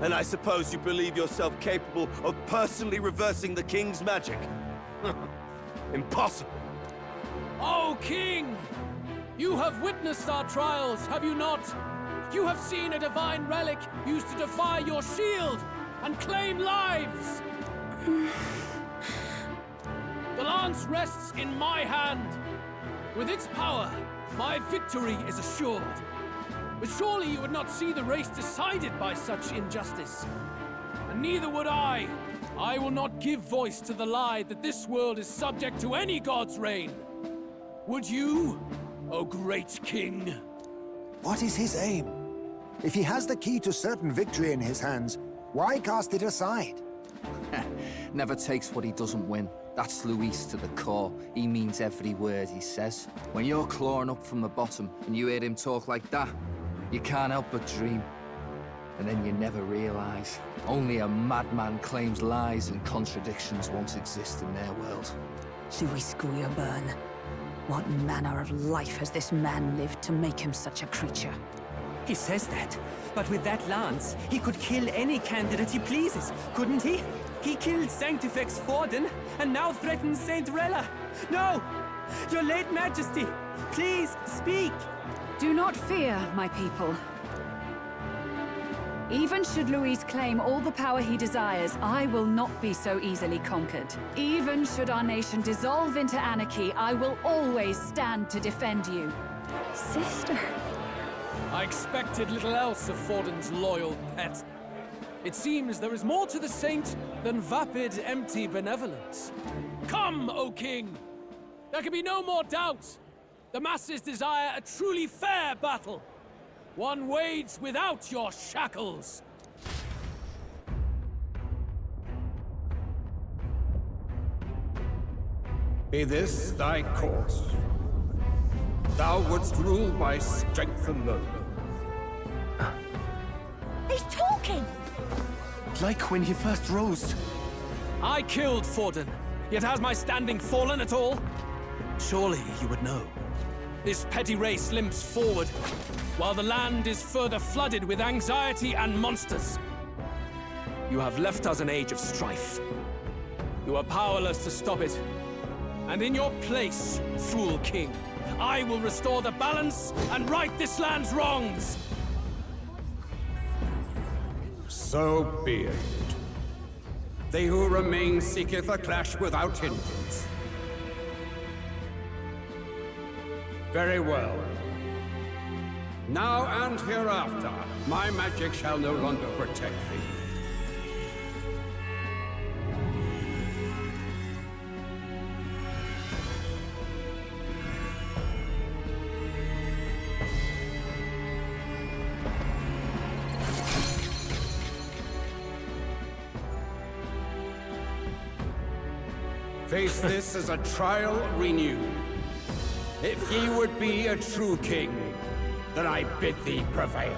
And I suppose you believe yourself capable of personally reversing the king's magic? Impossible. Oh, King! You have witnessed our trials, have you not? You have seen a divine relic used to defy your shield and claim lives! The lance rests in my hand. With its power, my victory is assured. But surely you would not see the race decided by such injustice. And neither would I. I will not give voice to the lie that this world is subject to any god's reign. Would you, O great king? What is his aim? If he has the key to certain victory in his hands, why cast it aside? Never takes what he doesn't win. That's Luis to the core. He means every word he says. When you're clawing up from the bottom and you hear him talk like that, you can't help but dream. And then you never realize. Only a madman claims lies and contradictions won't exist in their world. Luis Guyaburn. What manner of life has this man lived to make him such a creature? He says that, but with that lance, he could kill any candidate he pleases, couldn't he? He killed Sanctifex Forden, and now threatens Saint Rella. No! Your late Majesty, please speak! Do not fear, my people. Even should Luis claim all the power he desires, I will not be so easily conquered. Even should our nation dissolve into anarchy, I will always stand to defend you. Sister. I expected little else of Forden's loyal pet. It seems there is more to the saint than vapid, empty benevolence. Come, O king! There can be no more doubt. The masses desire a truly fair battle. One waged without your shackles. Be this thy course. Thou wouldst rule by strength alone. He's talking! Like when he first rose. I killed Forden, yet has my standing fallen at all? Surely you would know. This petty race limps forward, while the land is further flooded with anxiety and monsters. You have left us an age of strife. You are powerless to stop it. And in your place, fool king, I will restore the balance and right this land's wrongs! So be it. They who remain seeketh a clash without hindrance. Very well. Now and hereafter, my magic shall no longer protect thee. Face this as a trial renewed. If ye would be a true king, then I bid thee prevail.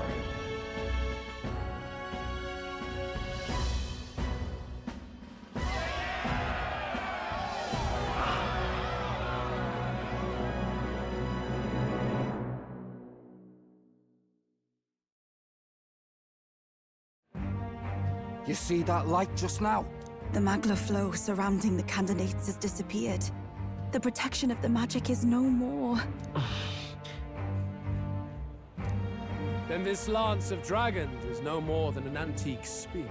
You see that light just now? The magla flow surrounding the candidates has disappeared. The protection of the magic is no more. Then this lance of dragons is no more than an antique spear.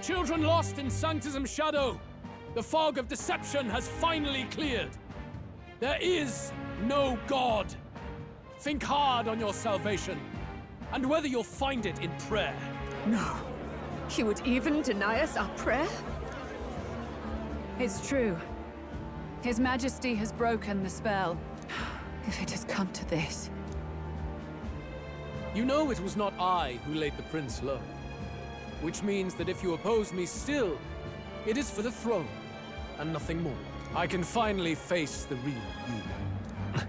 Children lost in Sanctism's shadow, the fog of deception has finally cleared. There is no God. Think hard on your salvation, and whether you'll find it in prayer. No. You would even deny us our prayer? It's true. His Majesty has broken the spell. If it has come to this. You know it was not I who laid the prince low. Which means that if you oppose me still, it is for the throne, and nothing more. I can finally face the real you.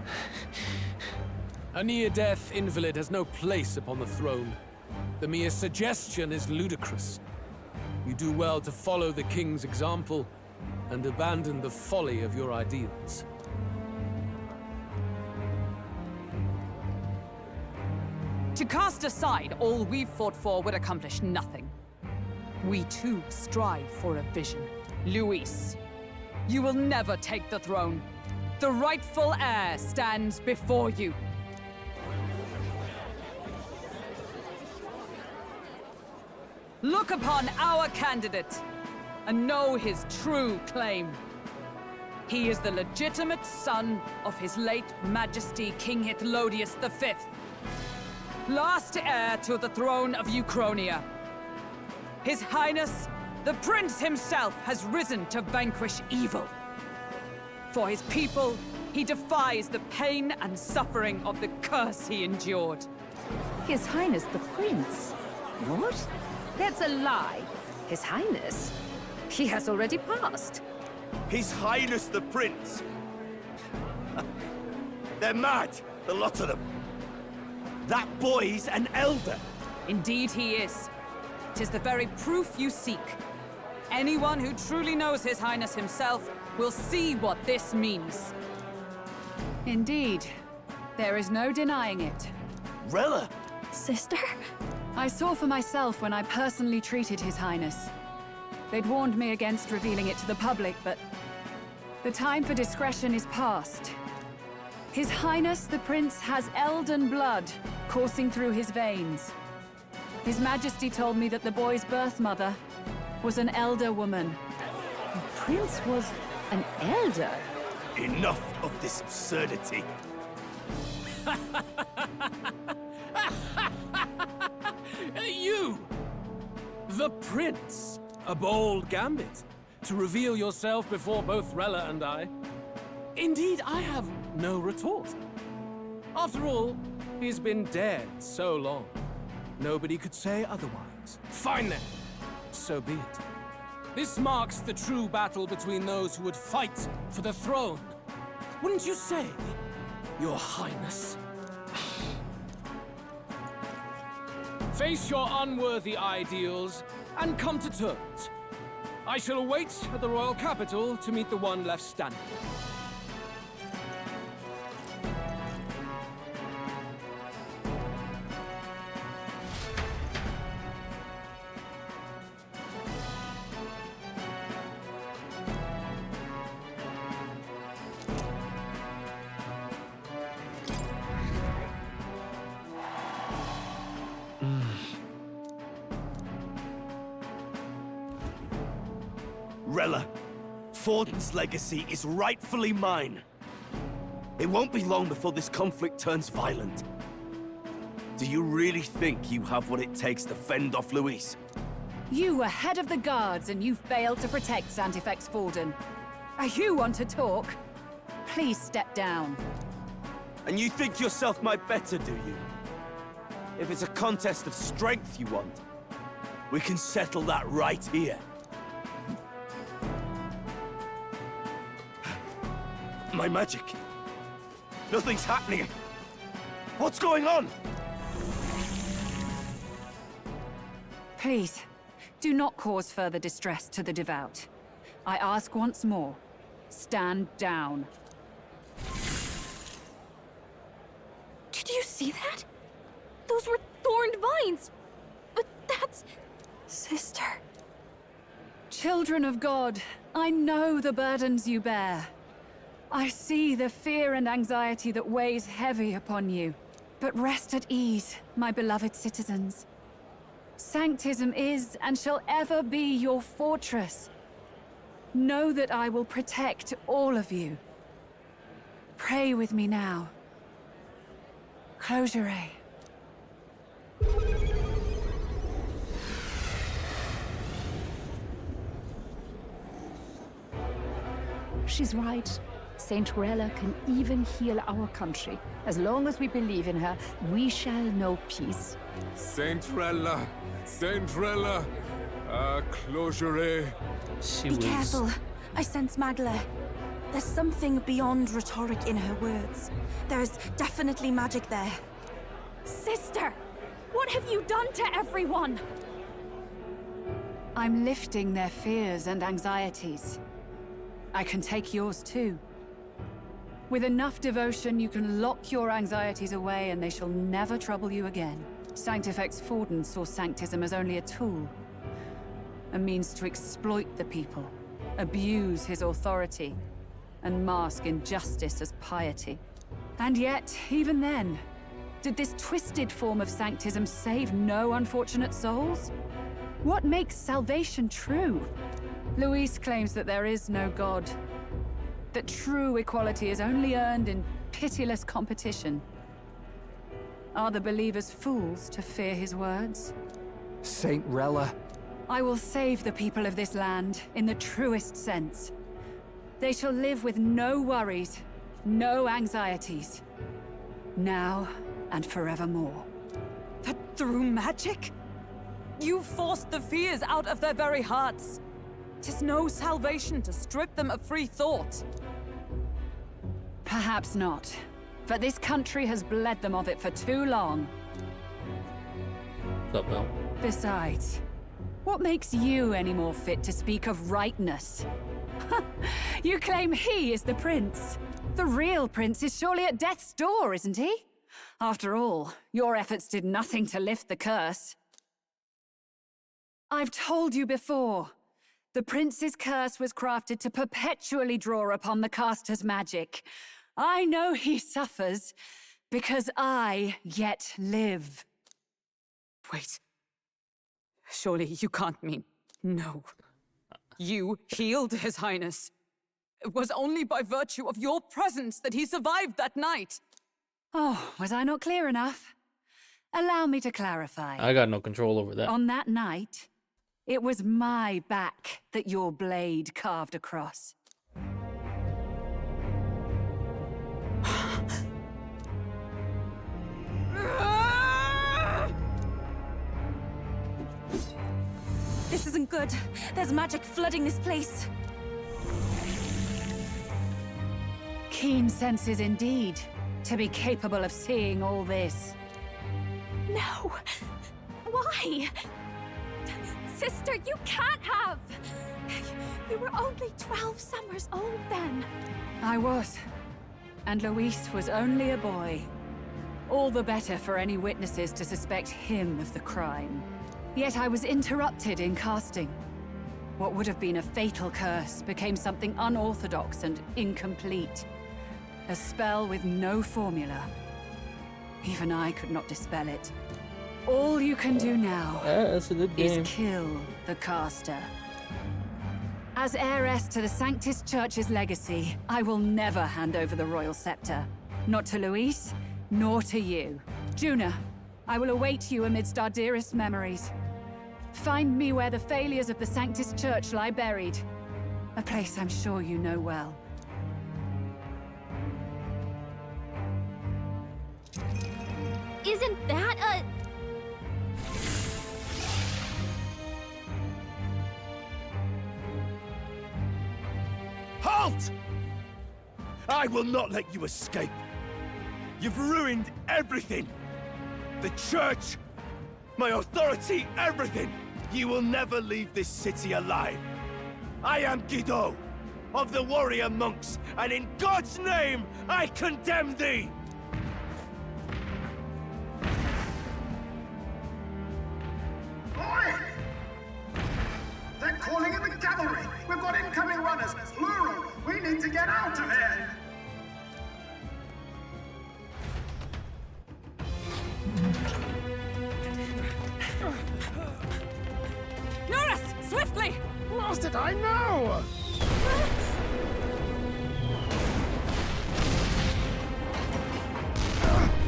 A near-death invalid has no place upon the throne. The mere suggestion is ludicrous. You do well to follow the king's example and abandon the folly of your ideals. To cast aside all we've fought for would accomplish nothing. We too strive for a vision. Luis, you will never take the throne. The rightful heir stands before you. Look upon our candidate and know his true claim. He is the legitimate son of his late Majesty King Hythlodius V, last heir to the throne of Uchronia. His Highness, the Prince himself, has risen to vanquish evil. For his people, he defies the pain and suffering of the curse he endured. His Highness the Prince? What? That's a lie. His Highness? He has already passed. His Highness the Prince! They're mad, the lot of them. That boy's an elder. Indeed he is. 'Tis the very proof you seek. Anyone who truly knows His Highness himself will see what this means. Indeed. There is no denying it. Rella! Sister? I saw for myself when I personally treated His Highness. They'd warned me against revealing it to the public, but the time for discretion is past. His Highness the Prince has Elden blood coursing through his veins. His Majesty told me that the boy's birth mother was an elder woman. The Prince was an elder? Enough of this absurdity. You! The Prince! A bold gambit. To reveal yourself before both Rella and I. Indeed, I have no retort. After all, he's been dead so long. Nobody could say otherwise. Fine then. So be it. This marks the true battle between those who would fight for the throne. Wouldn't you say, Your Highness? Face your unworthy ideals and come to terms. I shall await at the royal capital to meet the one left standing. Rella, Forden's legacy is rightfully mine. It won't be long before this conflict turns violent. Do you really think you have what it takes to fend off Luis? You were head of the guards and you failed to protect Santifex Forden. You want to talk? Please step down. And you think yourself my better, do you? If it's a contest of strength you want, we can settle that right here. My magic. Nothing's happening. What's going on? Please, do not cause further distress to the devout. I ask once more, stand down. Did you see that? Those were thorned vines. But that's... Sister. Children of God, I know the burdens you bear. I see the fear and anxiety that weighs heavy upon you. But rest at ease, my beloved citizens. Sanctism is and shall ever be your fortress. Know that I will protect all of you. Pray with me now. Close your eyes. She's right. Saint Rella can even heal our country. As long as we believe in her, we shall know peace. Saint Rella! Saint Rella! Closure. Be careful. I sense Magla. There's something beyond rhetoric in her words. There's definitely magic there. Sister! What have you done to everyone? I'm lifting their fears and anxieties. I can take yours too. With enough devotion, you can lock your anxieties away and they shall never trouble you again. Sanctifex Forden saw Sanctism as only a tool. A means to exploit the people, abuse his authority, and mask injustice as piety. And yet, even then, did this twisted form of Sanctism save no unfortunate souls? What makes salvation true? Luis claims that there is no God. That true equality is only earned in pitiless competition. Are the believers fools to fear his words? Saint Rella. I will save the people of this land in the truest sense. They shall live with no worries, no anxieties. Now and forevermore. But through magic? You forced the fears out of their very hearts. 'Tis no salvation to strip them of free thought. Perhaps not. But this country has bled them of it for too long. What's up, Mel? Besides, what makes you any more fit to speak of rightness? You claim he is the prince. The real prince is surely at death's door, isn't he? After all, your efforts did nothing to lift the curse. I've told you before. The prince's curse was crafted to perpetually draw upon the caster's magic. I know he suffers, because I yet live. Wait. Surely you can't mean... No. You healed His Highness. It was only by virtue of your presence that he survived that night. Oh, was I not clear enough? Allow me to clarify. I got no control over that. On that night, it was my back that your blade carved across. This isn't good. There's magic flooding this place. Keen senses indeed, to be capable of seeing all this. No! Why? Sister, you can't have! You were only 12 summers old then. I was. And Luis was only a boy. All the better for any witnesses to suspect him of the crime. Yet I was interrupted in casting. What would have been a fatal curse became something unorthodox and incomplete. A spell with no formula. Even I could not dispel it. All you can do now that's a good game. is kill the caster. As heiress to the Sanctis Church's legacy, I will never hand over the royal scepter. Not to Luis, nor to you. Juna, I will await you amidst our dearest memories. Find me where the failures of the Sanctis Church lie buried. A place I'm sure you know well. Isn't that a... Halt! I will not let you escape. You've ruined everything. The church, my authority, everything. You will never leave this city alive. I am Guido, of the warrior monks, and in God's name, I condemn thee! get out of here! Norris, swiftly! Lost it, I know!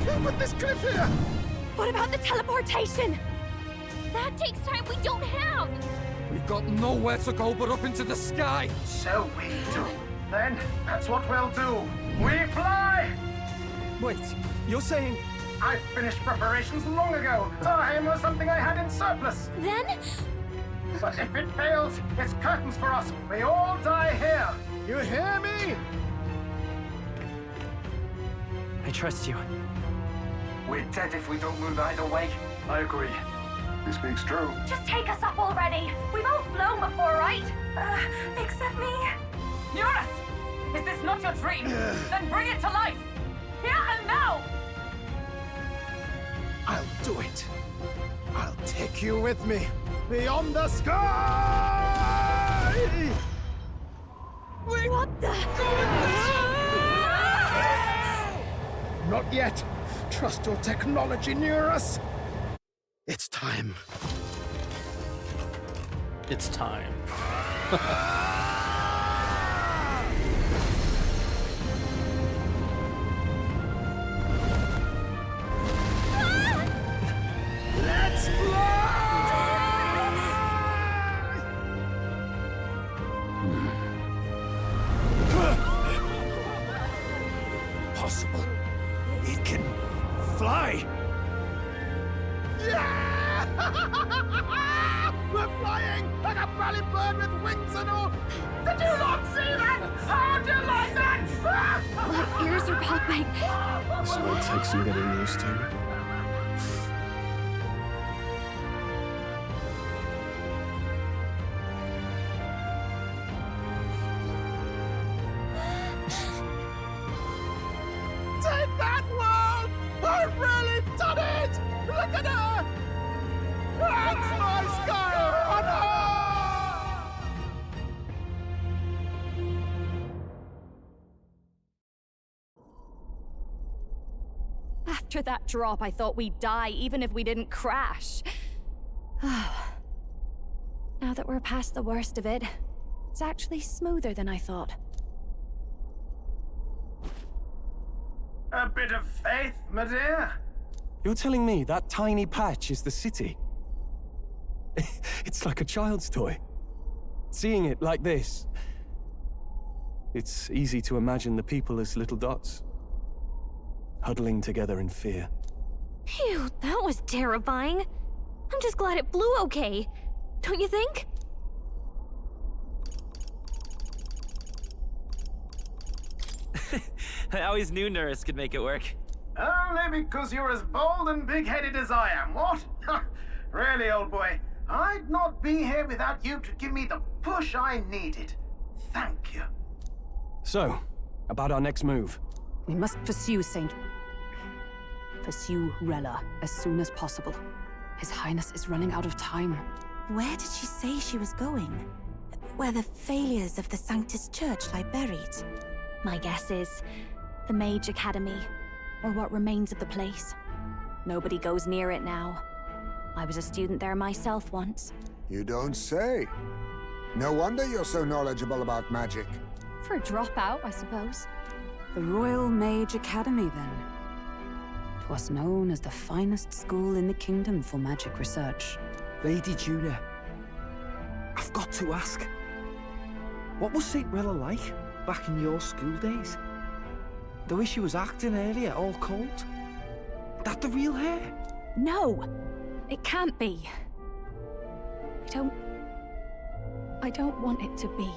Who put this cliff here? What about the teleportation? That takes time we don't have! We've got nowhere to go but up into the sky! So we do. Then, that's what we'll do. We fly! Wait, you're saying... I finished preparations long ago. Time was something I had in surplus. Then? But if it fails, it's curtains for us. We all die here. You hear me? I trust you. We're dead if we don't move either way. I agree. This speaks true. Just take us up already! We've all flown before, right? Except me. Eurus! Is this not your dream? Then bring it to life! Here and now! I'll do it. I'll take you with me. Beyond the sky! What the? Not yet. Trust your technology, Neurus. It's time. It's time. Let's Possible. It can fly. Yeah! We're flying like a bally bird with wings and all. Did you not see that? How'd you like that? My ears are popping. This might take some getting used to. Take that, world! I've really done it! Look at her! That's my sky runner! After that drop, I thought we'd die, even if we didn't crash. Now that we're past the worst of it, it's actually smoother than I thought. A bit of faith, my dear. You're telling me that tiny patch is the city? It's like a child's toy. Seeing it like this, it's easy to imagine the people as little dots, huddling together in fear. Phew, that was terrifying. I'm just glad it flew okay. Don't you think? I always knew Nurse could make it work. Only because you're as bold and big-headed as I am, what? Really, old boy, I'd not be here without you to give me the push I needed. Thank you. So, about our next move. We must pursue Rella as soon as possible. His Highness is running out of time. Where did she say she was going? Where the failures of the Sanctus Church lie buried? My guess is the Mage Academy, or what remains of the place. Nobody goes near it now. I was a student there myself once. You don't say. No wonder you're so knowledgeable about magic. For a dropout, I suppose. The Royal Mage Academy, then. 'Twas known as the finest school in the kingdom for magic research. Lady Juna, I've got to ask. What was St. Rella like back in your school days? The way she was acting earlier, all cold? That the real hair? No! It can't be. I don't want it to be.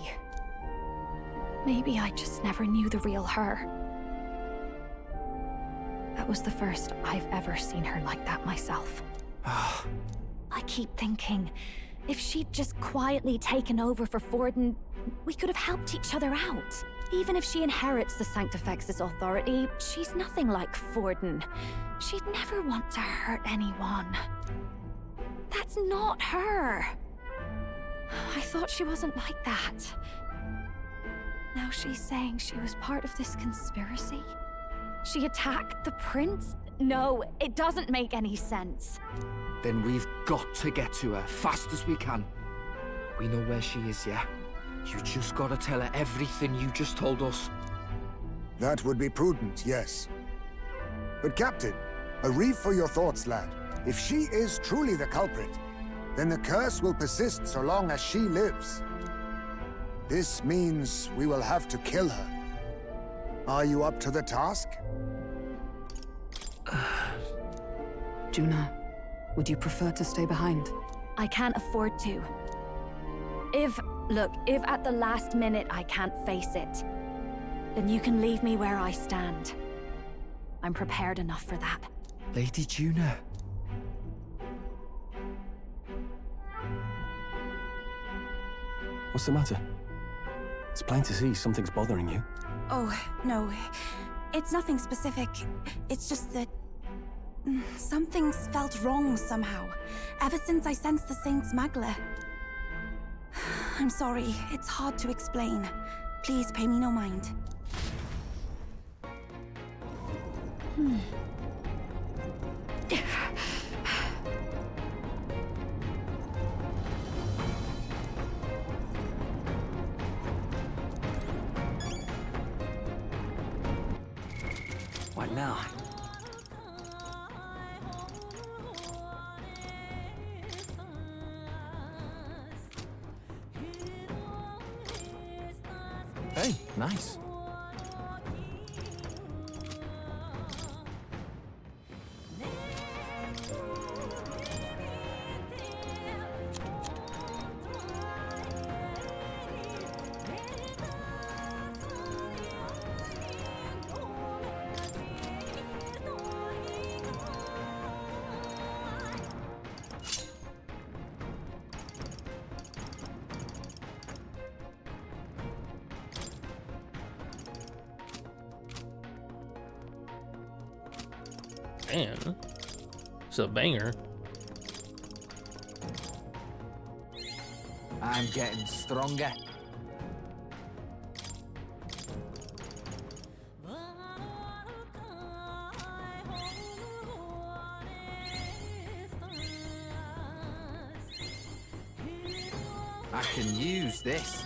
Maybe I just never knew the real her. That was the first I've ever seen her like that myself. I keep thinking, if she'd just quietly taken over for Forden, we could have helped each other out. Even if she inherits the Sanctifex's authority, she's nothing like Forden. She'd never want to hurt anyone. That's not her. I thought she wasn't like that. Now she's saying she was part of this conspiracy? She attacked the prince? No, it doesn't make any sense. Then we've got to get to her fast as we can. We know where she is, yeah? You just gotta tell her everything you just told us. That would be prudent, yes. But Captain, a reef for your thoughts, lad. If she is truly the culprit, then the curse will persist so long as she lives. This means we will have to kill her. Are you up to the task? Juna, would you prefer to stay behind? I can't afford to. If at the last minute I can't face it, then you can leave me where I stand. I'm prepared enough for that. Lady Juna. What's the matter? It's plain to see something's bothering you. Oh, no. It's nothing specific. It's just that... something's felt wrong somehow, ever since I sensed the Saint smuggler. I'm sorry, it's hard to explain. Please pay me no mind. What now? Hey, nice. Man, it's a banger. I'm getting stronger. I can use this.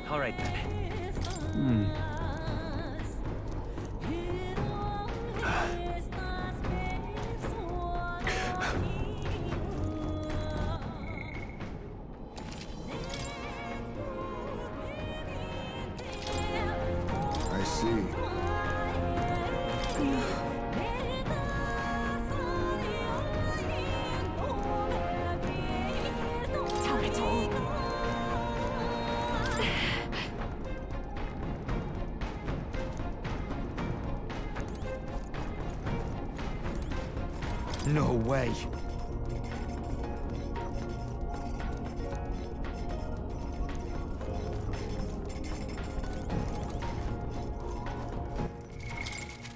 All right then. I see. Tell it all. No way.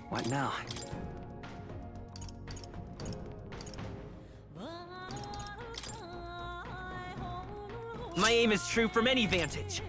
What now? My aim is true from any vantage.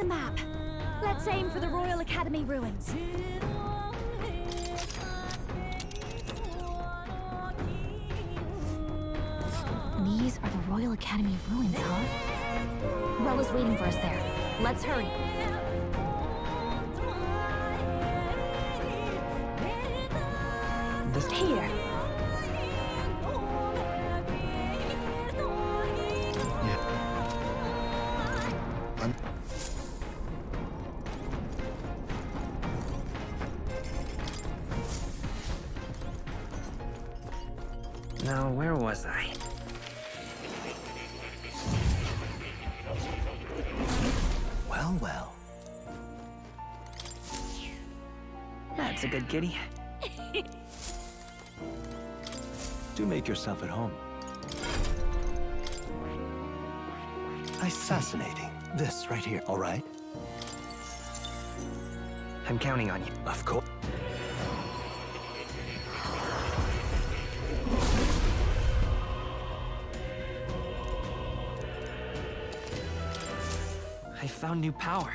the map. Let's aim for the Royal Academy ruins. These are the Royal Academy ruins, huh? Rella's waiting for us there. Let's hurry. Here. Now, where was I? Well, well. That's a good kitty. Do make yourself at home. Fascinating. This right here, all right? I'm counting on you. Of course. I found new power.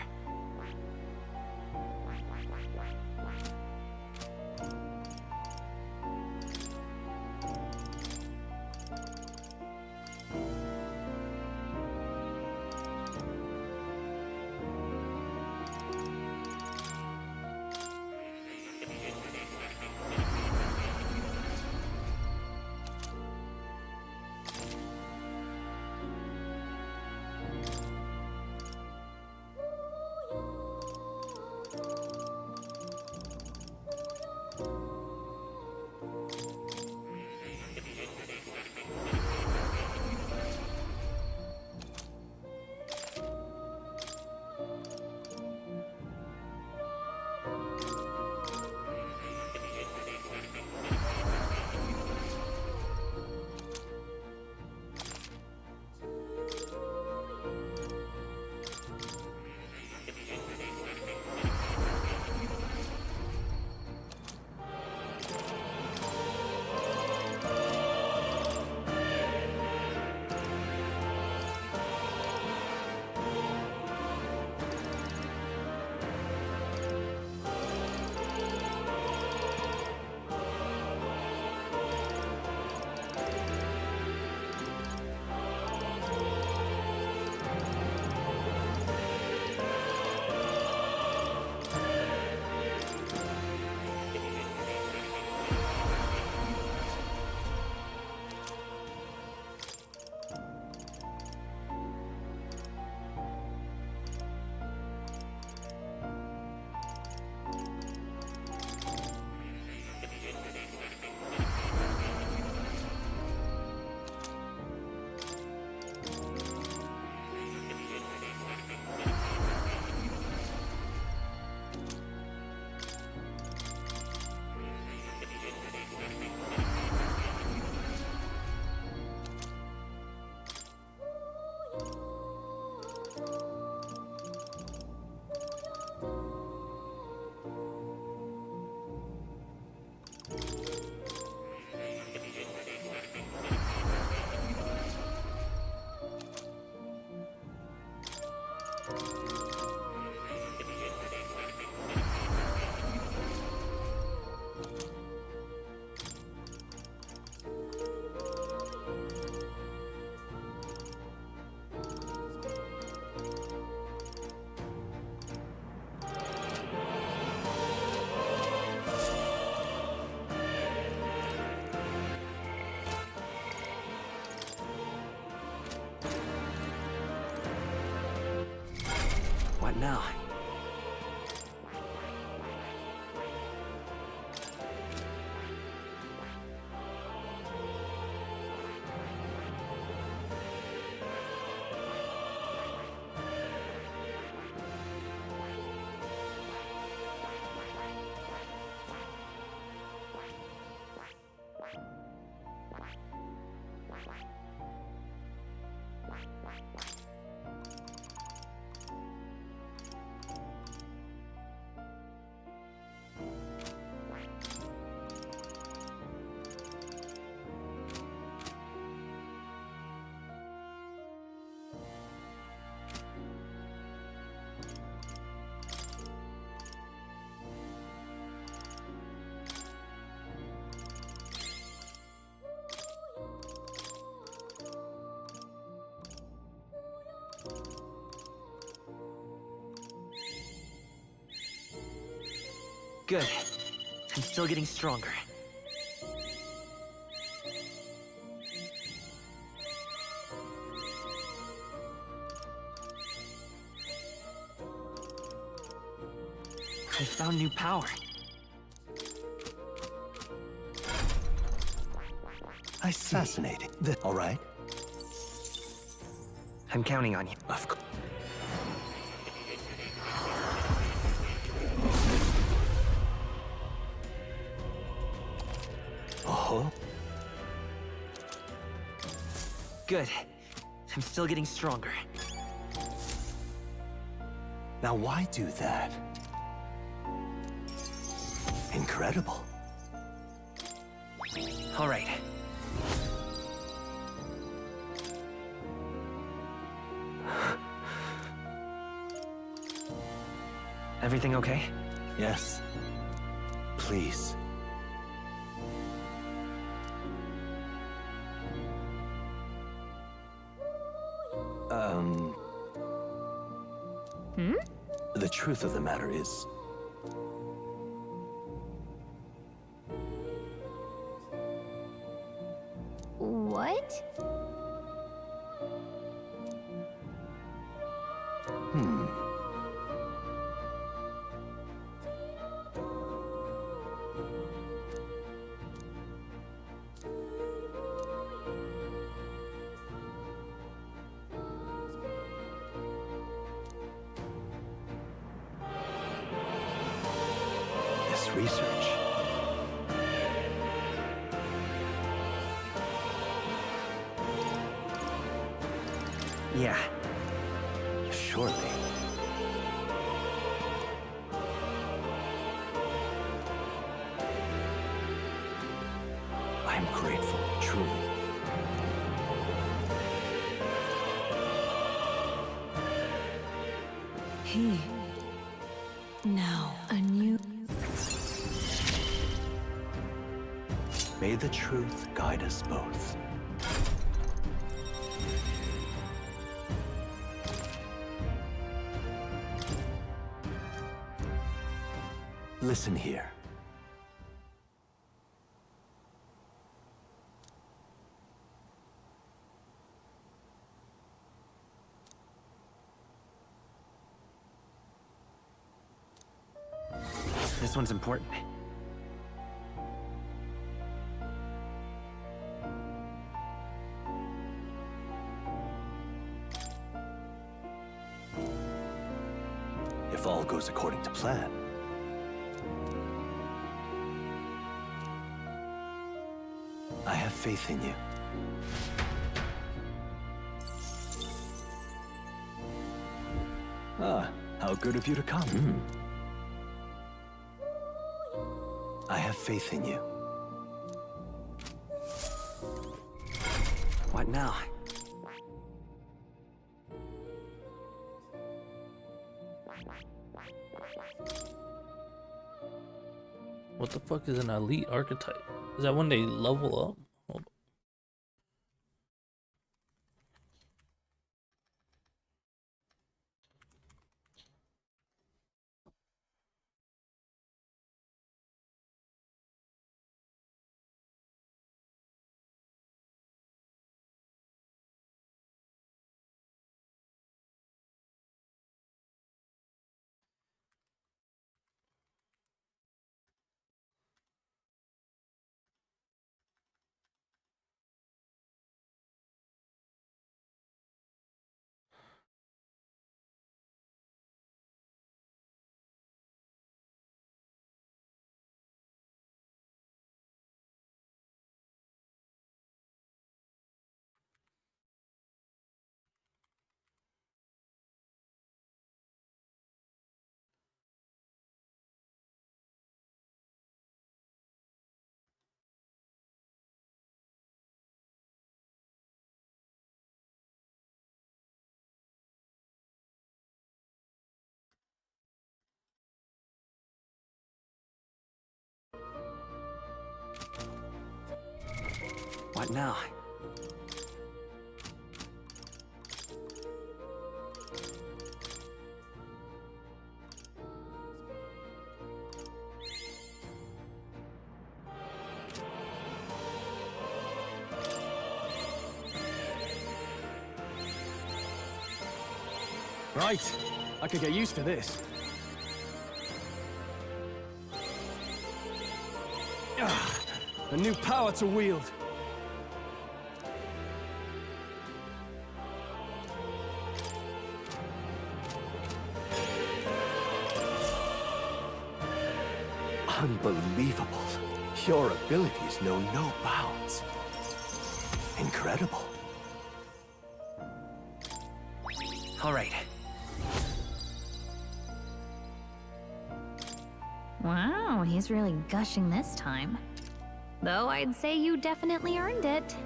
What now? Good. I'm still getting stronger. I found new power. I see. Fascinating. All right. I'm counting on you. Of course. Oh? Good. I'm still getting stronger. Now why do that? Incredible. All right. Everything okay? Yes. Please. The truth of the matter is... What? This research... Yeah. Surely. I'm grateful, truly. He... Now, a new... May the truth guide us both. Listen here. This one's important. If all goes according to plan. I have faith in you. Ah, how good of you to come. I have faith in you. What now? What the fuck is an elite archetype? Is that when they level up? Hold on. What now? Right. I could get used to this. Ah, a new power to wield. Unbelievable. Your abilities know no bounds. Incredible. All right. Wow, he's really gushing this time. Though I'd say you definitely earned it.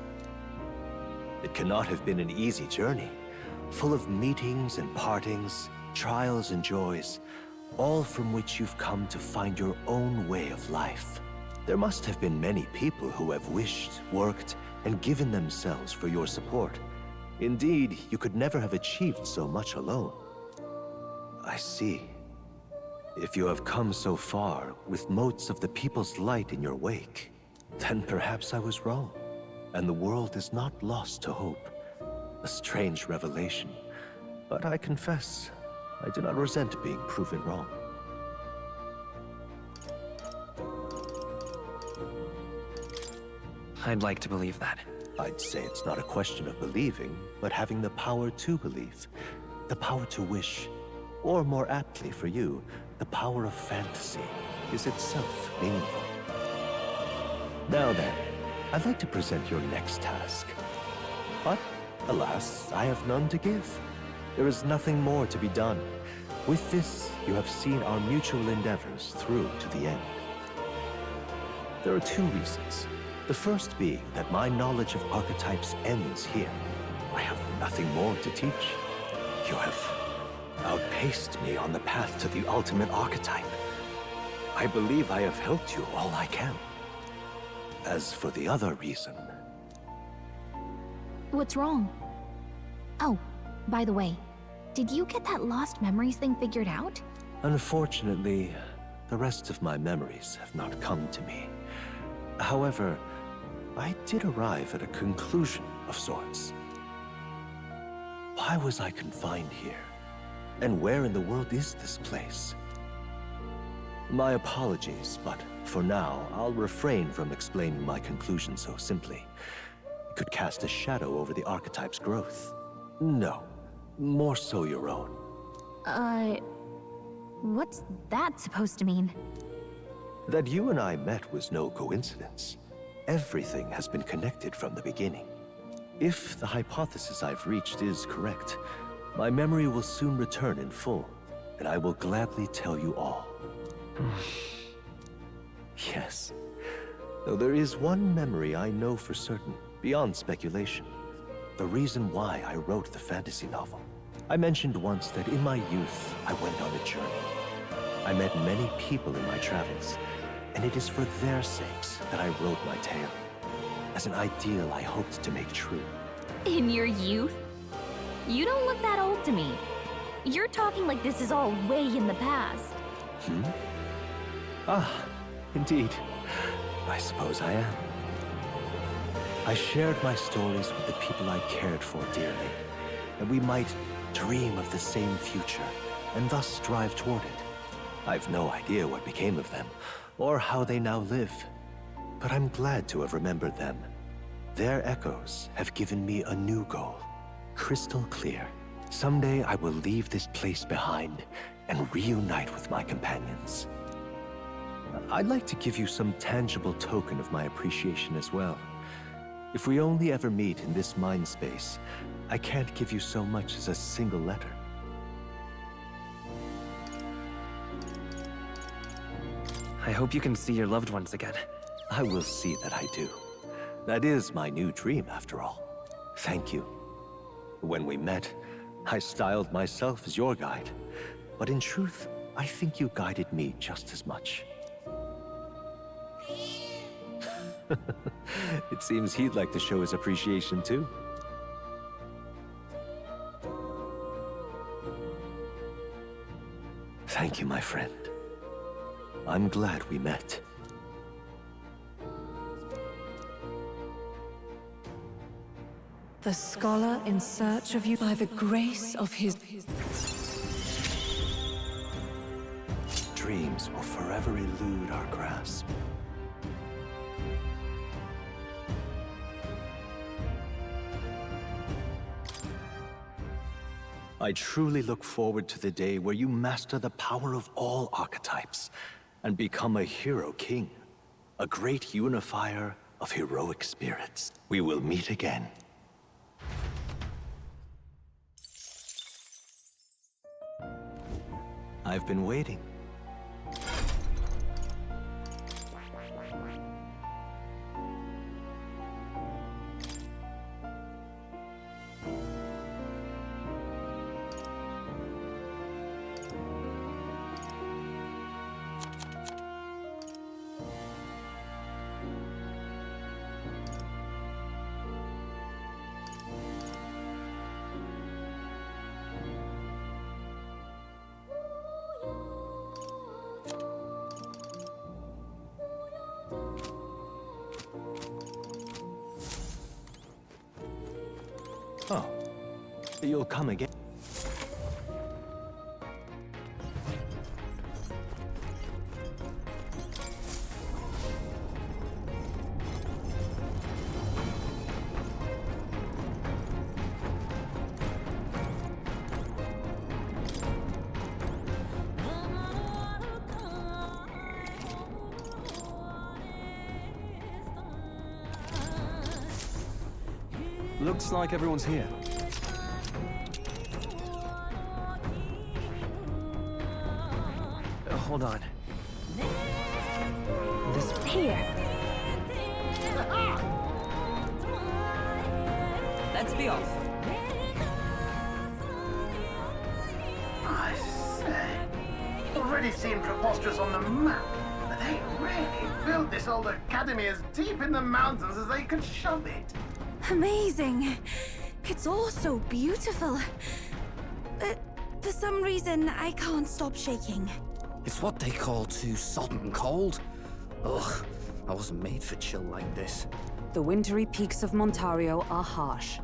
It cannot have been an easy journey, full of meetings and partings, trials and joys, all from which you've come to find your own way of life. There must have been many people who have wished, worked, and given themselves for your support. Indeed, you could never have achieved so much alone. I see. If you have come so far with motes of the people's light in your wake, then perhaps I was wrong, and the world is not lost to hope. A strange revelation, but I confess, I do not resent being proven wrong. I'd like to believe that. I'd say it's not a question of believing, but having the power to believe. The power to wish. Or more aptly for you, the power of fantasy is itself meaningful. Now then, I'd like to present your next task. But, alas, I have none to give. There is nothing more to be done. With this, you have seen our mutual endeavors through to the end. There are two reasons. The first being that my knowledge of archetypes ends here. I have nothing more to teach. You have outpaced me on the path to the ultimate archetype. I believe I have helped you all I can. As for the other reason... What's wrong? Oh, by the way, did you get that lost memories thing figured out? Unfortunately, the rest of my memories have not come to me. However, I did arrive at a conclusion of sorts. Why was I confined here? And where in the world is this place? My apologies, but for now, I'll refrain from explaining my conclusion so simply. It could cast a shadow over the archetype's growth. No, more so your own. What's that supposed to mean? That you and I met was no coincidence. Everything has been connected from the beginning. If the hypothesis I've reached is correct, my memory will soon return in full, and I will gladly tell you all. Yes, though there is one memory I know for certain, beyond speculation. The reason why I wrote the fantasy novel. I mentioned once that in my youth, I went on a journey. I met many people in my travels, and it is for their sakes that I wrote my tale, as an ideal I hoped to make true. In your youth? You don't look that old to me. You're talking like this is all way in the past. Ah, indeed. I suppose I am. I shared my stories with the people I cared for dearly, and we might dream of the same future, and thus strive toward it. I've no idea what became of them, or how they now live, but I'm glad to have remembered them. Their echoes have given me a new goal, crystal clear. Someday I will leave this place behind and reunite with my companions. I'd like to give you some tangible token of my appreciation as well. If we only ever meet in this mind space, I can't give you so much as a single letter. I hope you can see your loved ones again. I will see that I do. That is my new dream, after all. Thank you. When we met, I styled myself as your guide. But in truth, I think you guided me just as much. It seems he'd like to show his appreciation too. Thank you, my friend. I'm glad we met. The scholar in search of you by the grace of his... dreams will forever elude our grasp. I truly look forward to the day where you master the power of all archetypes and become a hero king, a great unifier of heroic spirits. We will meet again. I've been waiting. Oh, you'll come again. Looks like everyone's here. Hold on. This Here. Let's be off. I say, already seemed preposterous on the map, but they really built this old academy as deep in the mountains as they could shove it. Amazing. It's all so beautiful. But for some reason, I can't stop shaking. It's what they call too sodden cold. Ugh, I wasn't made for chill like this. The wintry peaks of Montario are harsh.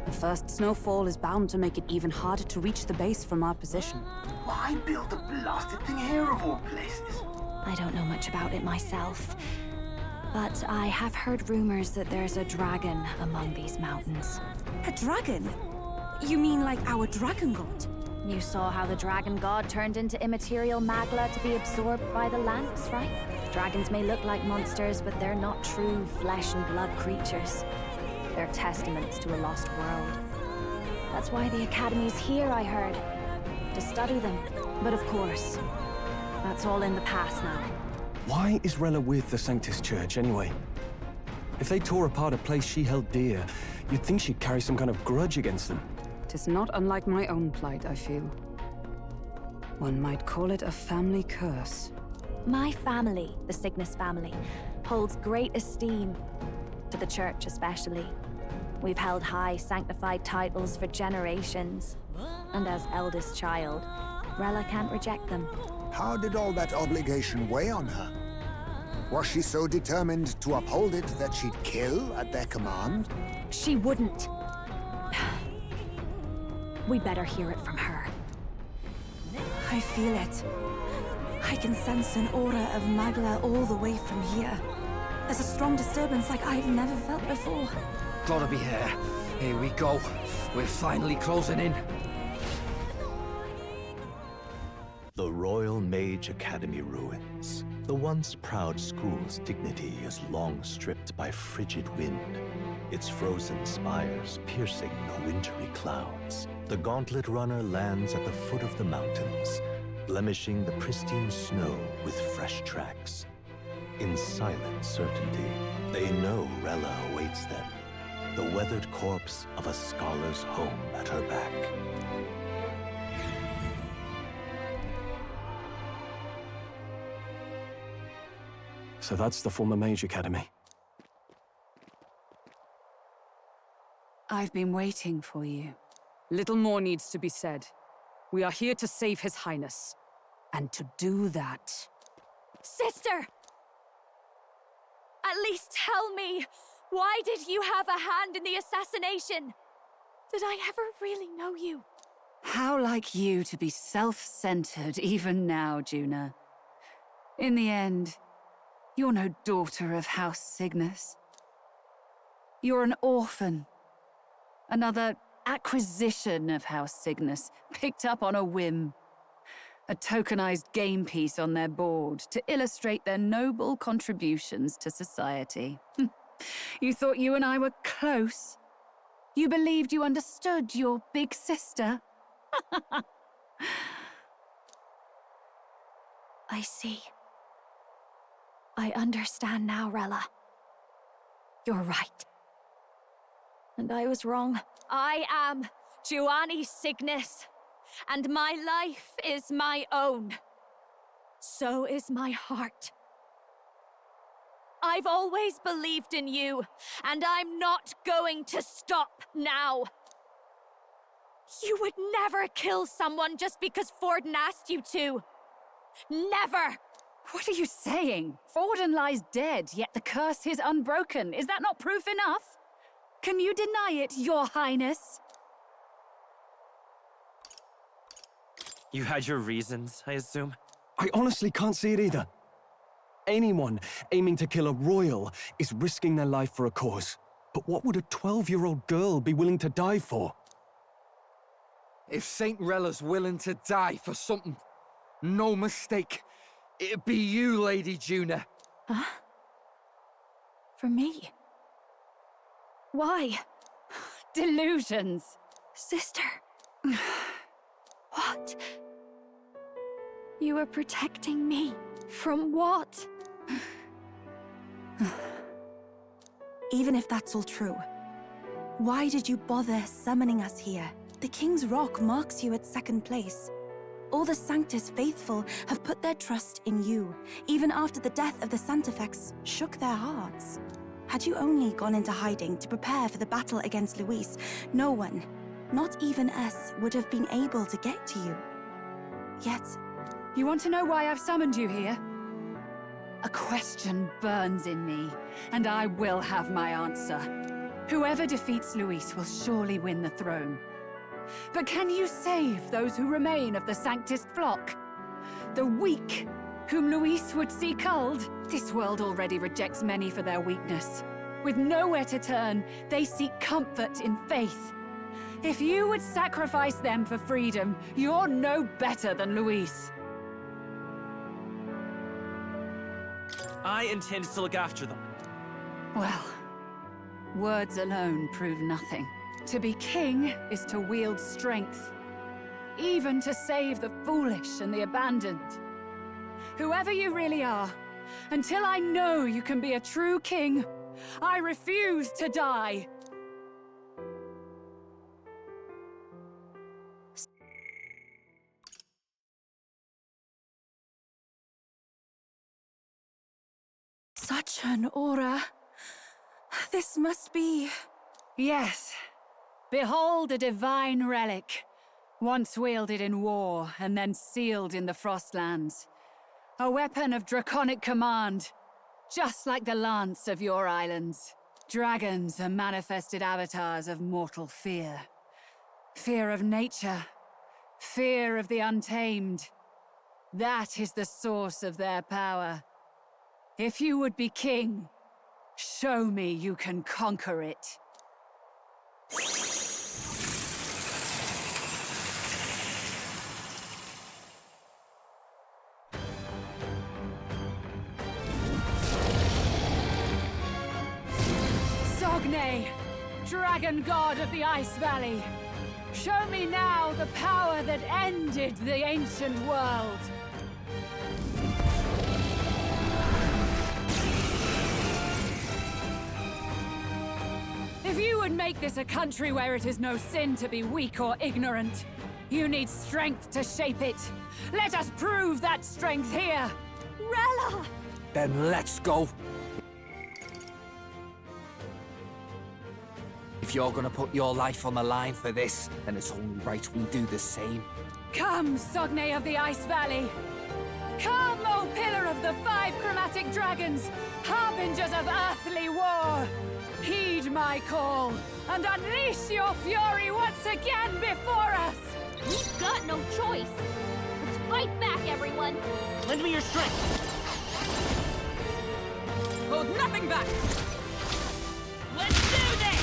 The first snowfall is bound to make it even harder to reach the base from our position. Why build the blasted thing here of all places? I don't know much about it myself, but I have heard rumors that there's a dragon among these mountains. A dragon? You mean like our dragon god? You saw how the dragon god turned into immaterial Magla to be absorbed by the Lance, right? Dragons may look like monsters, but they're not true flesh and blood creatures. They're testaments to a lost world. That's why the Academy's here, I heard. To study them. But of course, that's all in the past now. Why is Rella with the Sanctus Church, anyway? If they tore apart a place she held dear, you'd think she'd carry some kind of grudge against them. 'Tis not unlike my own plight, I feel. One might call it a family curse. My family, the Cygnus family, holds great esteem, to the Church especially. We've held high sanctified titles for generations, and as eldest child, Rella can't reject them. How did all that obligation weigh on her? Was she so determined to uphold it that she'd kill at their command? She wouldn't. We'd better hear it from her. I feel it. I can sense an aura of Magla all the way from here. There's a strong disturbance like I've never felt before. Gotta be here. Here we go. We're finally closing in. The Royal Mage Academy ruins. The once proud school's dignity is long stripped by frigid wind, its frozen spires piercing the wintry clouds. The gauntlet runner lands at the foot of the mountains, blemishing the pristine snow with fresh tracks. In silent certainty, they know Rella awaits them, the weathered corpse of a scholar's home at her back. So that's the former Mage Academy. I've been waiting for you. Little more needs to be said. We are here to save His Highness. And to do that... Sister! At least tell me, why did you have a hand in the assassination? Did I ever really know you? How like you to be self-centered even now, Juna. In the end, you're no daughter of House Cygnus. You're an orphan. Another acquisition of House Cygnus, picked up on a whim. A tokenized game piece on their board to illustrate their noble contributions to society. You thought you and I were close? You believed you understood your big sister? I see. I understand now, Rella. You're right. And I was wrong. I am Giovanni Cygnus, and my life is my own. So is my heart. I've always believed in you, and I'm not going to stop now. You would never kill someone just because Forden asked you to. Never! What are you saying? Forden lies dead, yet the curse is unbroken. Is that not proof enough? Can you deny it, Your Highness? You had your reasons, I assume? I honestly can't see it either. Anyone aiming to kill a royal is risking their life for a cause. But what would a 12-year-old girl be willing to die for? If Saint Rella's willing to die for something, no mistake, it'd be you, Lady Juna. Huh? For me? Why? Delusions. Sister. What? You are protecting me from what? Even if that's all true, why did you bother summoning us here? The King's Rock marks you at second place. All the Sanctus faithful have put their trust in you, even after the death of the Santafex shook their hearts. Had you only gone into hiding to prepare for the battle against Luis, no one, not even us, would have been able to get to you. Yet... You want to know why I've summoned you here? A question burns in me, and I will have my answer. Whoever defeats Luis will surely win the throne. But can you save those who remain of the Sanctus flock? The weak, whom Luis would see culled? This world already rejects many for their weakness. With nowhere to turn, they seek comfort in faith. If you would sacrifice them for freedom, you're no better than Luis. I intend to look after them. Well, words alone prove nothing. To be king is to wield strength, even to save the foolish and the abandoned. Whoever you really are, until I know you can be a true king, I refuse to die. Such an aura. This must be... Yes. Behold a divine relic, once wielded in war and then sealed in the Frostlands. A weapon of draconic command, just like the lance of your islands. Dragons are manifested avatars of mortal fear. Fear of nature, fear of the untamed. That is the source of their power. If you would be king, show me you can conquer it. Sogne, dragon god of the Ice Valley, show me now the power that ended the ancient world. If you would make this a country where it is no sin to be weak or ignorant, you need strength to shape it. Let us prove that strength here. Rella! Then let's go. If you're gonna put your life on the line for this, then it's only right we do the same. Come, Sogne of the Ice Valley. Come, O Pillar of the 5 chromatic dragons, harbingers of earthly war. Heed my call, and unleash your fury once again before us! We've got no choice! Let's fight back, everyone! Lend me your strength! back! Let's do this!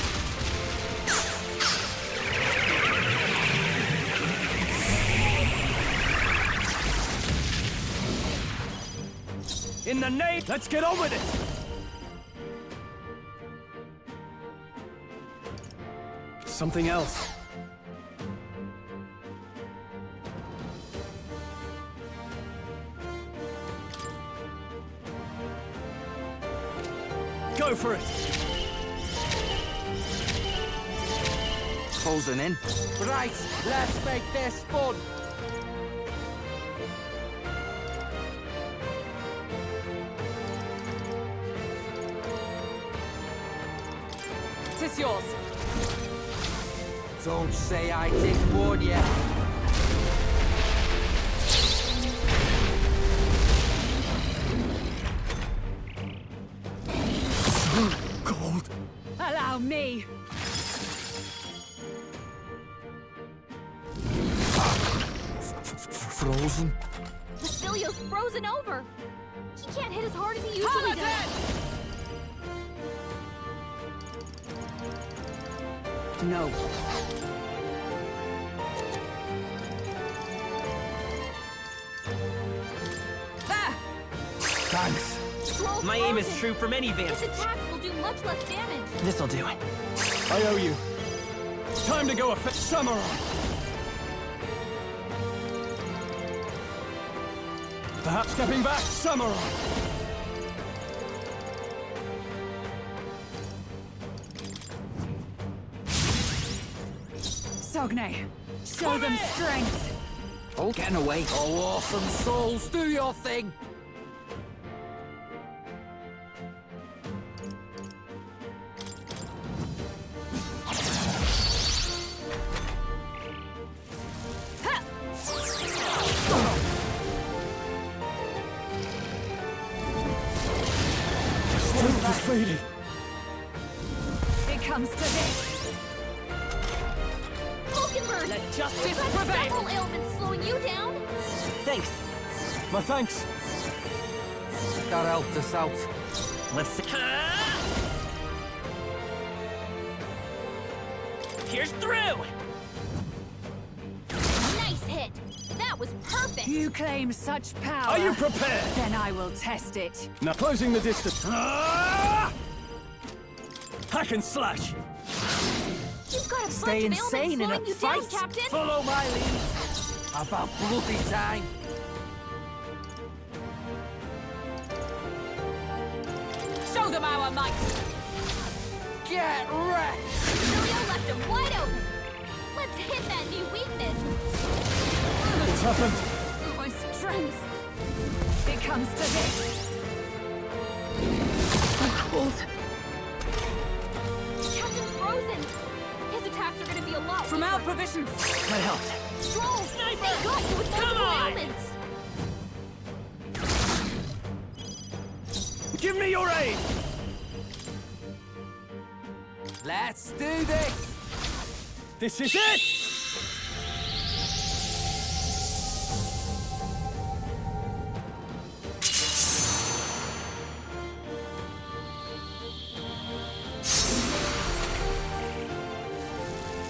In the name, let's get on with it! Something else. Go for it! Closing in. Right, let's make this fun. It's yours. Don't say I didn't warn you. Gold. Allow me. Frozen? Bastilio's frozen over. He can't hit as hard as he usually does. No. Thanks. Stroll's My aim is frozen. true from any vantage. His attacks will do much less damage. This'll do it. I owe you. Time to go a samurai. Perhaps stepping back, samurai. Sogne, show them strength. Oh, getting away. Oh, awesome souls, do your thing. Strength is fading. It comes to this. Falkenberg! Let justice We've got prevail! several ailments slowing you down. Thanks. My thanks. That helped us out. Let's see. Here's through! Nice hit. That was perfect. You claim such power. Are you prepared? Then I will test it. Now closing the distance. Hack and slash. You've got a Stay bunch of insane in a ailments slowing you fight. down, Captain. Follow my lead. About bloody time. Show them our might. Get wrecked. Julio left him wide open. Let's hit that new weakness. What's happened? My strength. It comes to this. Cold. Captain's frozen. His attacks are going to be a lot From weaker. our provisions. That helped. Stroll, they got you with Come multiple on! ailments. Give me your aid. Let's do this. This is it.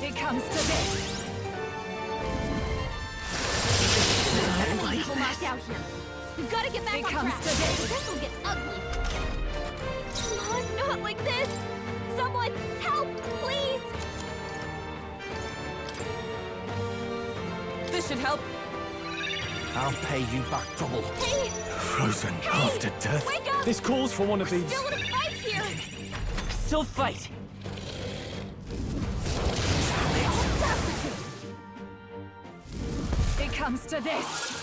It comes to this. Everyone's knocked out here. We've got to get back It on comes track. to this. This will get ugly. Come on, not like this. Someone, help, please. This should help. I'll pay you back double. Hey, Frozen after death. wake up. This calls for one of these. Still in a fight here. Still fight. It comes to this.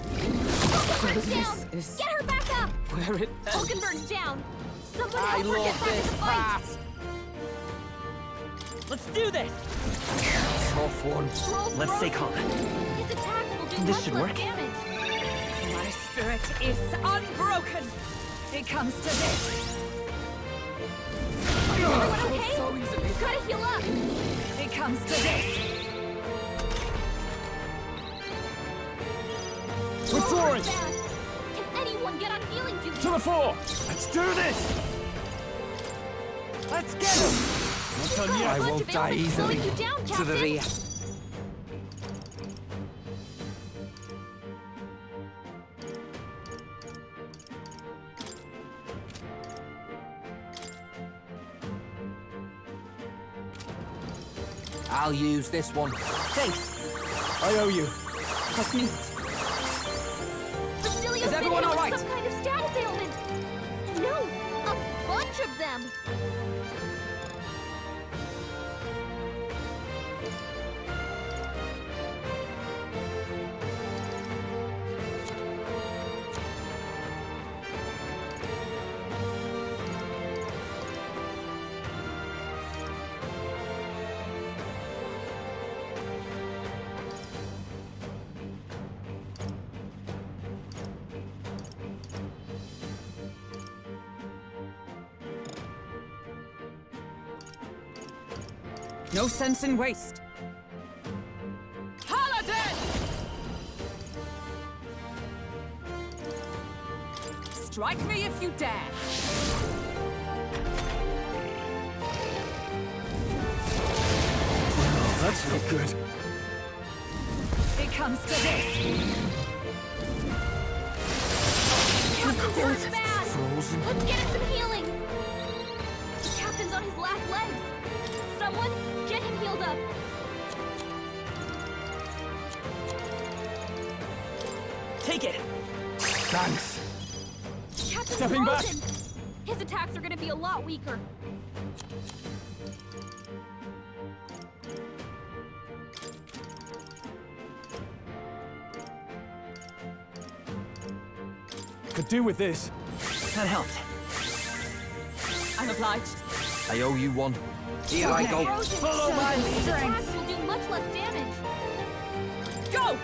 Hulkenberg's down. Get her back up. Where it ends. Hulkenberg's down. Someone I help her love get back in this the fight. part. Let's do this! Tough one. Stroll's Let's stay frozen. calm. His attacks will do This much should less work. damage. My spirit is unbroken. It comes to this. Is everyone okay? So easily. Gotta heal up. It comes to this. Withdrawing. Can anyone Everyone get on healing duty! To the fore! Let's do this! Let's get him! Not done yet. I won't die easily. You down, To the Captain. rear. I'll use this one. Thanks. I owe you. That's me. Basilia's Is everyone been all hit with right? some kind of status ailment. No, a bunch of them. No sense in waste. Paladin! Strike me if you dare. Oh, that's not good. It comes to this. Captain's hurt bad. Frozen. Let's get him some healing. The captain's on his last legs. Someone, get him healed up. Take it. Thanks. Captain's Stepping back. frozen. His attacks are gonna be a lot weaker. Could do with this. That helped. I'm obliged. I owe you one. Here I go. Frozen. Follow my His strength. attacks will do much less damage. Go!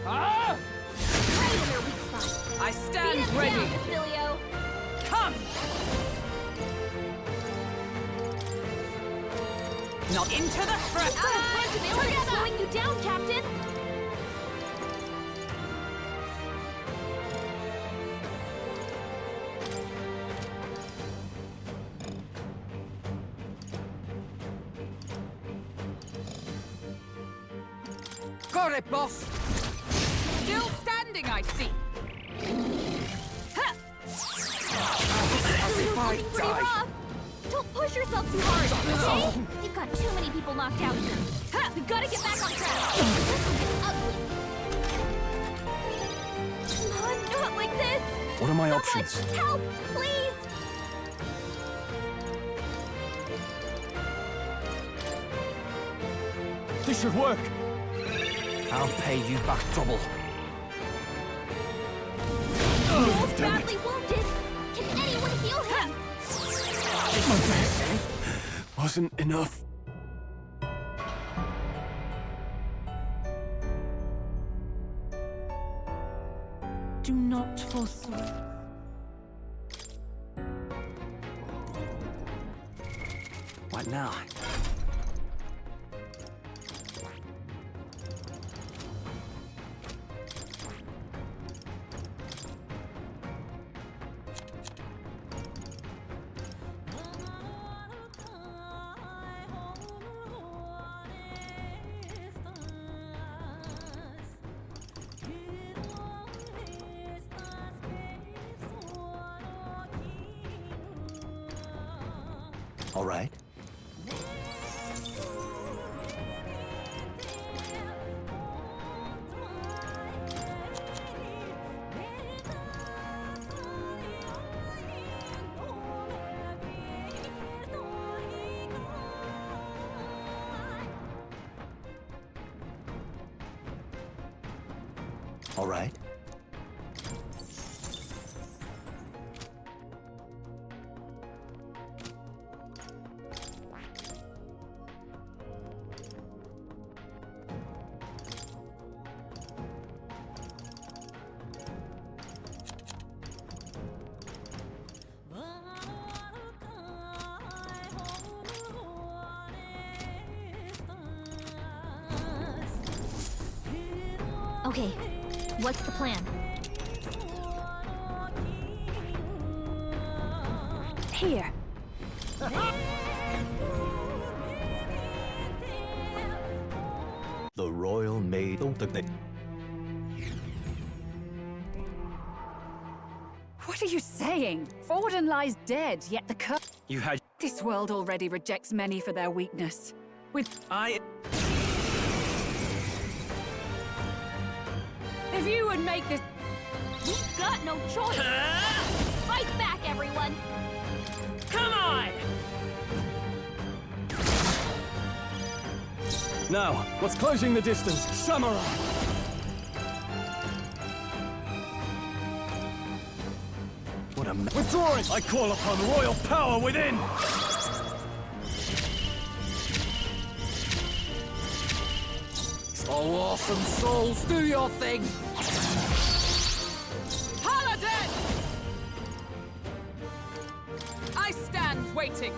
Ah! Right in their weak spot. I Beat stand him ready. down, Basilio. Come! Not into the threat. Out of punch of ailment slowing you down, Captain. Got it, boss. Still standing, I see. Ha! As if I Looking pretty die. rough. Don't push yourself too hard, okay? You've got too many people knocked out here. Ha! We gotta get back on track. This will get ugly. Come on, not like this. What are my Someone, options? help, please. This should work. I'll pay you back double. Wolf's badly wounded. Can anyone heal him? My best wasn't enough. Do not forsake. What now? All right. All right. Okay, what's the plan? Here. The royal maid. What are you saying? Forden lies dead, yet the curse. You had. This world already rejects many for their weakness. With. If you would make this. We've got no choice. Fight back, everyone. Come on! Now, what's closing the distance? Samurai! What a withdrawing! I call upon royal power within! Oh, awesome souls, do your thing! Paladin! I stand waiting.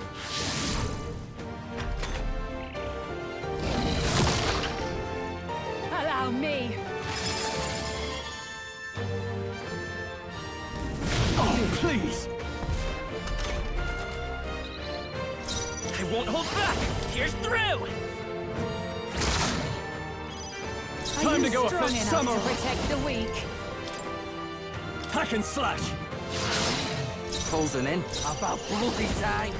Allow me. Oh, please! I won't hold back! Here's through! Time to go strong for enough samurai! to protect the weak. Hack and slash! Closing in. About bloody time.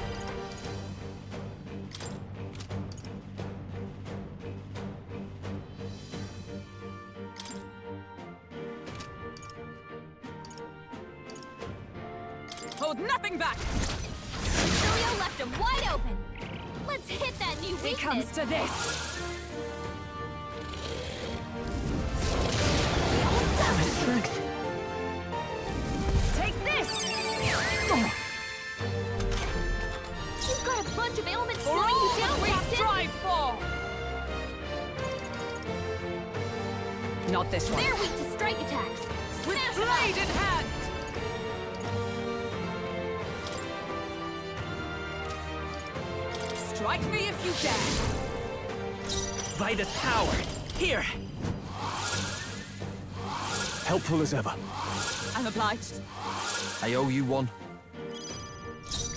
Hold nothing back! Julio left him wide open. Let's hit that new weakness. It comes to this. Strength. Take this! You've got a bunch of ailments For slowing all you down, that we Captain. strive for! Not this one. They're weak to strike attacks. With Smash 'em blade up. in hand! Strike me if you dare! Vida's power. Here! Helpful as ever. I'm obliged. I owe you one.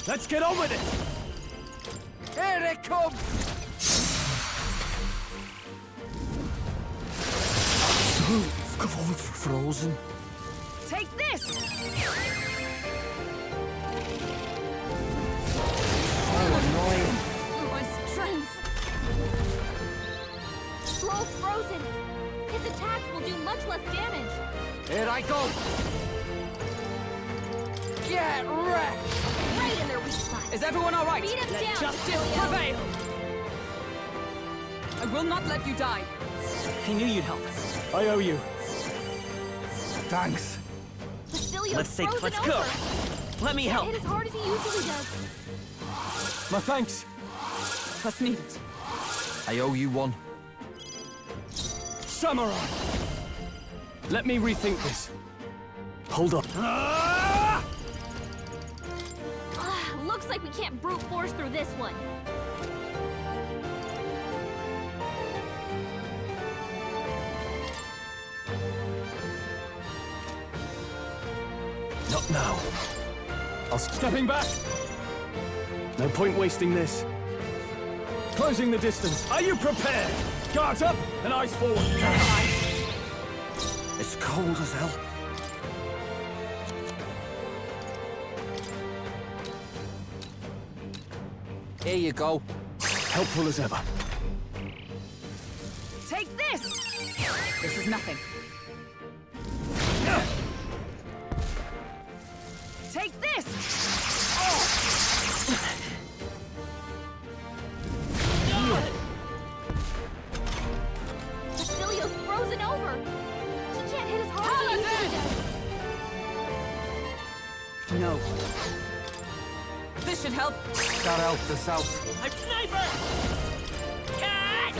Let's get on with it! Here it comes! Frozen. Take this! So annoying. My strength. Troll's frozen. His attacks will do much less damage. Here I go. Get wrecked! Right in their weak spot. Is everyone all right? Beat him Let down, justice Julio. prevail! I will not let you die. I knew you'd help. I owe you. Thanks. Basilio's Let's frozen go. over. Let me Can't help. hit as hard as he usually does. My thanks. What's needed? I owe you one. Samurai! Let me rethink this. Hold up. Looks like we can't brute force through this one. Not now. Stepping back! No point wasting this. Closing the distance. Are you prepared? Guards up and eyes forward. It's cold as hell. Here you go. Helpful as ever. Take this! This is nothing. Take this! Basilio's frozen over. He can't hit as hard as he usually does. No. This should help. That helped us out. I'm sniper! Catch!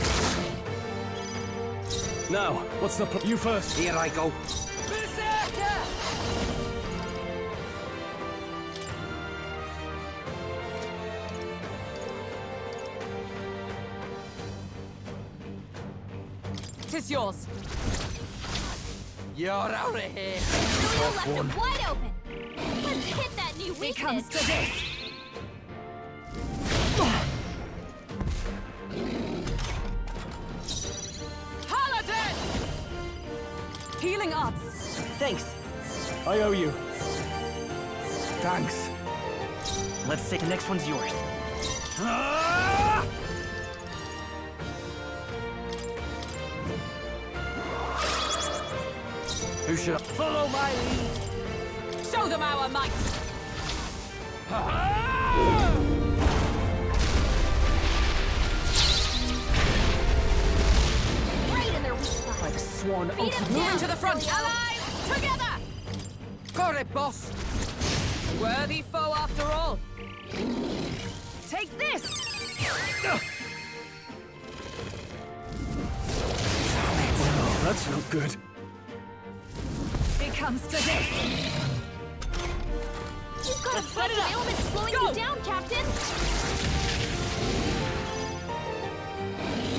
Now, what's the you first? Here I go. Berserker! Tis yours. You're out of here. Basilio left him wide open. Let's hit that new It comes weakness. to this. Thanks. I owe you. Thanks. Let's say the next one's yours. Who should Follow my lead. Show them our might! Right in their weak spot. Like a swan Beat oath him of down, To the front! Basilio. Allies, together! Got it, boss. Worthy foe after all. Take this! That's not good. It comes to this. You've got a Set bunch it of up. ailments slowing Go. you down, Captain.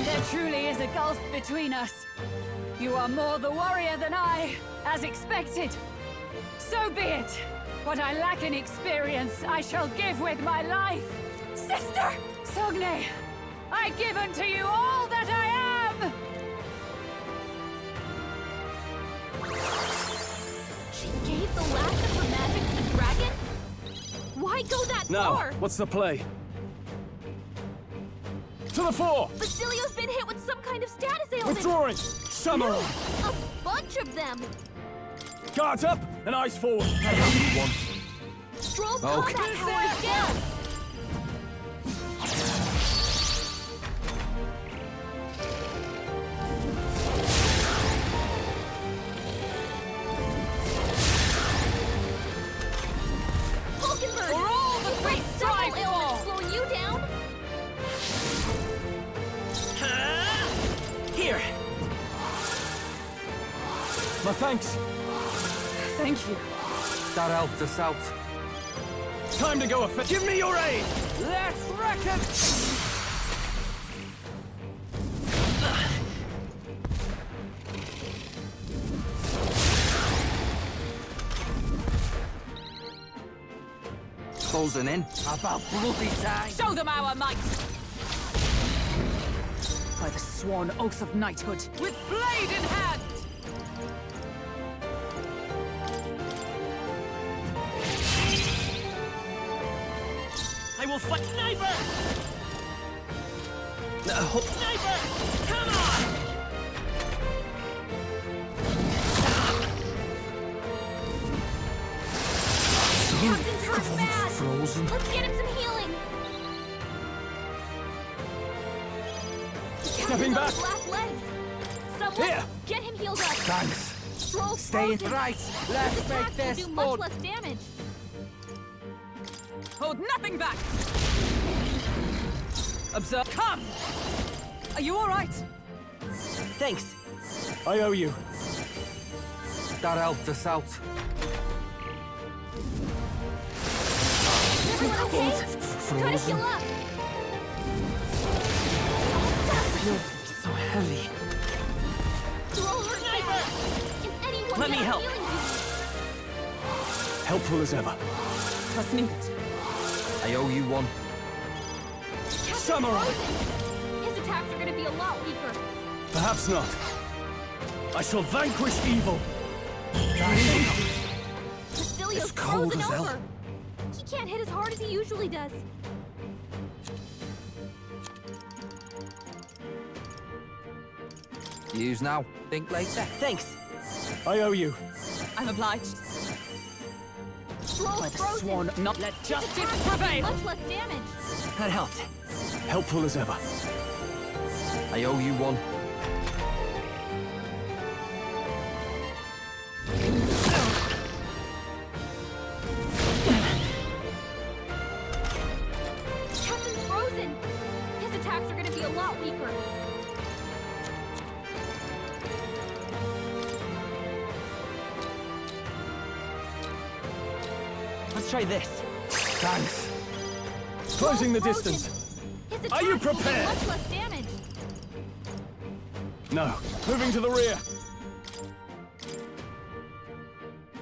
There truly is a gulf between us. You are more the warrior than I, as expected. So be it. What I lack in experience, I shall give with my life. Sister! Sogne, I give unto you all that I am! She gave the last of her magic to the dragon? Why go that Now, far? what's the play? To the fore! Basilio's been hit with some kind of status ailment. Withdrawing! Samurai! A bunch of them. Guards up and eyes forward. Stroll's Okay. combat power is down. Hulkenberg! For all the Great great strive several ailments for! slowing you down. Here. My thanks. Thank you. That helped us out. Time to go Give me your aid! Let's wreck it! Closing in. About bloody time. Show them our might! By the sworn oath of knighthood. With blade in hand! I will fight. Sniper! Sniper! Come on! Captain's hurt bad. Frozen. Let's get him some healing. Stepping Captain's on back. his last legs. Someone Here. get him healed up. Thanks. Stroll's Stay frozen. right. His Let's attacks make will this do much fun. less damage. Hold nothing back! Observe. Come! Are you all right? Thanks. I owe you. That helped us out. Is everyone okay? Gotta heal up. So heavy. Stroll hurt bad. Can anyone Let get me a help. healing boost? Helpful as ever. Must need it. I owe you one. Captain's Samurai. frozen. His attacks are gonna be a lot weaker. Perhaps not. I shall vanquish evil. Basilio's It's cold frozen as hell. over. He can't hit as hard as he usually does. Use now. Think later. Thanks. I owe you. I'm obliged. Stroll's By the frozen. sworn, not let His justice attacks will do prevail! much less damage. That helped. Helpful as ever. I owe you one. Captain's frozen. His attacks are gonna be a lot weaker. Let's try this. Thanks. Closing the Frozen. distance. His Are you attacks will do prepared? much less damage. No. Moving to the rear.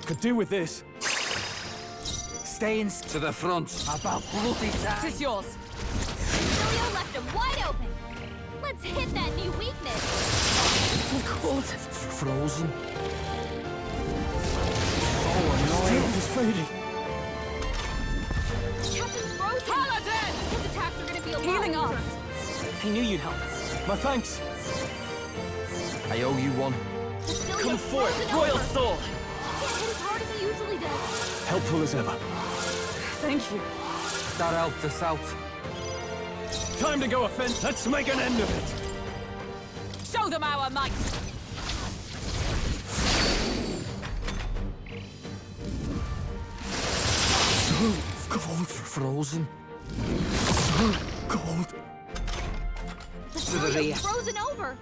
Could do with this. Staying to the front. About bloody time. Tis yours. Basilio left him wide open. Let's hit that new weakness. Cold. Frozen. strength is fading. Captain Frozen! Paladin! His attacks are gonna be a lot Healing weaker. us. I knew you'd help. My thanks. I owe you one. Come forth, Royal Soul! Can't hit as hard as he usually does. Helpful as ever. Thank you. That helped us out. Time to go offend. Let's make an end of it. Show them our might. So cold for Frozen. So cold. He's frozen over.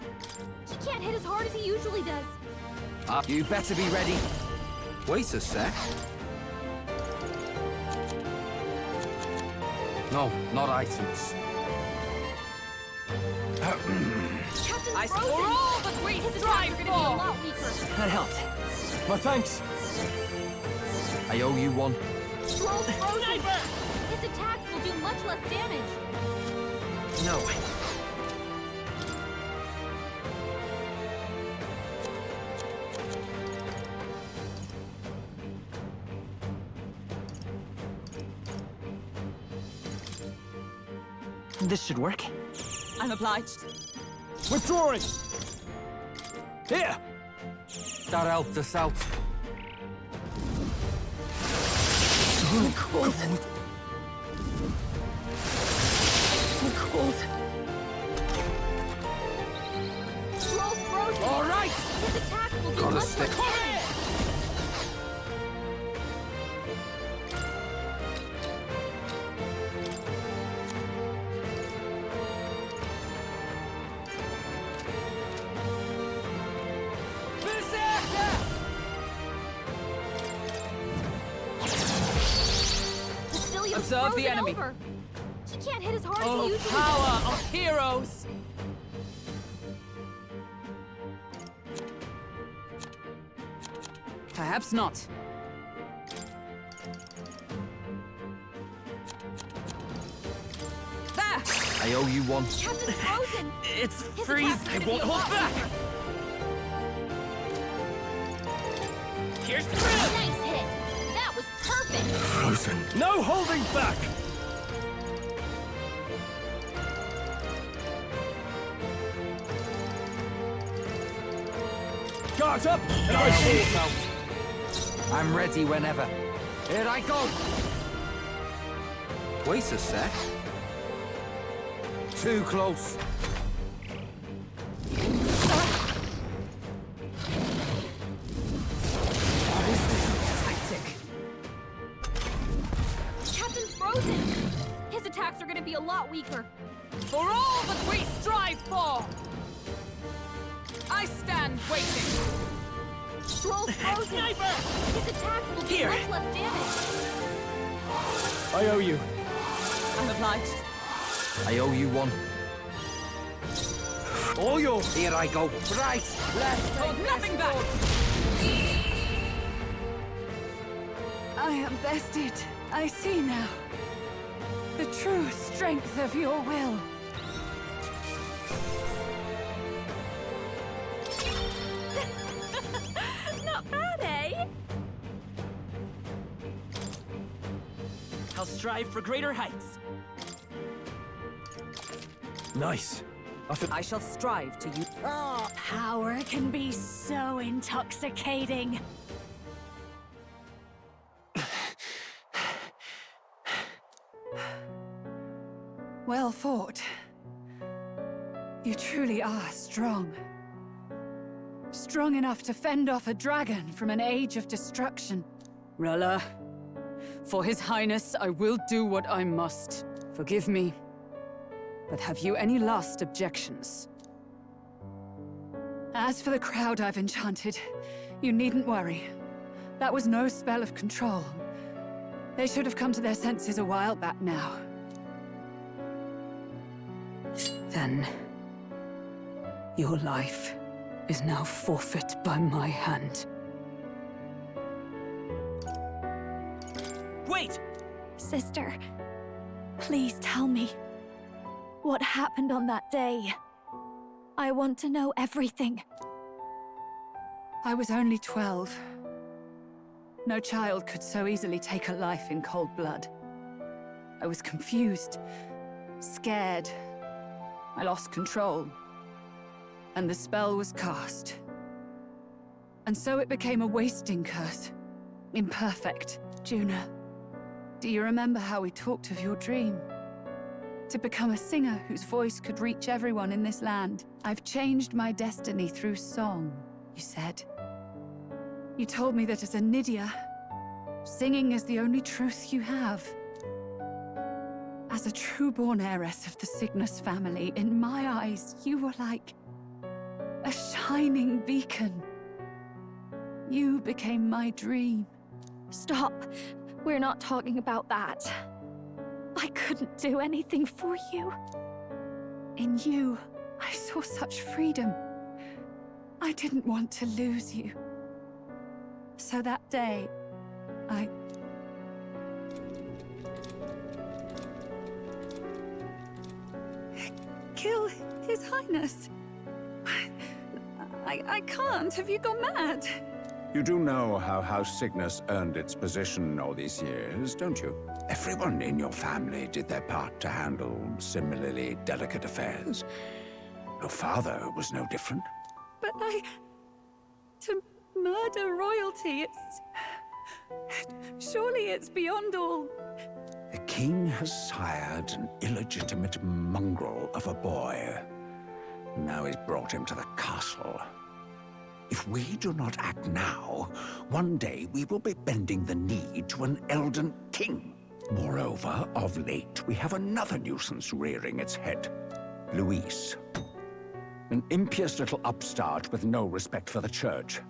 He can't hit as hard as he usually does. You better be ready. Wait a sec. No, not items. Captain I Frozen! for all that we His strive attacks are gonna be a for. lot weaker. That helped. My thanks. I owe you one. Troll's frozen! His attacks will do much less damage. No. This should work. I'm obliged. Withdrawing. Here. That helped us out. So cold. So cold. Troll's frozen! All right. His attacks will do Gotta much stick. less damage. Basilia's Observe the frozen enemy. over. He can't hit as hard as he Oh, usually power of heroes! Perhaps not. There! I owe you one. does. Captain Frozen! It's His freeze. attacks are I gonna won't be a hold lot back. weaker. Here's through. Nice hit. That was perfect. Frozen. No holding back. Guards up, and I see. I'm ready whenever. Here I go. Wait a sec. Too close. What is this tactic? Captain Frozen! His attacks are gonna be a lot weaker. For all that we strive for! I stand waiting. Troll's frozen! Sniper! His attacks will do Here. much less damage. I owe you. I'm obliged. I owe you one. All yours. Here I go. Right, left. Hold nothing back! I am bested. I see now. The true strength of your will. Not bad, eh? I'll strive for greater heights. Nice. I shall strive to use. Power can be so intoxicating. Well fought. You truly are strong. Strong enough to fend off a dragon from an age of destruction. Rella, for His Highness, I will do what I must. Forgive me. But have you any last objections? As for the crowd I've enchanted, you needn't worry. That was no spell of control. They should have come to their senses a while back now. Then, your life is now forfeit by my hand. Wait! Sister, please tell me. What happened on that day? I want to know everything. I was only 12. No child could so easily take a life in cold blood. I was confused, scared. I lost control. And the spell was cast. And so it became a wasting curse. Imperfect. Juna, do you remember how we talked of your dream? To become a singer whose voice could reach everyone in this land. I've changed my destiny through song, you said. You told me that as a Nydia, singing is the only truth you have. As a true-born heiress of the Cygnus family, in my eyes, you were like a shining beacon. You became my dream. Stop. We're not talking about that. I couldn't do anything for you. In you, I saw such freedom. I didn't want to lose you. So that day, I... kill His Highness. I can't. Have you gone mad? You do know how House Cygnus earned its position all these years, don't you? Everyone in your family did their part to handle similarly delicate affairs. Your father was no different. But to murder royalty, surely it's beyond all. The king has sired an illegitimate mongrel of a boy. Now he's brought him to the castle. If we do not act now, one day we will be bending the knee to an Elden king. Moreover, of late, we have another nuisance rearing its head. Luis. An impious little upstart with no respect for the church.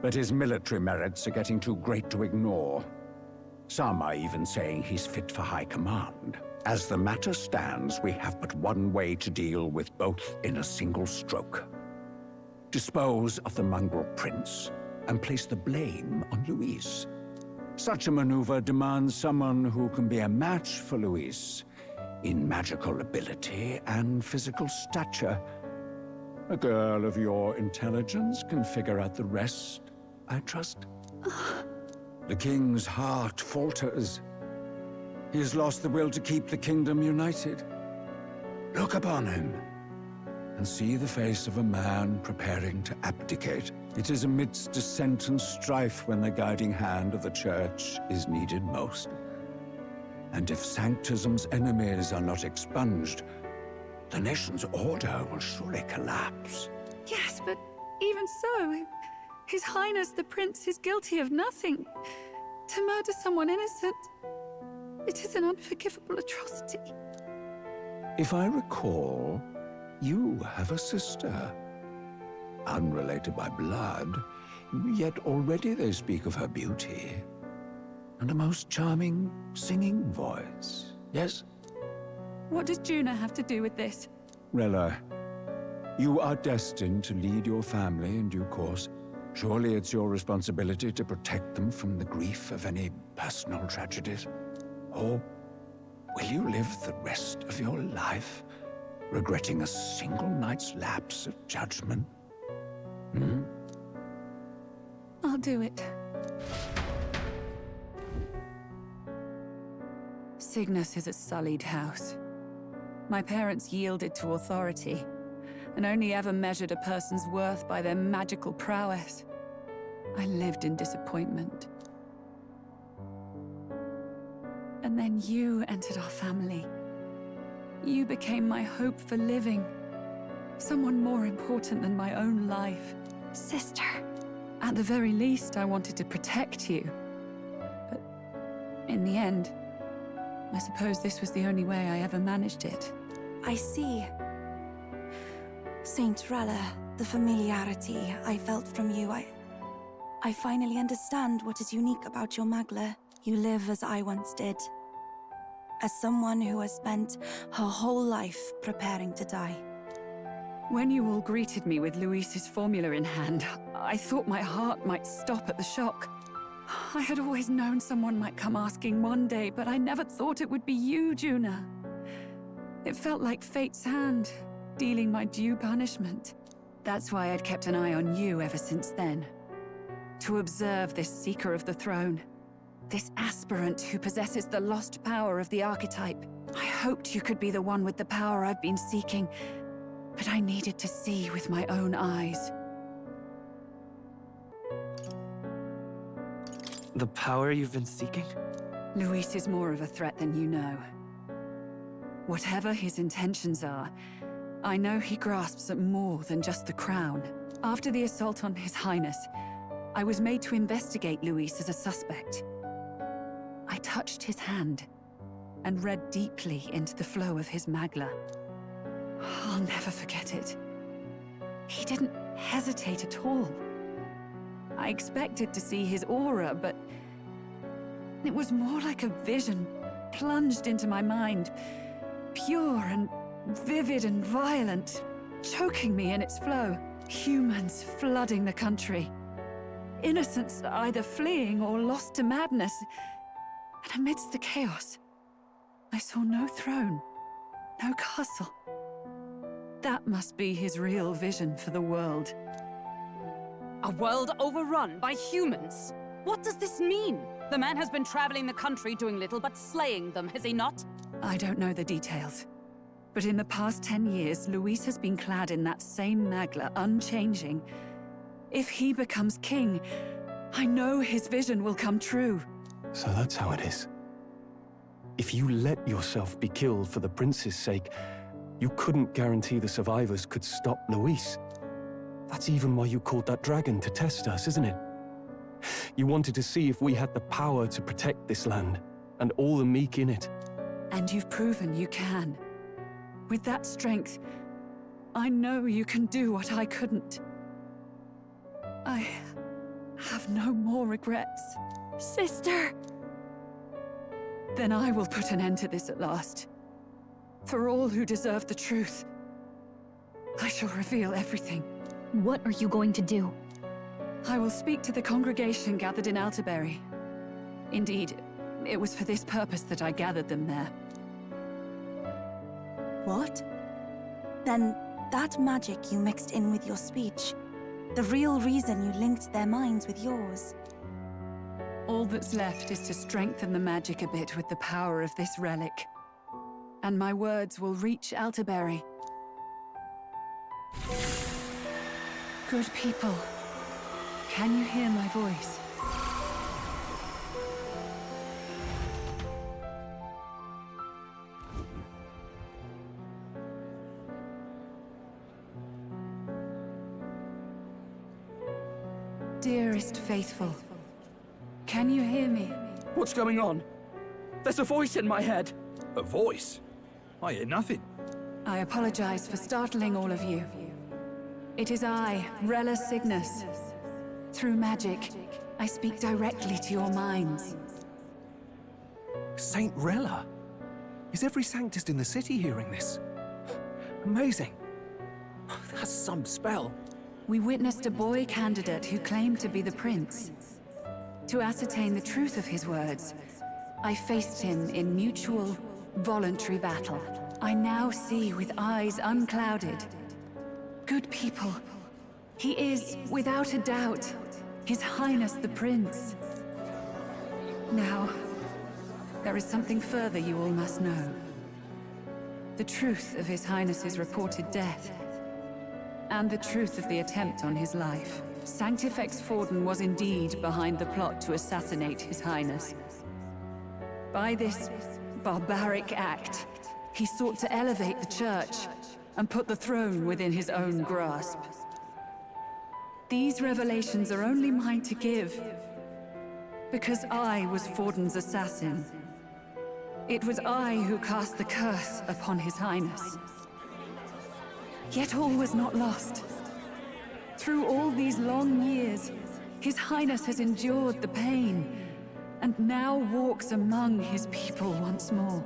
But his military merits are getting too great to ignore. Some are even saying he's fit for high command. As the matter stands, we have but one way to deal with both in a single stroke. Dispose of the mongrel prince and place the blame on Luis. Such a maneuver demands someone who can be a match for Luis in magical ability and physical stature. A girl of your intelligence can figure out the rest, I trust. The king's heart falters. He has lost the will to keep the kingdom united. Look upon him and see the face of a man preparing to abdicate. It is amidst dissent and strife when the guiding hand of the church is needed most. And if Sanctism's enemies are not expunged, the nation's order will surely collapse. Yes, but even so, His Highness the Prince is guilty of nothing. To murder someone innocent, it is an unforgivable atrocity. If I recall, you have a sister. Unrelated by blood, yet already they speak of her beauty. And a most charming singing voice, yes? What does Juna have to do with this? Rella, you are destined to lead your family in due course. Surely it's your responsibility to protect them from the grief of any personal tragedies. Or will you live the rest of your life regretting a single night's lapse of judgment? I'll do it. Cygnus is a sullied house. My parents yielded to authority, and only ever measured a person's worth by their magical prowess. I lived in disappointment. And then you entered our family. You became my hope for living. Someone more important than my own life. Sister. At the very least, I wanted to protect you. But in the end, I suppose this was the only way I ever managed it. I see. Saint Rella, the familiarity I felt from you, I finally understand what is unique about your Magla. You live as I once did. As someone who has spent her whole life preparing to die. When you all greeted me with Luis's formula in hand, I thought my heart might stop at the shock. I had always known someone might come asking one day, but I never thought it would be you, Juna. It felt like fate's hand, dealing my due punishment. That's why I'd kept an eye on you ever since then. to observe this seeker of the throne. This aspirant who possesses the lost power of the archetype. I hoped you could be the one with the power I've been seeking, but I needed to see with my own eyes. The power you've been seeking? Luis is more of a threat than you know. Whatever his intentions are, I know he grasps at more than just the crown. After the assault on His Highness, I was made to investigate Luis as a suspect. I touched his hand and read deeply into the flow of his magla. I'll never forget it. He didn't hesitate at all. I expected to see his aura, but it was more like a vision plunged into my mind, pure and vivid and violent, choking me in its flow. Humans flooding the country. Innocents either fleeing or lost to madness. And amidst the chaos, I saw no throne, no castle. That must be his real vision for the world. A world overrun by humans? What does this mean? The man has been traveling the country doing little but slaying them, has he not? I don't know the details. But in the past 10 years, Luis has been clad in that same magla, unchanging. If he becomes king, I know his vision will come true. So that's how it is. If you let yourself be killed for the prince's sake, you couldn't guarantee the survivors could stop Luis. That's even why you called that dragon to test us, isn't it? You wanted to see if we had the power to protect this land, and all the meek in it. And you've proven you can. With that strength, I know you can do what I couldn't. I have no more regrets. Sister! Then I will put an end to this at last. For all who deserve the truth, I shall reveal everything. What are you going to do? I will speak to the congregation gathered in Altaberry. Indeed, it was for this purpose that I gathered them there. What? Then that magic you mixed in with your speech, the real reason you linked their minds with yours. All that's left is to strengthen the magic a bit with the power of this relic. And my words will reach Altaberry. Good people, can you hear my voice? Dearest faithful, can you hear me? What's going on? There's a voice in my head. A voice? I hear nothing. I apologize for startling all of you. It is I, Rella Cygnus. Through magic, I speak directly to your minds. Saint Rella? Is every Sanctist in the city hearing this? Amazing. That's some spell. We witnessed a boy candidate who claimed to be the prince. To ascertain the truth of his words, I faced him in mutual, voluntary battle. I now see with eyes unclouded. Good people, he is, without a doubt, His Highness the Prince. Now, there is something further you all must know. The truth of His Highness's reported death, and the truth of the attempt on his life. Sanctifex Forden was indeed behind the plot to assassinate His Highness. By this barbaric act, he sought to elevate the Church and put the throne within his own grasp. These revelations are only mine to give, because I was Forden's assassin. It was I who cast the curse upon His Highness. Yet all was not lost. Through all these long years, His Highness has endured the pain, and now walks among his people once more.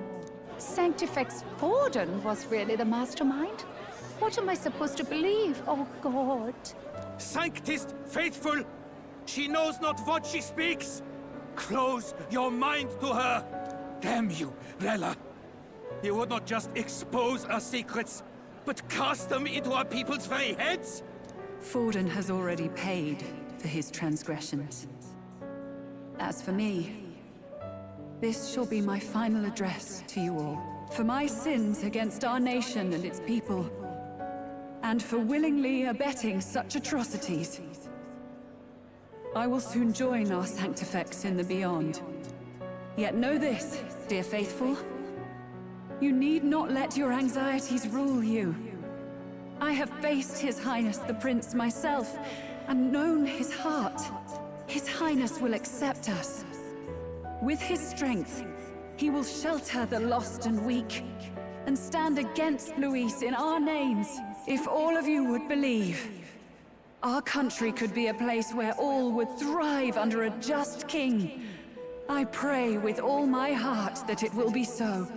Sanctifex Forden was really the mastermind? What am I supposed to believe? Oh, God. Sanctist faithful! She knows not what she speaks! Close your mind to her! Damn you, Rella! You would not just expose our secrets, but cast them into our people's very heads? Forden has already paid for his transgressions. As for me, this shall be my final address to you all. For my sins against our nation and its people, and for willingly abetting such atrocities, I will soon join our Sanctifex in the beyond. Yet know this, dear faithful, you need not let your anxieties rule you. I have faced His Highness the Prince myself, and known his heart. His Highness will accept us. With his strength, he will shelter the lost and weak, and stand against Luis in our names. If all of you would believe, our country could be a place where all would thrive under a just king. I pray with all my heart that it will be so.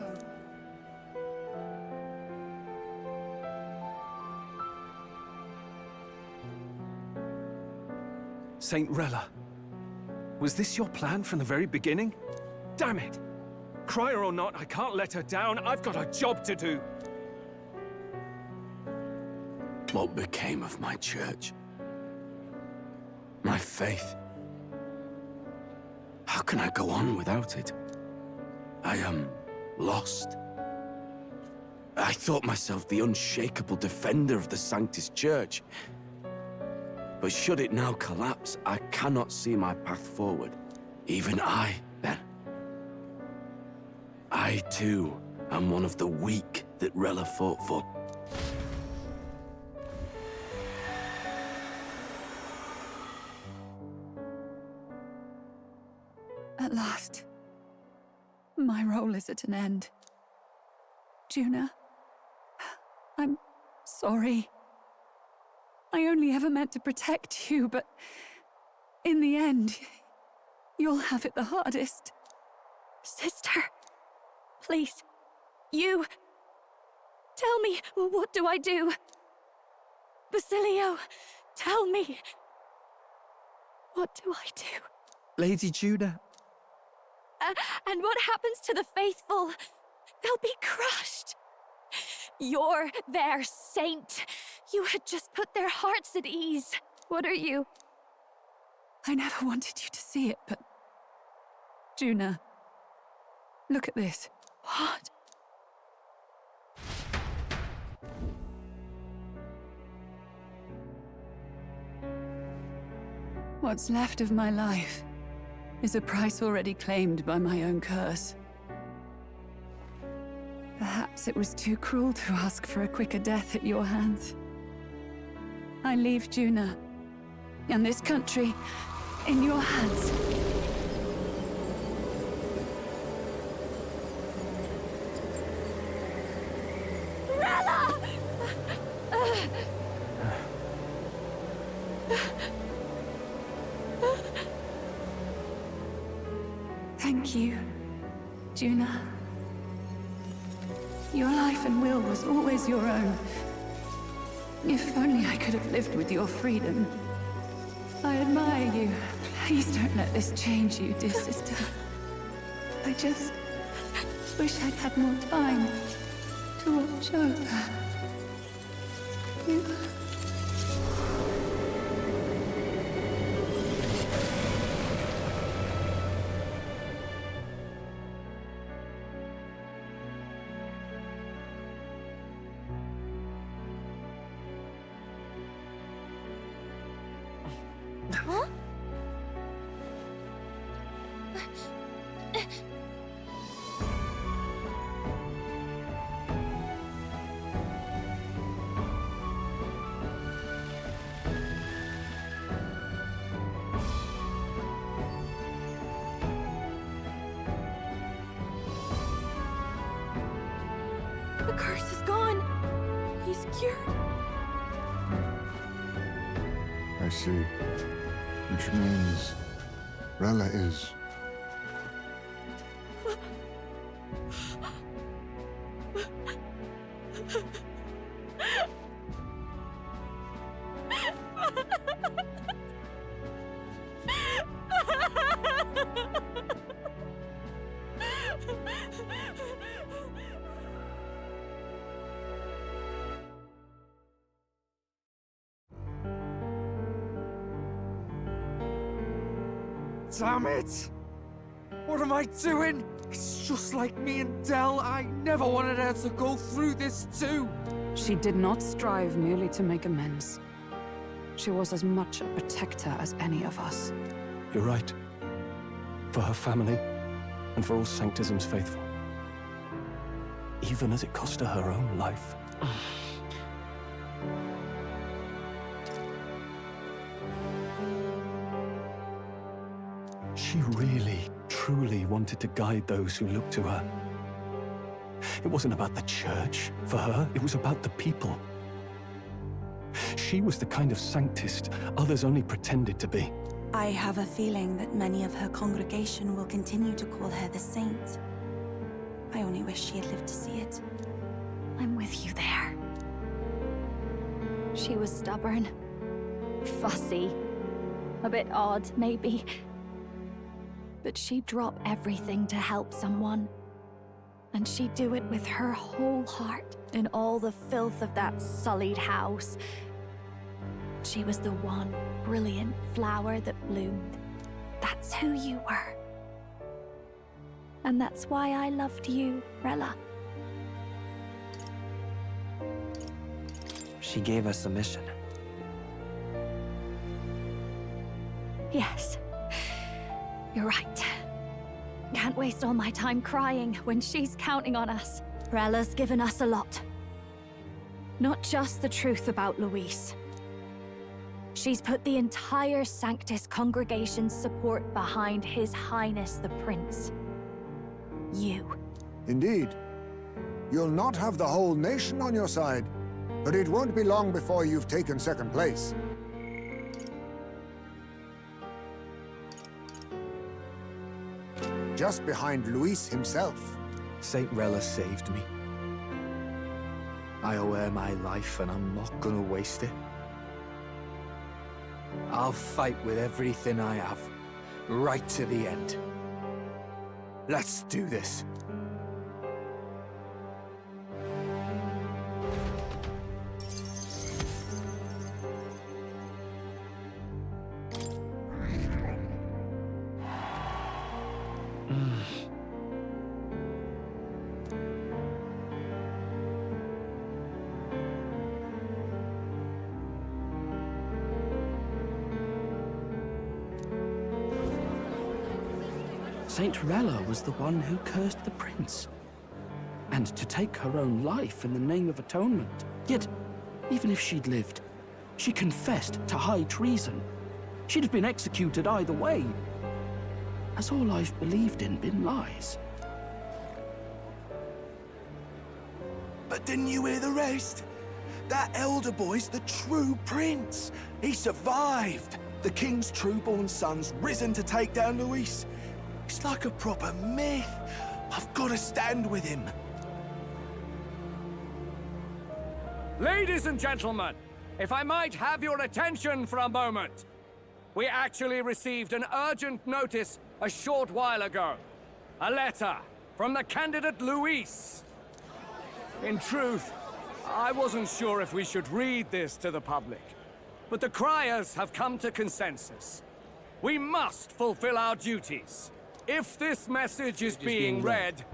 Saint Rella, was this your plan from the very beginning? Damn it! Crier or not, I can't let her down. I've got a job to do. What became of my church? My faith? How can I go on without it? I am lost. I thought myself the unshakable defender of the Sanctus Church. But should it now collapse, I cannot see my path forward. Even I, then. I, too, am one of the weak that Rella fought for. At last, my role is at an end. Juna, I'm sorry. I only ever meant to protect you, but in the end, you'll have it the hardest. Sister, please, you... Tell me, what do I do? Basilio, tell me. What do I do? Lady Juna. And what happens to the faithful? They'll be crushed. You're their saint. You had just put their hearts at ease. What are you? I never wanted you to see it, but... Juna, look at this. What? What's left of my life is a price already claimed by my own curse. Perhaps it was too cruel to ask for a quicker death at your hands. I leave Juna and this country in your hands. Rella! Thank you, Juna. Your life and will was always your own. If only I could have lived with your freedom. I admire you. Please don't let this change you, dear sister. I just wish I'd had more time to watch over you. Huh? The curse is gone. He's cured. I see. Which means Rella is... Damn it! What am I doing? It's just like me and Del. I never wanted her to go through this too. She did not strive merely to make amends. She was as much a protector as any of us. You're right. For her family, and for all Sanctism's faithful. Even as it cost her her own life. She really, truly wanted to guide those who looked to her. It wasn't about the church, for her. It was about the people. She was the kind of Sanctist others only pretended to be. I have a feeling that many of her congregation will continue to call her the Saint. I only wish she had lived to see it. I'm with you there. She was stubborn, fussy, a bit odd, maybe. But she'd drop everything to help someone. And she'd do it with her whole heart, in all the filth of that sullied house. She was the one brilliant flower that bloomed. That's who you were. And that's why I loved you, Rella. She gave us a mission. Yes. You're right. Can't waste all my time crying when she's counting on us. Rella's given us a lot. Not just the truth about Luis. She's put the entire Sanctus congregation's support behind His Highness the Prince. You. Indeed. You'll not have the whole nation on your side, but it won't be long before you've taken second place. Just behind Luis himself. Saint Rella saved me. I owe her my life, and I'm not gonna waste it. I'll fight with everything I have, right to the end. Let's do this. Saint Rella was the one who cursed the prince. And to take her own life in the name of atonement. Yet, even if she'd lived, she confessed to high treason. She'd have been executed either way. Has all I've believed in been lies? But didn't you hear the rest? That elder boy's the true prince. He survived. The king's true-born son's risen to take down Luis. It's like a proper myth. I've got to stand with him. Ladies and gentlemen, if I might have your attention for a moment. We actually received an urgent notice a short while ago. A letter from the candidate Luis. In truth, I wasn't sure if we should read this to the public, but the criers have come to consensus. We must fulfill our duties. If this message is being read,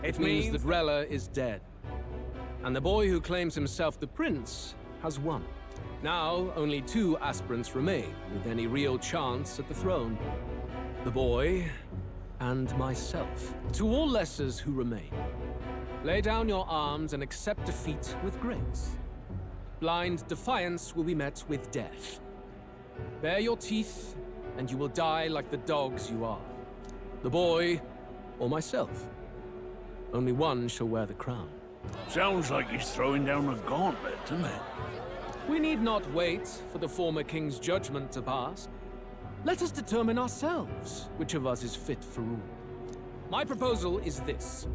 it means that Rella is dead. And the boy who claims himself the prince has won. Now, only 2 aspirants remain with any real chance at the throne. The boy and myself. To all lessers who remain, lay down your arms and accept defeat with grace. Blind defiance will be met with death. Bare your teeth, and you will die like the dogs you are. The boy, or myself. Only one shall wear the crown. Sounds like he's throwing down a gauntlet, doesn't it? We need not wait for the former king's judgment to pass. Let us determine ourselves which of us is fit for rule. My proposal is this.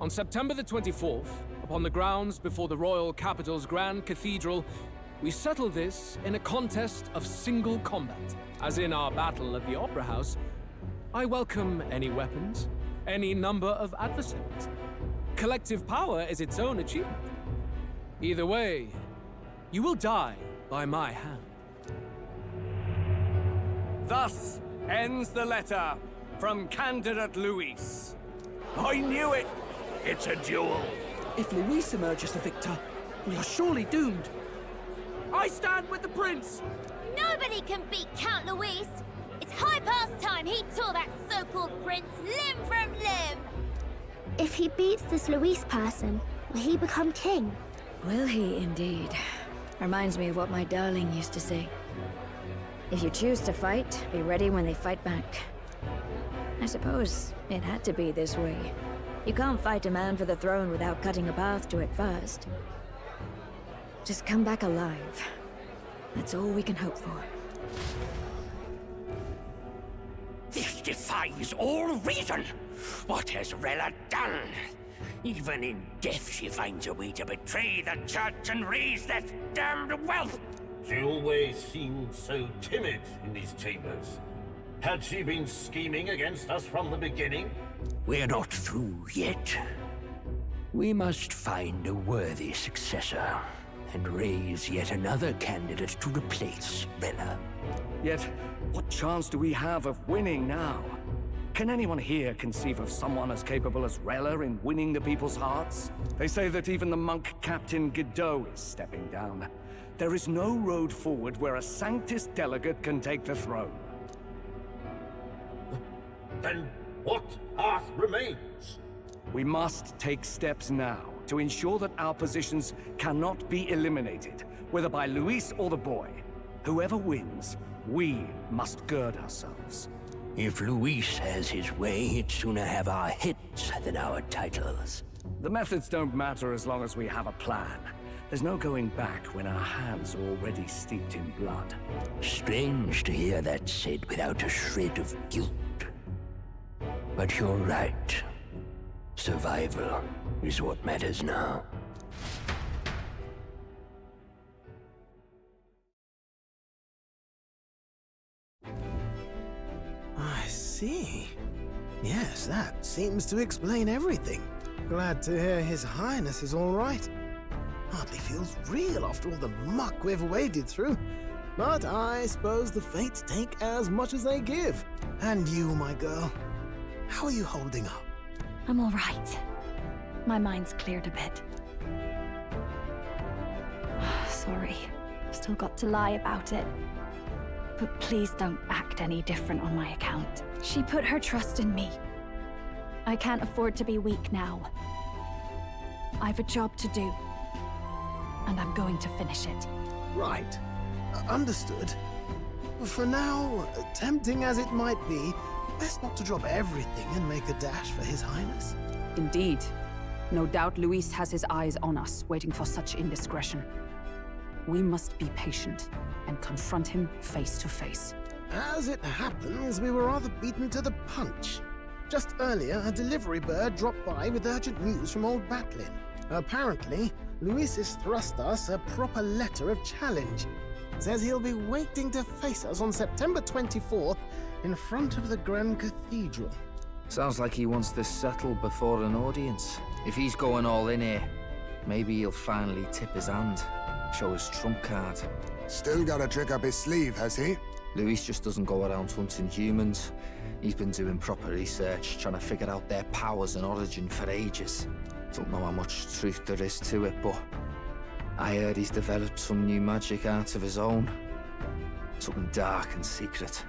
On September the 24th, upon the grounds before the royal capital's Grand Cathedral, we settle this in a contest of single combat. As in our battle at the Opera House, I welcome any weapons, any number of adversaries. Collective power is its own achievement. Either way, you will die by my hand. Thus ends the letter from candidate Luis. I knew it! It's a duel. If Luis emerges the victor, we are surely doomed. I stand with the prince! Nobody can beat Count Luis! It's high past time he tore that so-called prince limb from limb! If he beats this Luis person, will he become king? Will he indeed? Reminds me of what my darling used to say. If you choose to fight, be ready when they fight back. I suppose it had to be this way. You can't fight a man for the throne without cutting a path to it first. Just come back alive. That's all we can hope for. This defies all reason! What has Rella done? Even in death she finds a way to betray the church and raise that damned wealth! She always seemed so timid in these chambers. Had she been scheming against us from the beginning? We're not through yet. We must find a worthy successor, and raise yet another candidate to replace Rella. Yet, what chance do we have of winning now? Can anyone here conceive of someone as capable as Rella in winning the people's hearts? They say that even the monk Captain Godot is stepping down. There is no road forward where a Sanctus delegate can take the throne. Then what path remains? We must take steps now to ensure that our positions cannot be eliminated, whether by Luis or the boy. Whoever wins, we must gird ourselves. If Luis has his way, he'd sooner have our heads than our titles. The methods don't matter as long as we have a plan. There's no going back when our hands are already steeped in blood. Strange to hear that said without a shred of guilt. But you're right. Survival is what matters now. I see. Yes, that seems to explain everything. Glad to hear His Highness is all right. Hardly feels real after all the muck we've waded through. But I suppose the fates take as much as they give. And you, my girl, how are you holding up? I'm all right. My mind's cleared a bit. Sorry. Still got to lie about it. But please don't act any different on my account. She put her trust in me. I can't afford to be weak now. I've a job to do. And I'm going to finish it. Right. Understood. For now, tempting as it might be, best not to drop everything and make a dash for His Highness. Indeed. No doubt Luis has his eyes on us, waiting for such indiscretion. We must be patient and confront him face to face. As it happens, we were rather beaten to the punch. Just earlier, a delivery bird dropped by with urgent news from old Batlin. Apparently, Luis has thrust us a proper letter of challenge. Says he'll be waiting to face us on September 24th in front of the Grand Cathedral. Sounds like he wants this settled before an audience. If he's going all in here, maybe he'll finally tip his hand, show his trump card. Still got a trick up his sleeve, has he? Luis just doesn't go around hunting humans. He's been doing proper research, trying to figure out their powers and origin for ages. Don't know how much truth there is to it, but I heard he's developed some new magic art of his own. Something dark and secret.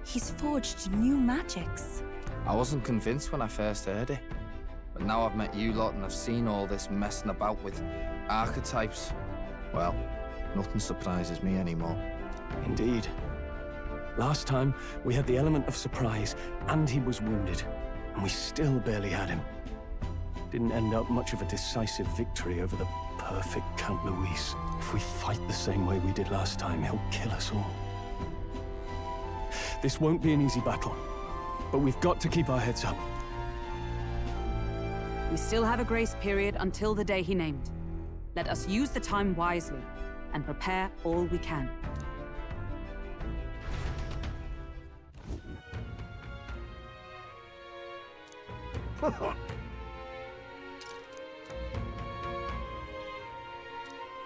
He's forged new magics. I wasn't convinced when I first heard it. But now I've met you lot and I've seen all this messing about with archetypes. Well, nothing surprises me anymore. Indeed. Last time, we had the element of surprise, and he was wounded. And we still barely had him. Didn't end up much of a decisive victory over the perfect Count Luis. If we fight the same way we did last time, he'll kill us all. This won't be an easy battle, but we've got to keep our heads up. We still have a grace period until the day he named. Let us use the time wisely and prepare all we can.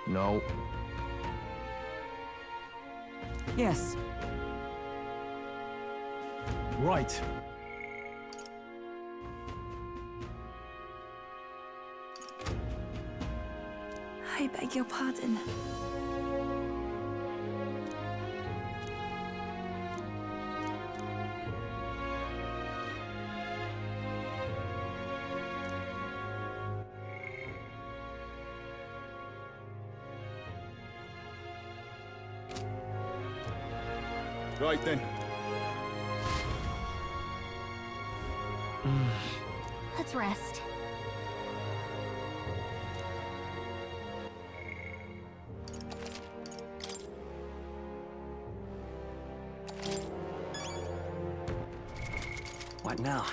No. Yes. Right. I beg your pardon. Right then. Let's rest. What now?